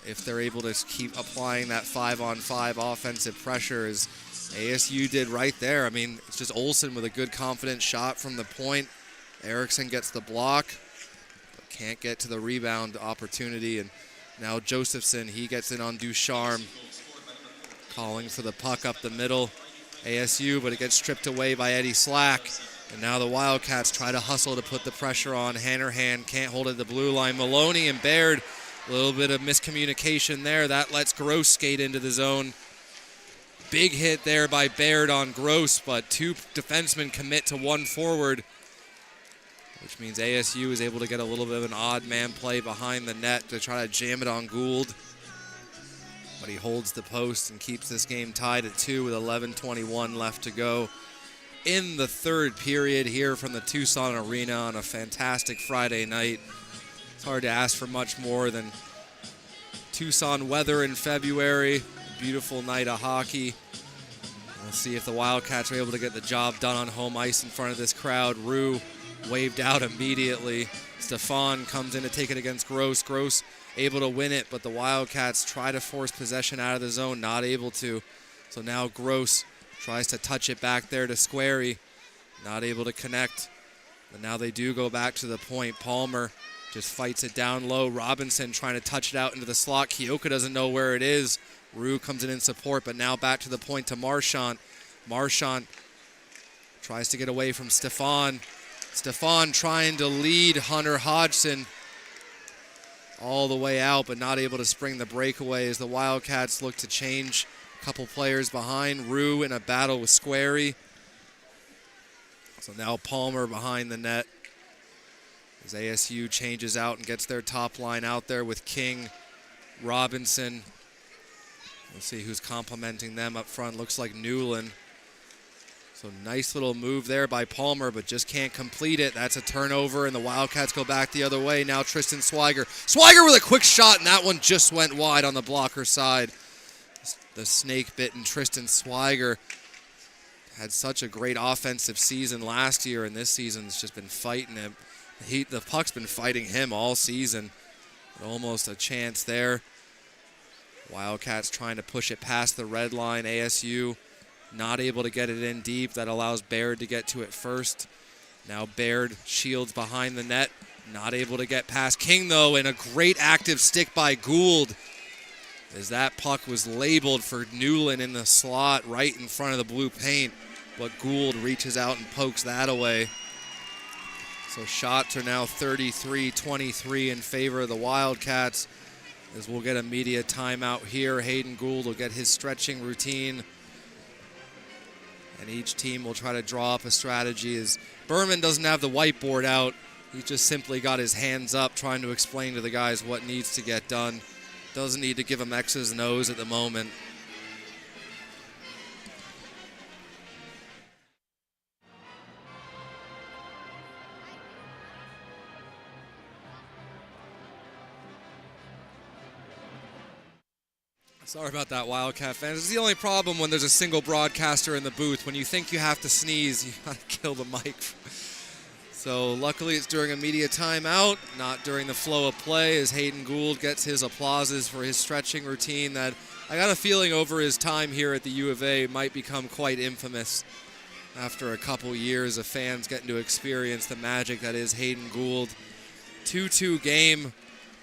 if they're able to keep applying that 5-on-5 offensive pressure, as ASU did right there. I mean, it's just Olsen with a good, confident shot from the point. Erickson gets the block, but can't get to the rebound opportunity. And now Josephson, he gets in on Ducharme, calling for the puck up the middle. ASU, but it gets stripped away by Eddie Slack. And now the Wildcats try to hustle to put the pressure on. Hannerhan can't hold it at the blue line. Maloney and Baird, a little bit of miscommunication there. That lets Gross skate into the zone. Big hit there by Baird on Gross, but two defensemen commit to one forward, which means ASU is able to get a little bit of an odd man play behind the net to try to jam it on Gould. But he holds the post and keeps this game tied at 2 with 11:21 left to go in the third period here from the Tucson Arena on a fantastic Friday night. It's hard to ask for much more than Tucson weather in February, a beautiful night of hockey. We'll see if the Wildcats are able to get the job done on home ice in front of this crowd. Rue waved out immediately. Stefan comes in to take it against Gross. Gross able to win it, but the Wildcats try to force possession out of the zone, not able to. So now Gross tries to touch it back there to Squarey, not able to connect. But now they do go back to the point. Palmer just fights it down low. Robinson trying to touch it out into the slot. Kioka doesn't know where it is. Rue comes in support, but now back to the point to Marchant. Marchant tries to get away from Stefan. Stefan trying to lead Hunter Hodgson all the way out, but not able to spring the breakaway as the Wildcats look to change a couple players behind. Rue in a battle with Squarey. So now Palmer behind the net as ASU changes out and gets their top line out there with King, Robinson. We'll see who's complimenting them up front. Looks like Newland. So nice little move there by Palmer, but just can't complete it. That's a turnover, and the Wildcats go back the other way. Now Tristan Swiger. Swiger with a quick shot, and that one just went wide on the blocker side. The snake-bitten Tristan Swiger had such a great offensive season last year, and this season's just been fighting him. The puck's been fighting him all season. Almost a chance there. Wildcats trying to push it past the red line. ASU not able to get it in deep. That allows Baird to get to it first. Now Baird shields behind the net. Not able to get past King, though, and a great active stick by Gould as that puck was labeled for Newland in the slot right in front of the blue paint. But Gould reaches out and pokes that away. So shots are now 33-23 in favor of the Wildcats as we'll get a media timeout here. Hayden Gould will get his stretching routine, and each team will try to draw up a strategy as Berman doesn't have the whiteboard out. He's just simply got his hands up trying to explain to the guys what needs to get done. Doesn't need to give them X's and O's at the moment. Sorry about that, Wildcat fans. It's the only problem when there's a single broadcaster in the booth. When you think you have to sneeze, you gotta kill the mic. So luckily it's during a media timeout, not during the flow of play, as Hayden Gould gets his applauses for his stretching routine that I got a feeling over his time here at the U of A might become quite infamous after a couple years of fans getting to experience the magic that is Hayden Gould. 2-2 game.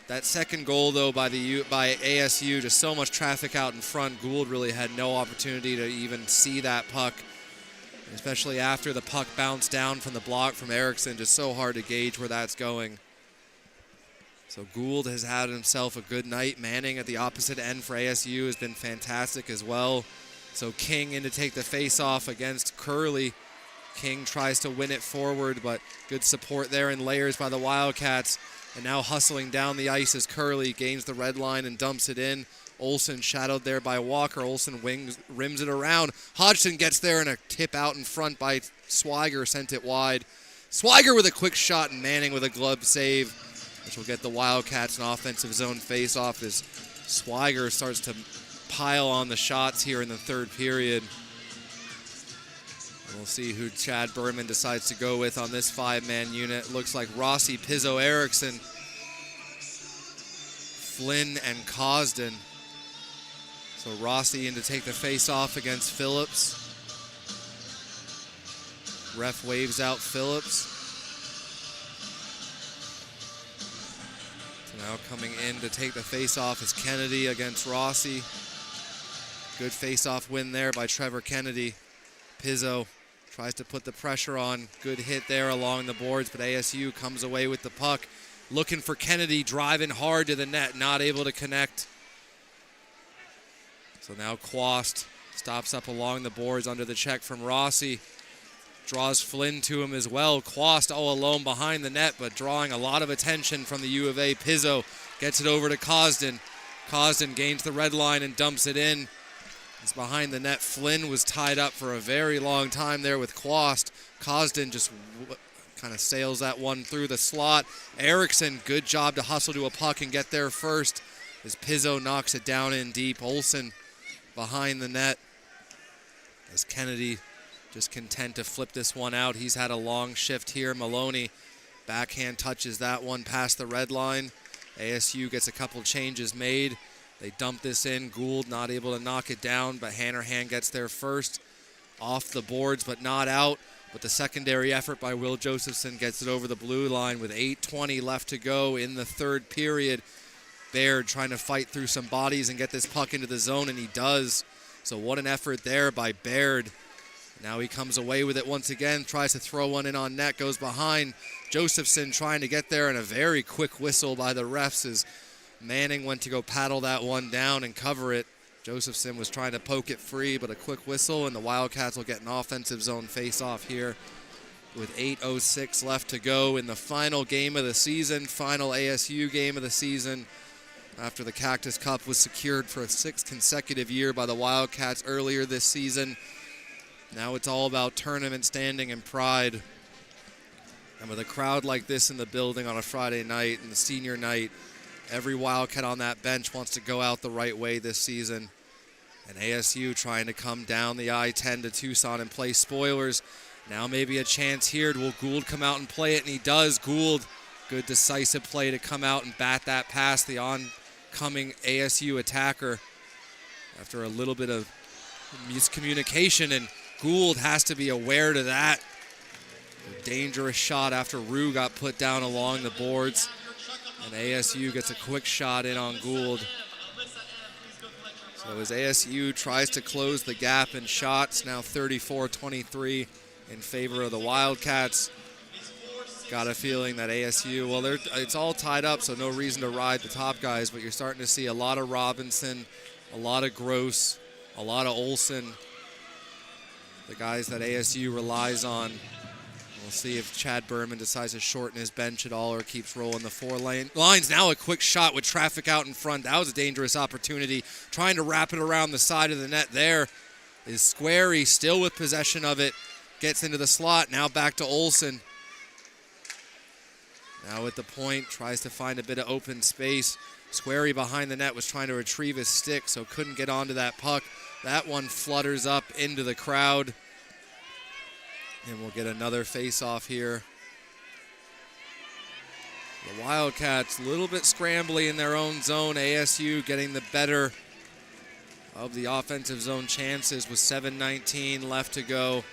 That second goal, though, by ASU, just so much traffic out in front. Gould really had no opportunity to even see that puck, especially after the puck bounced down from the block from Erickson. Just so hard to gauge where that's going. So Gould has had himself a good night. Manning at the opposite end for ASU has been fantastic as well. So King in to take the face-off against Curley. King tries to win it forward, but good support there in layers by the Wildcats. And now hustling down the ice as Curley gains the red line and dumps it in. Olsen shadowed there by Walker. Olsen rims it around. Hodgson gets there and a tip out in front by Swiger sent it wide. Swiger with a quick shot and Manning with a glove save, which will get the Wildcats an offensive zone face-off as Swiger starts to pile on the shots here in the third period. We'll see who Chad Berman decides to go with on this five-man unit. Looks like Rossi, Pizzo, Erickson, Flynn, and Cosden. So Rossi in to take the face-off against Phillips. Ref waves out Phillips. So now coming in to take the face-off is Kennedy against Rossi. Good face-off win there by Trevor Kennedy. Pizzo tries to put the pressure on. Good hit there along the boards, but ASU comes away with the puck. Looking for Kennedy, driving hard to the net, not able to connect. So now Quast stops up along the boards under the check from Rossi. Draws Flynn to him as well. Quast all alone behind the net, but drawing a lot of attention from the U of A. Pizzo gets it over to Cosden. Cosden gains the red line and dumps it in. It's behind the net. Flynn was tied up for a very long time there with Quast. Cosden just kind of sails that one through the slot. Erickson, good job to hustle to a puck and get there first as Pizzo knocks it down in deep. Olsen behind the net as Kennedy just content to flip this one out. He's had a long shift here. Maloney backhand touches that one past the red line. ASU gets a couple changes made. They dump this in. Gould not able to knock it down, but Hanrahan gets there first. Off the boards, but not out. But the secondary effort by Will Josephson gets it over the blue line with 8:20 left to go in the third period. Baird trying to fight through some bodies and get this puck into the zone, and he does. So what an effort there by Baird. Now he comes away with it once again, tries to throw one in on net, goes behind. Josephson trying to get there, and a very quick whistle by the refs as Manning went to go paddle that one down and cover it. Josephson was trying to poke it free, but a quick whistle, and the Wildcats will get an offensive zone face-off here with 8:06 left to go in the final game of the season, final ASU game of the season, after the Cactus Cup was secured for a 6th consecutive year by the Wildcats earlier this season. Now it's all about tournament standing and pride. And with a crowd like this in the building on a Friday night and the senior night, every Wildcat on that bench wants to go out the right way this season. And ASU trying to come down the I-10 to Tucson and play spoilers. Now maybe a chance here. Will Gould come out and play it? And he does. Gould, good decisive play to come out and bat that past the oncoming ASU attacker after a little bit of miscommunication. And Gould has to be aware to that. A dangerous shot after Rue got put down along the boards. And ASU gets a quick shot in on Gould. So as ASU tries to close the gap in shots, now 34-23 in favor of the Wildcats. Got a feeling that ASU, well, it's all tied up, so no reason to ride the top guys, but you're starting to see a lot of Robinson, a lot of Gross, a lot of Olsen, the guys that ASU relies on. We'll see if Chad Berman decides to shorten his bench at all or keeps rolling the four lines. Now a quick shot with traffic out in front. That was a dangerous opportunity. Trying to wrap it around the side of the net there is Squarey, still with possession of it. Gets into the slot. Now back to Olsen. Now at the point, tries to find a bit of open space. Squarey behind the net was trying to retrieve his stick, so couldn't get onto that puck. That one flutters up into the crowd. And we'll get another face-off here. The Wildcats a little bit scrambly in their own zone. ASU getting the better of the offensive zone chances with 7:19 left to go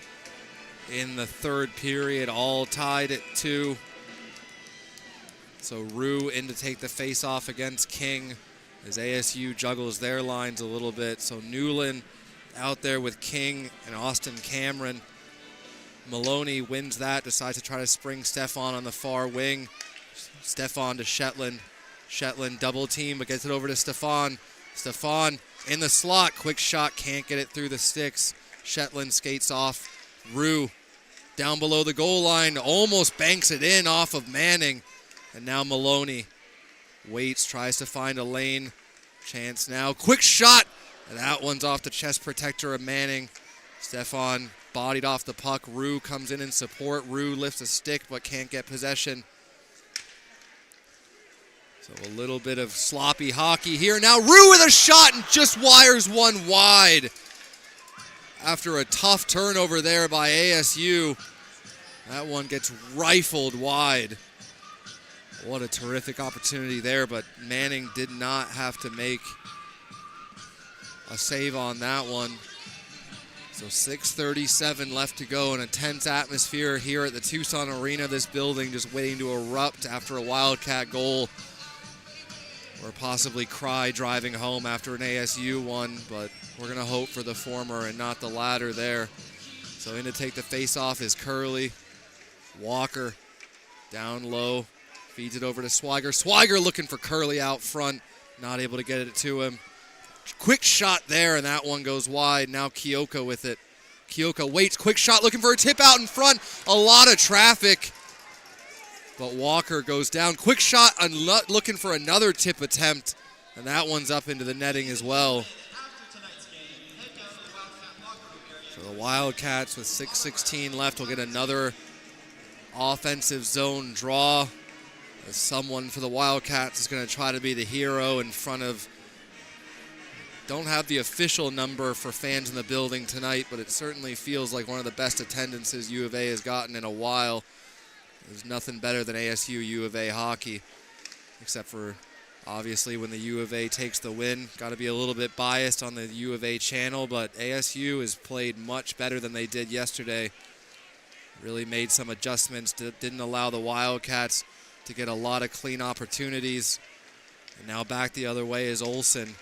in the third period, all tied at 2. So Rue in to take the face-off against King as ASU juggles their lines a little bit. So Newland out there with King and Austin Cameron. Maloney wins that, decides to try to spring Stefan on the far wing. Stefan to Shetland. Shetland double team, but gets it over to Stefan. Stefan in the slot. Quick shot, can't get it through the sticks. Shetland skates off. Rue down below the goal line, almost banks it in off of Manning. And now Maloney waits, tries to find a lane. Chance now. Quick shot. And that one's off the chest protector of Manning. Stefan bodied off the puck. Rue comes in support. Rue lifts a stick but can't get possession. So a little bit of sloppy hockey here. Now Rue with a shot and just wires one wide. After a tough turnover there by ASU, that one gets rifled wide. What a terrific opportunity there, but Manning did not have to make a save on that one. So 6:37 left to go in a tense atmosphere here at the Tucson Arena. This building just waiting to erupt after a Wildcat goal, or possibly cry driving home after an ASU one, but we're going to hope for the former and not the latter there. So in to take the face-off is Curley. Walker down low, feeds it over to Swiger. Swiger looking for Curley out front, not able to get it to him. Quick shot there, and that one goes wide. Now Kioka with it. Kioka waits, quick shot, looking for a tip out in front. A lot of traffic, but Walker goes down. Quick shot, looking for another tip attempt, and that one's up into the netting as well. So the Wildcats with 6:16 left will get another offensive zone draw, as someone for the Wildcats is going to try to be the hero in front of, don't have the official number for fans in the building tonight, but it certainly feels like one of the best attendances U of A has gotten in a while. There's nothing better than ASU U of A hockey, except for obviously when the U of A takes the win. Got to be a little bit biased on the U of A channel, but ASU has played much better than they did yesterday. Really made some adjustments, didn't allow the Wildcats to get a lot of clean opportunities. And now back the other way is Olsen.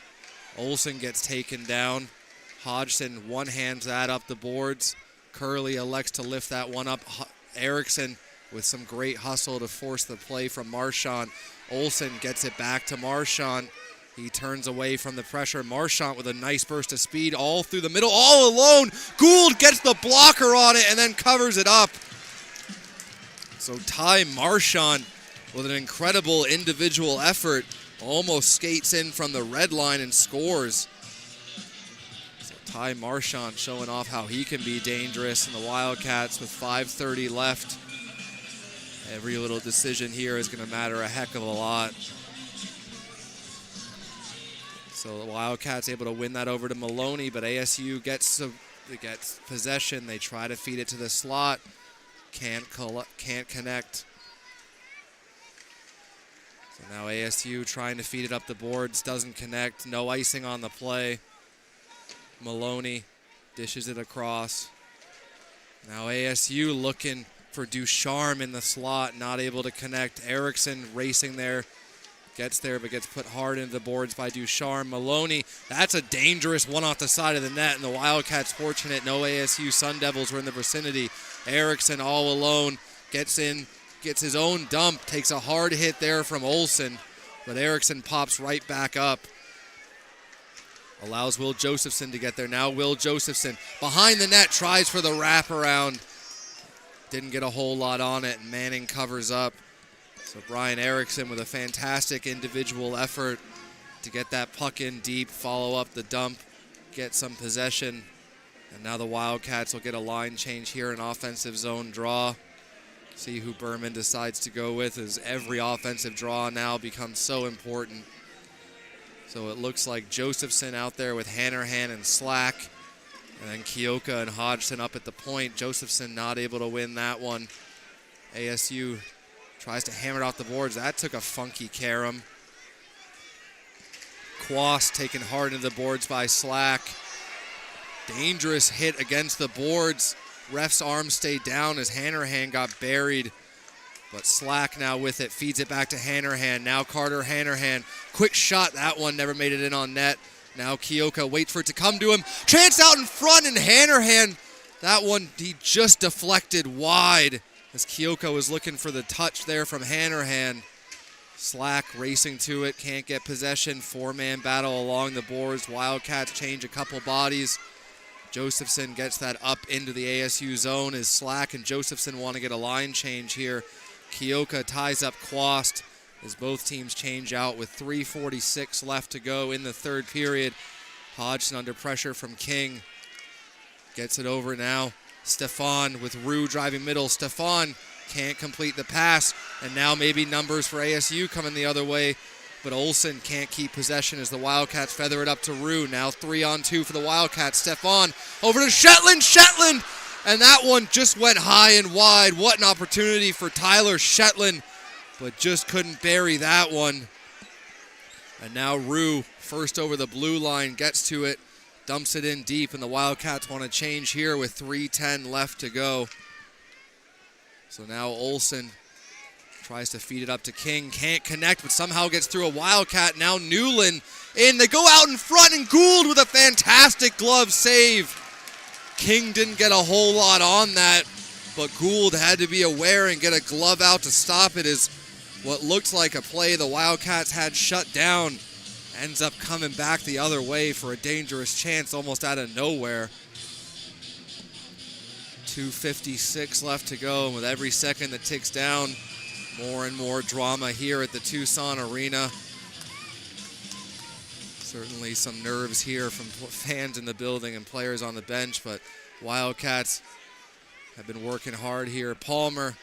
Olsen gets taken down. Hodgson one-hands that up the boards. Curley elects to lift that one up. Erickson with some great hustle to force the play from Marchand. Olsen gets it back to Marchand. He turns away from the pressure. Marchand with a nice burst of speed all through the middle, all alone. Gould gets the blocker on it and then covers it up. So Ty Marchand with an incredible individual effort almost skates in from the red line and scores. So Ty Marchand showing off how he can be dangerous, and the Wildcats with 5:30 left. Every little decision here is going to matter a heck of a lot. So the Wildcats able to win that over to Maloney, but ASU gets possession. They try to feed it to the slot. Can't connect. So now ASU trying to feed it up the boards, doesn't connect. No icing on the play. Maloney dishes it across. Now ASU looking for Ducharme in the slot, not able to connect. Erickson racing there, gets there but gets put hard into the boards by Ducharme. Maloney, that's a dangerous one off the side of the net, and the Wildcats fortunate no ASU Sun Devils were in the vicinity. Erickson all alone, gets in, gets his own dump, takes a hard hit there from Olsen, but Erickson pops right back up. Allows Will Josephson to get there. Now Will Josephson behind the net, tries for the wraparound. Didn't get a whole lot on it, and Manning covers up. So Brian Erickson with a fantastic individual effort to get that puck in deep, follow up the dump, get some possession. And now the Wildcats will get a line change here, an offensive zone draw. See who Berman decides to go with, as every offensive draw now becomes so important. So it looks like Josephson out there with Hannerhan and Slack. And then Kioka and Hodgson up at the point. Josephson not able to win that one. ASU tries to hammer it off the boards. That took a funky carom. Quast taken hard into the boards by Slack. Dangerous hit against the boards. Ref's arm stayed down as Hannerhan got buried. But Slack now with it, feeds it back to Hannerhan. Now Carter Hannerhan. Quick shot, that one never made it in on net. Now Kioka waits for it to come to him. Chance out in front, and Hannerhan, that one he just deflected wide as Kioka was looking for the touch there from Hannerhan. Slack racing to it, can't get possession. Four-man battle along the boards. Wildcats change a couple bodies. Josephson gets that up into the ASU zone as Slack and Josephson want to get a line change here. Keoka ties up Quast as both teams change out with 3:46 left to go in the third period. Hodgson under pressure from King. Gets it over now. Stefan with Rue driving middle. Stefan can't complete the pass, and now maybe numbers for ASU coming the other way, but Olsen can't keep possession as the Wildcats feather it up to Rue. Now 3-on-2 for the Wildcats. Stefan over to Shetland, and that one just went high and wide. What an opportunity for Tyler Shetland, but just couldn't bury that one. And now Rue, first over the blue line, gets to it, dumps it in deep, and the Wildcats want to change here with 3:10 left to go. So now Olsen tries to feed it up to King. Can't connect, but somehow gets through a Wildcat. Now Newland in. They go out in front, and Gould with a fantastic glove save. King didn't get a whole lot on that, but Gould had to be aware and get a glove out to stop it as what looked like a play the Wildcats had shut down ends up coming back the other way for a dangerous chance almost out of nowhere. 2:56 left to go, and with every second that ticks down, more and more drama here at the Tucson Arena. Certainly some nerves here from fans in the building and players on the bench, but Wildcats have been working hard here. Palmer,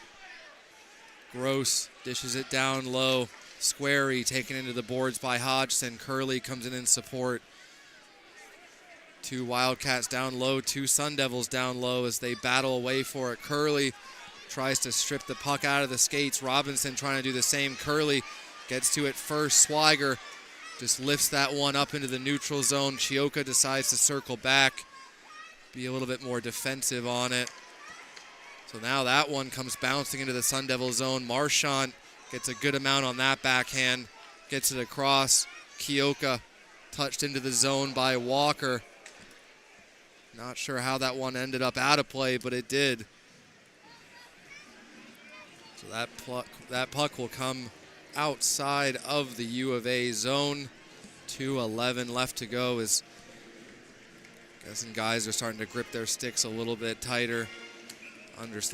Gross dishes it down low. Squarey taken into the boards by Hodgson. Curley comes in support. Two Wildcats down low, two Sun Devils down low as they battle away for it. Curley tries to strip the puck out of the skates. Robinson trying to do the same. Curley gets to it first. Swiger just lifts that one up into the neutral zone. Chioka decides to circle back, be a little bit more defensive on it. So now that one comes bouncing into the Sun Devil zone. Marchant gets a good amount on that backhand, gets it across. Keoka touched into the zone by Walker. Not sure how that one ended up out of play, but it did. So that puck will come outside of the U of A zone. 2:11 left to go as guessing guys are starting to grip their sticks a little bit tighter.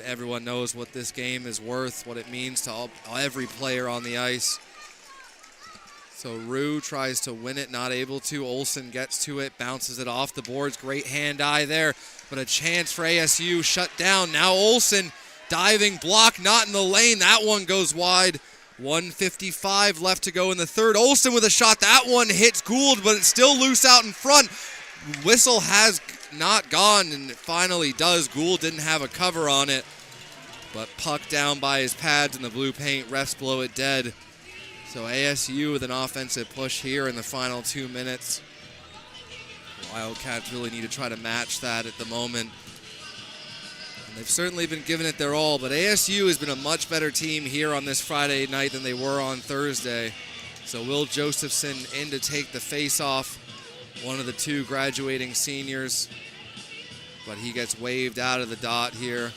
Everyone knows what this game is worth, what it means to every player on the ice. So Rue tries to win it, not able to. Olsen gets to it, bounces it off the boards. Great hand-eye there, but a chance for ASU shut down. Now Olsen diving block, not in the lane. That one goes wide. 1:55 left to go in the third. Olsen with a shot. That one hits Gould, but it's still loose out in front. Whistle has not gone, and it finally does. Gould didn't have a cover on it, but puck down by his pads in the blue paint. Refs blow it dead. So ASU with an offensive push here in the final 2 minutes. Wildcats really need to try to match that at the moment. And they've certainly been giving it their all, but ASU has been a much better team here on this Friday night than they were on Thursday. So Will Josephson in to take the face-off, one of the two graduating seniors, but he gets waved out of the dot here.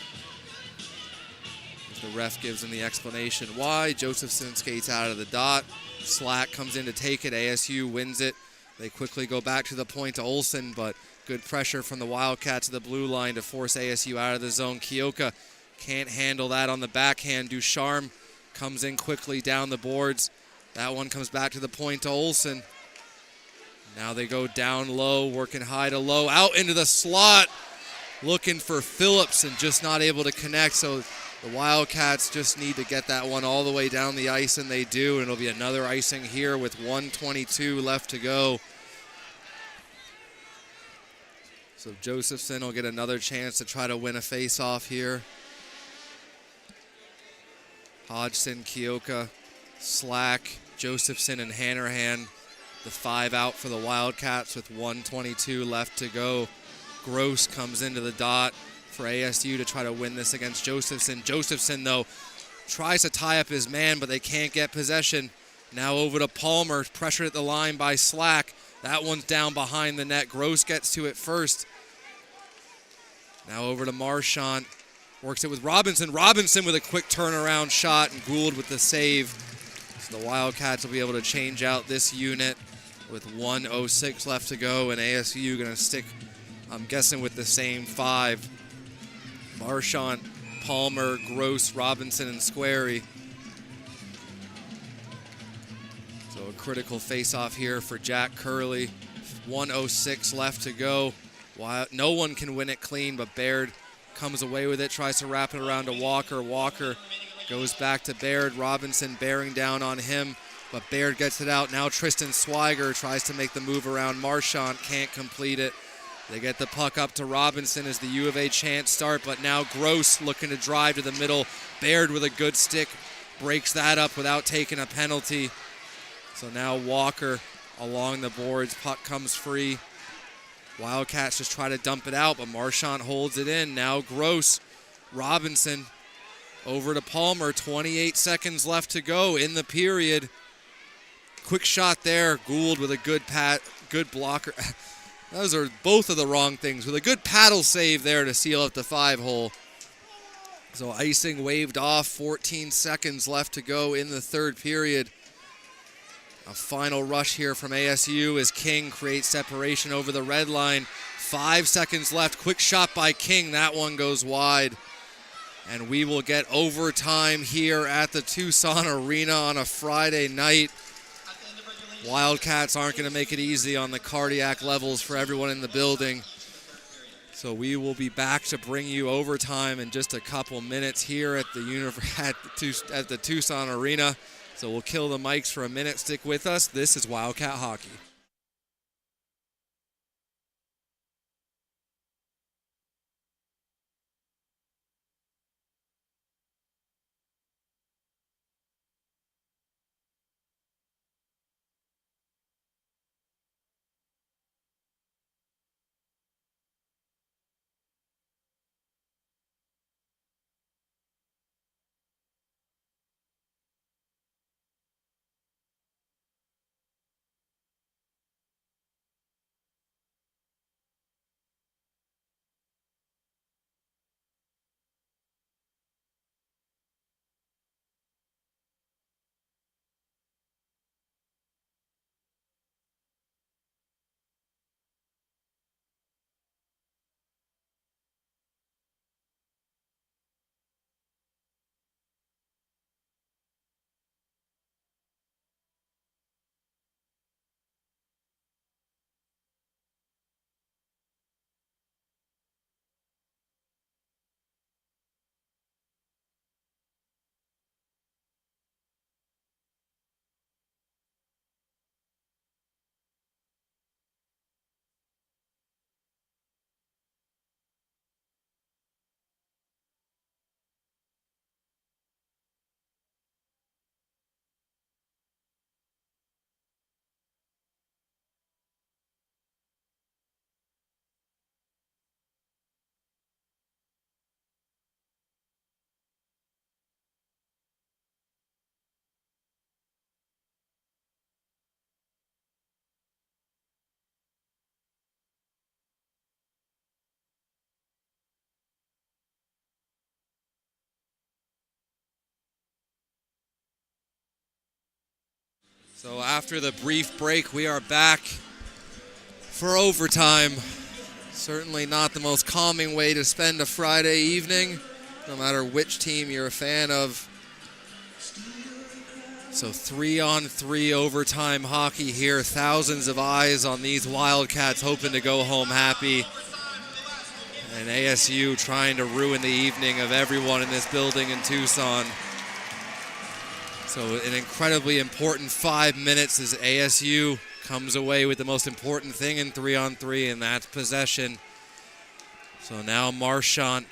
The ref gives him the explanation why. Josephson skates out of the dot. Slack comes in to take it. ASU wins it. They quickly go back to the point to Olsen, but good pressure from the Wildcats to the blue line to force ASU out of the zone. Keoka can't handle that on the backhand. Ducharme comes in quickly down the boards. That one comes back to the point to Olsen. Now they go down low, working high to low, out into the slot, looking for Phillips and just not able to connect. So the Wildcats just need to get that one all the way down the ice, and they do, and it'll be another icing here with 1:22 left to go. So Josephson will get another chance to try to win a face-off here. Hodgson, Keoka, Slack, Josephson, and Hanrahan. The 5 out for the Wildcats with 1:22 left to go. Gross comes into the dot for ASU to try to win this against Josephson. Josephson, though, tries to tie up his man, but they can't get possession. Now over to Palmer, pressured at the line by Slack. That one's down behind the net. Gross gets to it first. Now over to Marchant. Works it with Robinson. Robinson with a quick turnaround shot, and Gould with the save. So the Wildcats will be able to change out this unit with 1:06 left to go, and ASU going to stick, I'm guessing, with the same 5. Marchant, Palmer, Gross, Robinson, and Squarey. So a critical face-off here for Jack Curley. 1:06 left to go. No one can win it clean, but Baird comes away with it, tries to wrap it around to Walker. Walker goes back to Baird. Robinson bearing down on him, but Baird gets it out. Now Tristan Swiger tries to make the move around Marchant, can't complete it. They get the puck up to Robinson as the U of A chants start, but now Gross looking to drive to the middle. Baird with a good stick breaks that up without taking a penalty. So now Walker along the boards, puck comes free. Wildcats just try to dump it out, but Marchant holds it in. Now Gross, Robinson over to Palmer, 28 seconds left to go in the period. Quick shot there, Gould with a good blocker. Those are both of the wrong things. With a good paddle save there to seal up the 5-hole. So icing waved off, 14 seconds left to go in the third period. A final rush here from ASU as King creates separation over the red line. 5 seconds left, quick shot by King, that one goes wide. And we will get overtime here at the Tucson Arena on a Friday night. Wildcats aren't going to make it easy on the cardiac levels for everyone in the building. So we will be back to bring you overtime in just a couple minutes here at the Tucson Arena. So we'll kill the mics for a minute. Stick with us. This is Wildcat Hockey. So after the brief break, we are back for overtime. Certainly not the most calming way to spend a Friday evening, no matter which team you're a fan of. So 3-on-3 overtime hockey here. Thousands of eyes on these Wildcats hoping to go home happy. And ASU trying to ruin the evening of everyone in this building in Tucson. So an incredibly important 5 minutes as ASU comes away with the most important thing in 3-on-3, and that's possession. So now Marchant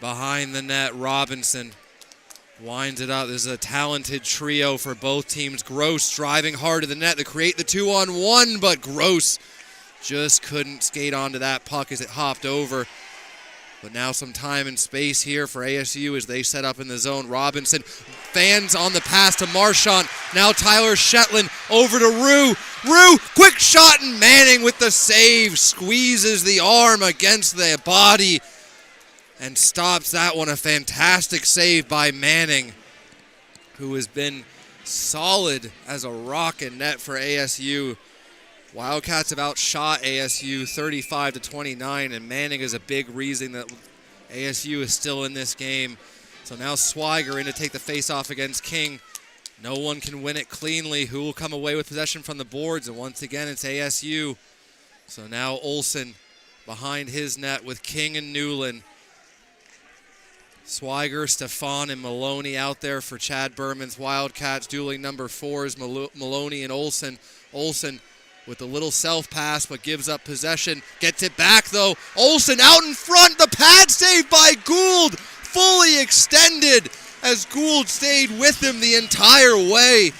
behind the net. Robinson winds it up. This is a talented trio for both teams. Gross driving hard to the net to create the 2-on-1, but Gross just couldn't skate onto that puck as it hopped over. But now some time and space here for ASU as they set up in the zone. Robinson fans on the pass to Marchant. Now Tyler Shetland over to Rue. Rue, quick shot, and Manning with the save. Squeezes the arm against the body and stops that one. A fantastic save by Manning, who has been solid as a rock in net for ASU. Wildcats have outshot ASU 35-29, and Manning is a big reason that ASU is still in this game. So now Swiger in to take the faceoff against King. No one can win it cleanly. Who will come away with possession from the boards? And once again, it's ASU. So now Olsen behind his net with King and Newland. Swiger, Stefan, and Maloney out there for Chad Berman's Wildcats. Dueling number 4s, Maloney and Olsen. Olsen with a little self-pass, but gives up possession. Gets it back, though. Olsen out in front. The pad save by Gould. Fully extended as Gould stayed with him the entire way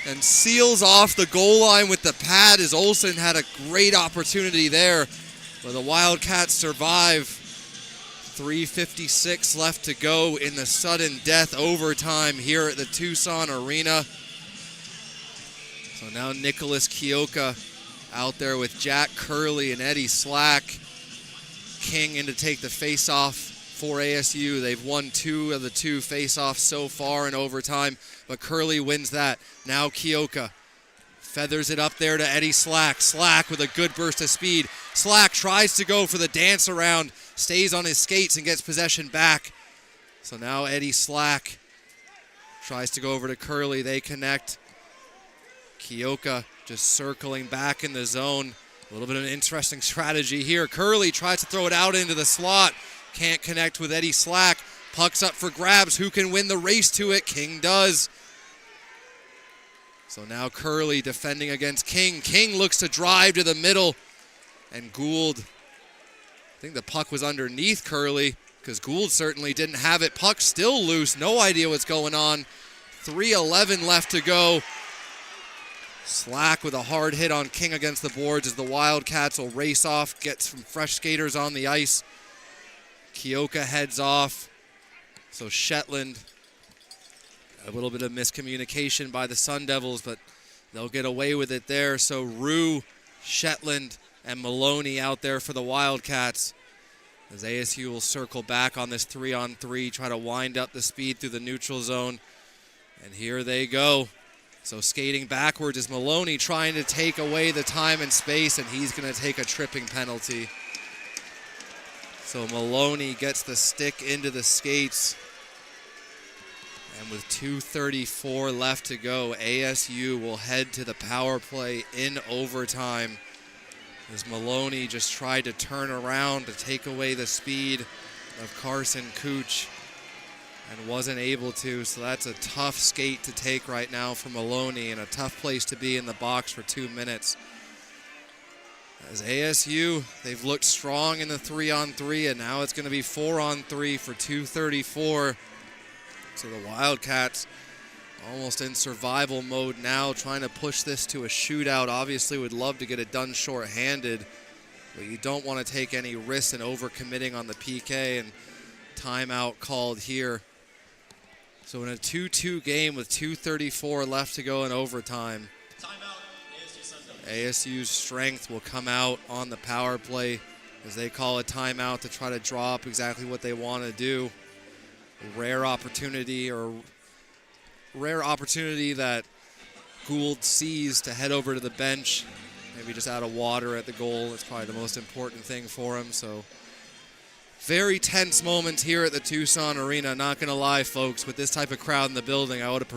and seals off the goal line with the pad as Olsen had a great opportunity there. But the Wildcats survive. 3:56 left to go in the sudden death overtime here at the Tucson Arena. So now Nicholas Kioka out there with Jack Curley and Eddie Slack. King in to take the face-off for ASU. They've won 2 of the 2 face-offs so far in overtime, but Curley wins that. Now Kioka feathers it up there to Eddie Slack. Slack with a good burst of speed. Slack tries to go for the dance around, stays on his skates and gets possession back. So now Eddie Slack tries to go over to Curley. They connect. Kioka just circling back in the zone. A little bit of an interesting strategy here. Curley tries to throw it out into the slot. Can't connect with Eddie Slack. Puck's up for grabs. Who can win the race to it? King does. So now Curley defending against King. King looks to drive to the middle. And Gould, I think the puck was underneath Curley because Gould certainly didn't have it. Puck still loose. No idea what's going on. 3:11 left to go. Slack with a hard hit on King against the boards as the Wildcats will race off, get some fresh skaters on the ice. Kioka heads off. So Shetland, a little bit of miscommunication by the Sun Devils, but they'll get away with it there. So Rue, Shetland, and Maloney out there for the Wildcats as ASU will circle back on this 3-on-3, try to wind up the speed through the neutral zone. And here they go. So skating backwards is Maloney trying to take away the time and space, and he's going to take a tripping penalty. So Maloney gets the stick into the skates. And with 2:34 left to go, ASU will head to the power play in overtime as Maloney just tried to turn around to take away the speed of Carson Cooch and wasn't able to. So that's a tough skate to take right now for Maloney and a tough place to be in the box for 2 minutes. As ASU, they've looked strong in the 3-on-3, and now it's going to be 4-on-3 for 2:34. So the Wildcats almost in survival mode now, trying to push this to a shootout. Obviously would love to get it done shorthanded, but you don't want to take any risks in overcommitting on the PK, and timeout called here. So in a 2-2 game with 2:34 left to go in overtime,
Timeout, ASU Sun Devils.
ASU's strength will come out on the power play as they call a timeout to try to draw up exactly what they want to do. Rare opportunity that Gould sees to head over to the bench, maybe just out of water at the goal. It's probably the most important thing for him. So very tense moments here at the Tucson Arena. Not going to lie, folks, with this type of crowd in the building, I would have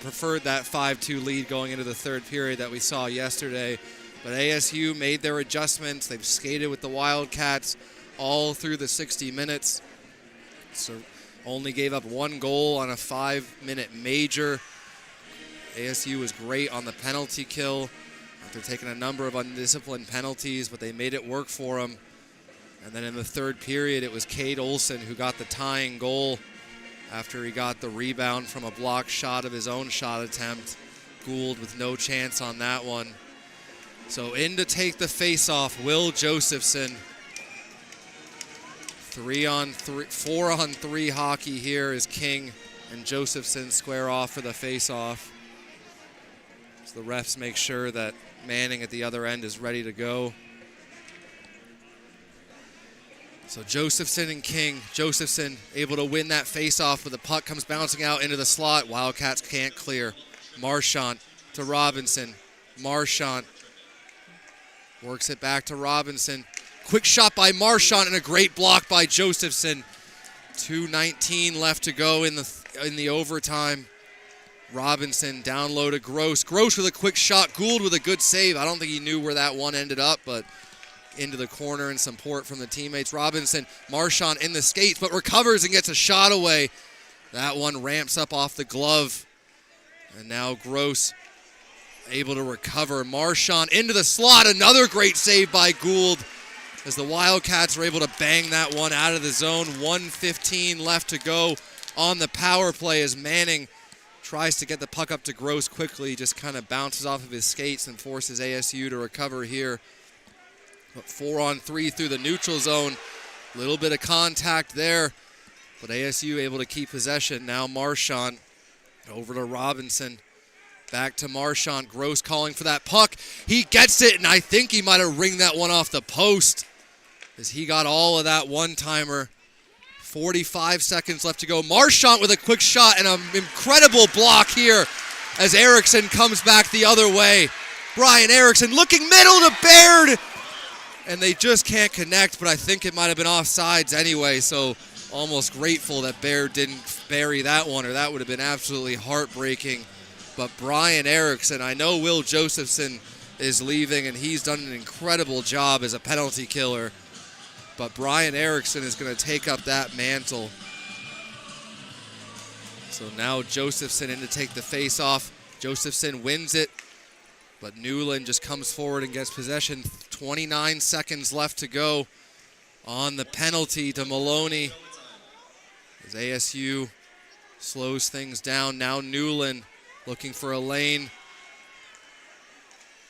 preferred that 5-2 lead going into the third period that we saw yesterday. But ASU made their adjustments. They've skated with the Wildcats all through the 60 minutes. So only gave up 1 goal on a 5-minute major. ASU was great on the penalty kill after taking a number of undisciplined penalties, but they made it work for them. And then in the third period, it was Cade Olsen who got the tying goal after he got the rebound from a blocked shot of his own shot attempt. Gould with no chance on that one. So in to take the face-off, Will Josephson. 4-on-3 hockey here as King and Josephson square off for the face-off. So the refs make sure that Manning at the other end is ready to go. So Josephson and King. Josephson able to win that face-off, but the puck comes bouncing out into the slot. Wildcats can't clear. Marchant to Robinson. Marchant works it back to Robinson. Quick shot by Marchant and a great block by Josephson. 2:19 left to go in the overtime. Robinson down low to Gross. Gross with a quick shot. Gould with a good save. I don't think he knew where that one ended up, but into the corner and support from the teammates. Robinson, Marchant in the skates, but recovers and gets a shot away. That one ramps up off the glove. And now Gross able to recover. Marchant into the slot. Another great save by Gould as the Wildcats were able to bang that one out of the zone. 1:15 left to go on the power play as Manning tries to get the puck up to Gross quickly. Just kind of bounces off of his skates and forces ASU to recover here. But 4-on-3 through the neutral zone. Little bit of contact there, but ASU able to keep possession. Now Marchant over to Robinson. Back to Marchant. Gross calling for that puck. He gets it, and I think he might have ringed that one off the post as he got all of that one-timer. 45 seconds left to go. Marchant with a quick shot and an incredible block here as Erickson comes back the other way. Brian Erickson looking middle to Baird, and they just can't connect, but I think it might have been offsides anyway, so almost grateful that Baird didn't bury that one, or that would have been absolutely heartbreaking. But Brian Erickson, I know Will Josephson is leaving, and he's done an incredible job as a penalty killer. But Brian Erickson is going to take up that mantle. So now Josephson in to take the face-off. Josephson wins it, but Newland just comes forward and gets possession. 29 seconds left to go on the penalty to Maloney as ASU slows things down. Now Newland looking for a lane.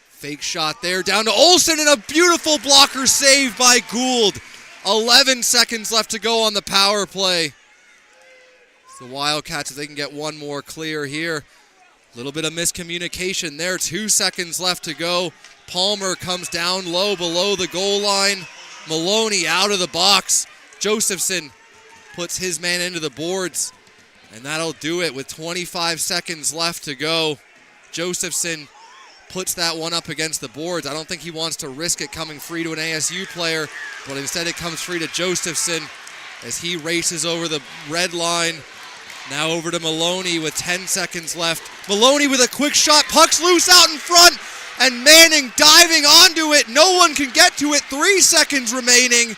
Fake shot there, down to Olsen, and a beautiful blocker save by Gould. 11 seconds left to go on the power play. The Wildcats, if they can get one more clear here. A little bit of miscommunication there. 2 seconds left to go. Palmer comes down low below the goal line. Maloney out of the box. Josephson puts his man into the boards, and that'll do it with 25 seconds left to go. Josephson puts that one up against the boards. I don't think he wants to risk it coming free to an ASU player, but instead it comes free to Josephson as he races over the red line. Now over to Maloney with 10 seconds left. Maloney with a quick shot. Puck's loose out in front, and Manning diving onto it. No one can get to it. 3 seconds remaining.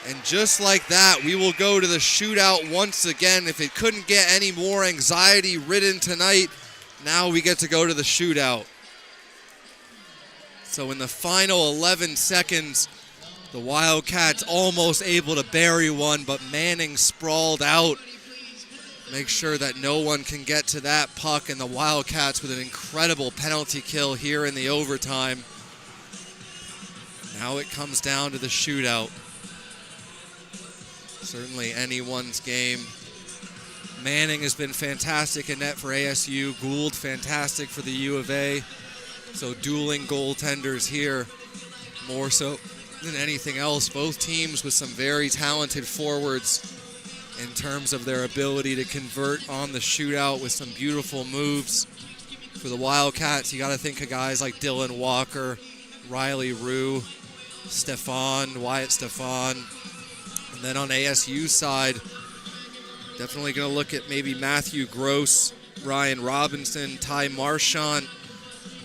And just like that, we will go to the shootout once again. If it couldn't get any more anxiety-ridden tonight, now we get to go to the shootout. So in the final 11 seconds, the Wildcats almost able to bury one, but Manning sprawled out. Make sure that no one can get to that puck, and the Wildcats with an incredible penalty kill here in the overtime. Now it comes down to the shootout. Certainly anyone's game. Manning has been fantastic in net for ASU. Gould fantastic for the U of A. So dueling goaltenders here, more so than anything else. Both teams with some very talented forwards in terms of their ability to convert on the shootout with some beautiful moves. For the Wildcats, you got to think of guys like Dylan Walker, Riley Rue, Wyatt Stefan. And then on ASU side, definitely going to look at maybe Matthew Gross, Ryan Robinson, Ty Marchant,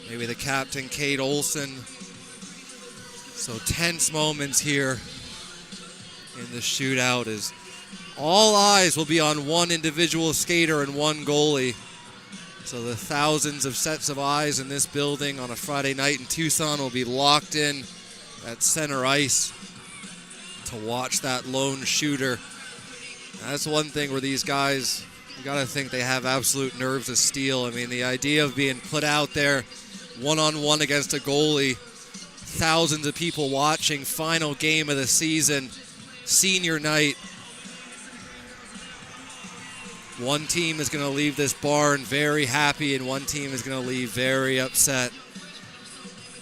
maybe the captain, Cade Olsen. So tense moments here in the shootout as all eyes will be on one individual skater and one goalie. So the thousands of sets of eyes in this building on a Friday night in Tucson will be locked in at center ice to watch that lone shooter. That's one thing where these guys, you got to think they have absolute nerves of steel. I mean, the idea of being put out there one-on-one against a goalie, thousands of people watching, final game of the season, senior night. One team is going to leave this barn very happy, and one team is going to leave very upset.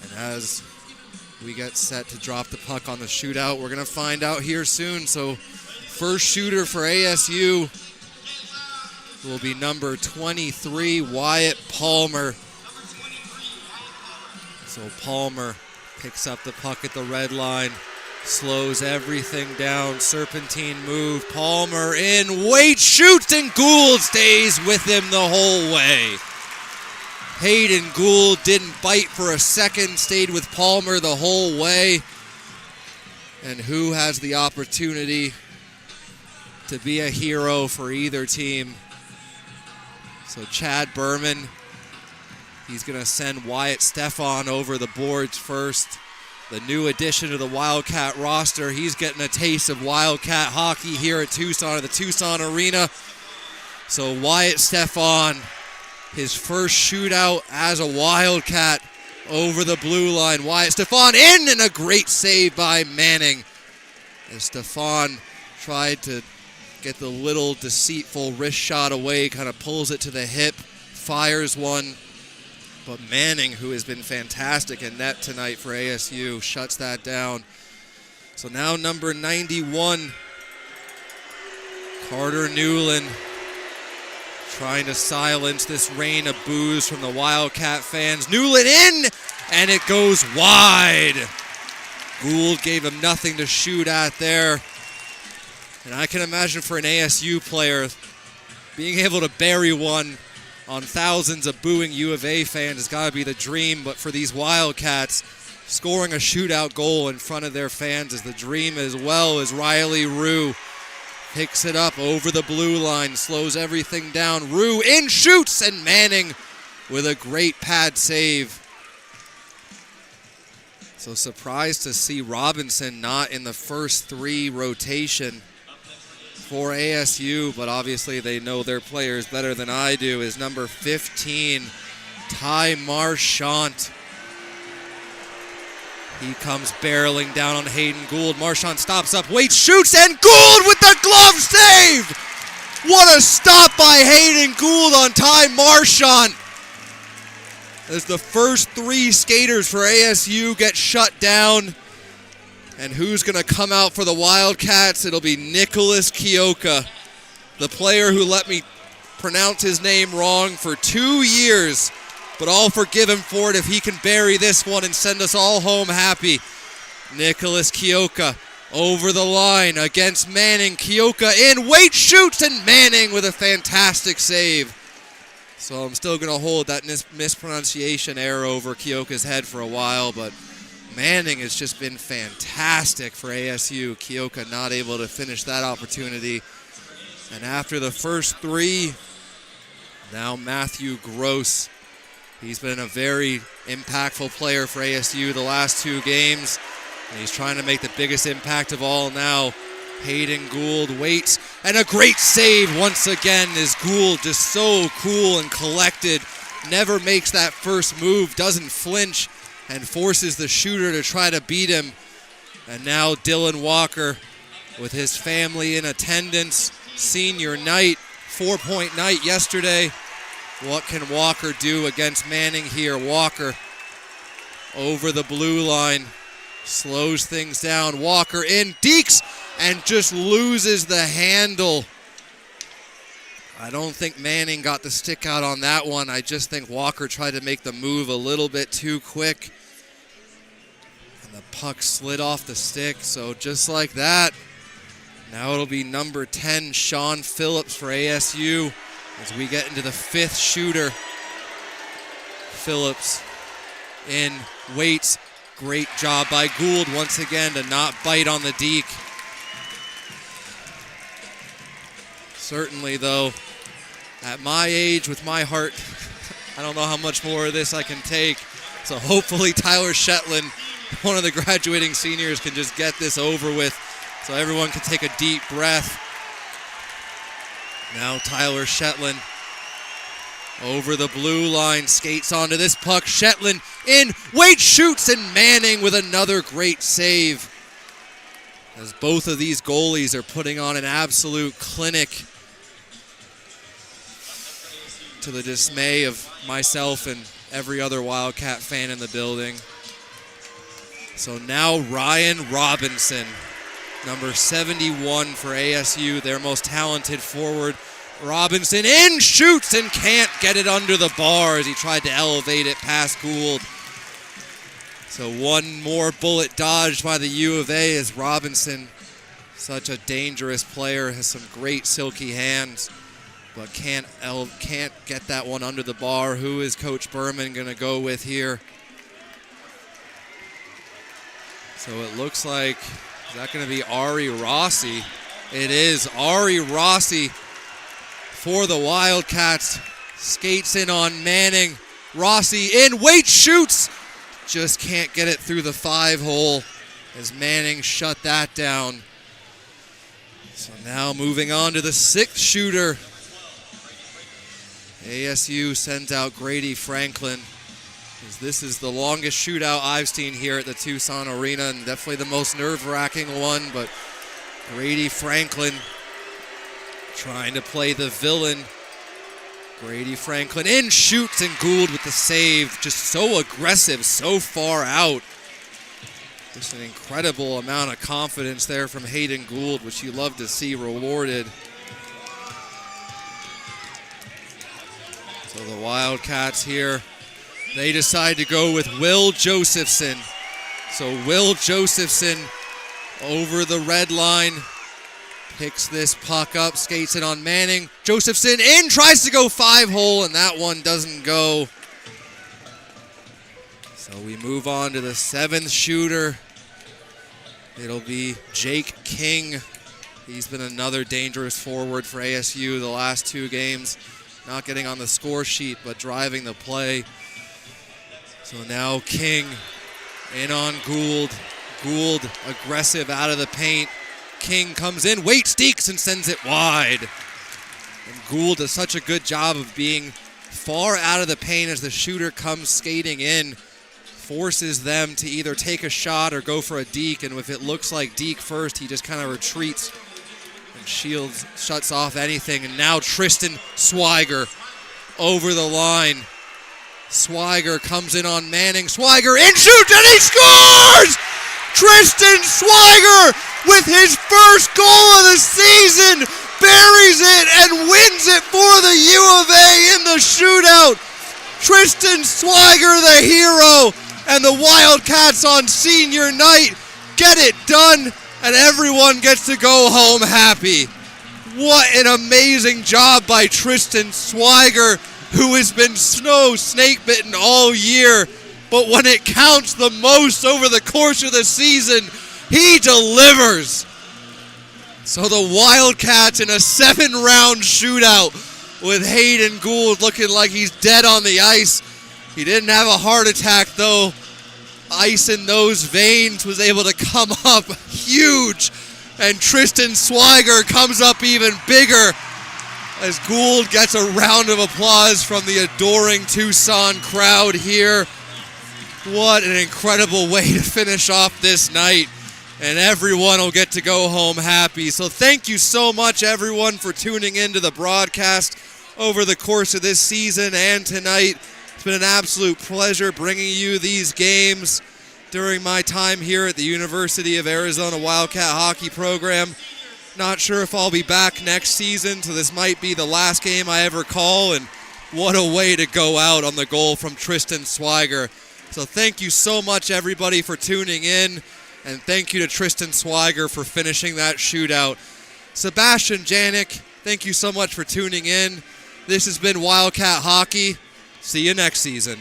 And as we get set to drop the puck on the shootout, we're going to find out here soon. So first shooter for ASU will be number 23, Wyatt Palmer. So Palmer picks up the puck at the red line, slows everything down, serpentine move, Palmer in, Waite shoots, and Gould stays with him the whole way. Hayden Gould didn't bite for a second, stayed with Palmer the whole way. And who has the opportunity to be a hero for either team? So Chad Berman, he's going to send Wyatt Stefan over the boards first. The new addition to the Wildcat roster. He's getting a taste of Wildcat hockey here at Tucson, at the Tucson Arena. So Wyatt Stefan, his first shootout as a Wildcat over the blue line. Wyatt Stefan in, and a great save by Manning. As Stefan tried to get the little deceitful wrist shot away, kind of pulls it to the hip, fires one. But Manning, who has been fantastic in net tonight for ASU, shuts that down. So now number 91, Carter Newland, trying to silence this rain of boos from the Wildcat fans. Newland in, and it goes wide. Gould gave him nothing to shoot at there. And I can imagine for an ASU player, being able to bury one on thousands of booing U of A fans has got to be the dream. But for these Wildcats, scoring a shootout goal in front of their fans is the dream as well. As Riley Rue picks it up over the blue line, slows everything down. Rue in, shoots, and Manning with a great pad save. So surprised to see Robinson not in the first three rotation for ASU, but obviously they know their players better than I do, is number 15, Ty Marchant. He comes barreling down on Hayden Gould. Marchant stops up, waits, shoots, and Gould with the glove save! What a stop by Hayden Gould on Ty Marchant. As the first three skaters for ASU get shut down. And who's going to come out for the Wildcats? It'll be Nicholas Kioka, the player who let me pronounce his name wrong for 2 years. But I'll forgive him for it if he can bury this one and send us all home happy. Nicholas Kioka over the line against Manning. Kioka in, Waite shoots, and Manning with a fantastic save. So I'm still going to hold that mispronunciation error over Kioka's head for a while, but Manning has just been fantastic for ASU. Kioka not able to finish that opportunity. And after the first three, now Matthew Gross. He's been a very impactful player for ASU the last two games, and he's trying to make the biggest impact of all now. Hayden Gould waits, and a great save once again as Gould just so cool and collected, never makes that first move, doesn't flinch, and forces the shooter to try to beat him. And now Dylan Walker with his family in attendance, senior night, 4-point night yesterday. What can Walker do against Manning here? Walker over the blue line, slows things down. Walker in, dekes, and just loses the handle. I don't think Manning got the stick out on that one. I just think Walker tried to make the move a little bit too quick. And the puck slid off the stick, so just like that, now it'll be number 10, Sean Phillips for ASU. As we get into the fifth shooter, Phillips in, waits. Great job by Gould once again to not bite on the deke. Certainly, though, at my age, with my heart, I don't know how much more of this I can take. So hopefully Tyler Shetland, one of the graduating seniors, can just get this over with so everyone can take a deep breath. Now Tyler Shetland over the blue line, skates onto this puck. Shetland in, Waite shoots, and Manning with another great save. As both of these goalies are putting on an absolute clinic, to the dismay of myself and every other Wildcat fan in the building. So now Ryan Robinson, number 71 for ASU, their most talented forward, Robinson in, shoots, and can't get it under the bar as he tried to elevate it past Gould. So one more bullet dodged by the U of A as Robinson, such a dangerous player, has some great silky hands, but can't get that one under the bar. Who is Coach Berman going to go with here? So it looks like, is that going to be Ari Rossi? It is Ari Rossi for the Wildcats. Skates in on Manning. Rossi in, waits, shoots. Just can't get it through the 5-hole as Manning shut that down. So now moving on to the 6th shooter. ASU sends out Grady Franklin. This is the longest shootout I've seen here at the Tucson Arena, and definitely the most nerve-wracking one, but Grady Franklin trying to play the villain. Grady Franklin in, shoots, and Gould with the save. Just so aggressive, so far out. Just an incredible amount of confidence there from Hayden Gould, which you love to see rewarded. So the Wildcats here, they decide to go with Will Josephson. So Will Josephson over the red line, picks this puck up, skates it on Manning. Josephson in, tries to go 5-hole, and that one doesn't go. So we move on to the 7th shooter. It'll be Jake King. He's been another dangerous forward for ASU the last 2 games. Not getting on the score sheet, but driving the play. So now King in on Gould. Gould aggressive out of the paint. King comes in, waits, steaks, and sends it wide. And Gould does such a good job of being far out of the paint as the shooter comes skating in, forces them to either take a shot or go for a deke, and if it looks like deke first, he just kind of retreats and Shields shuts off anything. And now Tristan Swiger over the line. Swiger comes in on Manning. Swiger in, shoots, and he scores! Tristan Swiger with his first goal of the season buries it and wins it for the U of A in the shootout. Tristan Swiger, the hero, and the Wildcats on senior night get it done, and everyone gets to go home happy. What an amazing job by Tristan Swiger, who has been snake-bitten all year, but when it counts the most over the course of the season, he delivers. So the Wildcats in a 7-round shootout with Hayden Gould looking like he's dead on the ice. He didn't have a heart attack though. Ice in those veins was able to come up huge, and Tristan Swiger comes up even bigger as Gould gets a round of applause from the adoring Tucson crowd here. What an incredible way to finish off this night, and everyone will get to go home happy. So thank you so much, everyone, for tuning into the broadcast over the course of this season and tonight. It's been an absolute pleasure bringing you these games during my time here at the University of Arizona Wildcat Hockey Program. Not sure if I'll be back next season, so this might be the last game I ever call, and what a way to go out on the goal from Tristan Swiger. So thank you so much, everybody, for tuning in, and thank you to Tristan Swiger for finishing that shootout. Sebastian Janik, thank you so much for tuning in. This has been Wildcat Hockey. See you next season.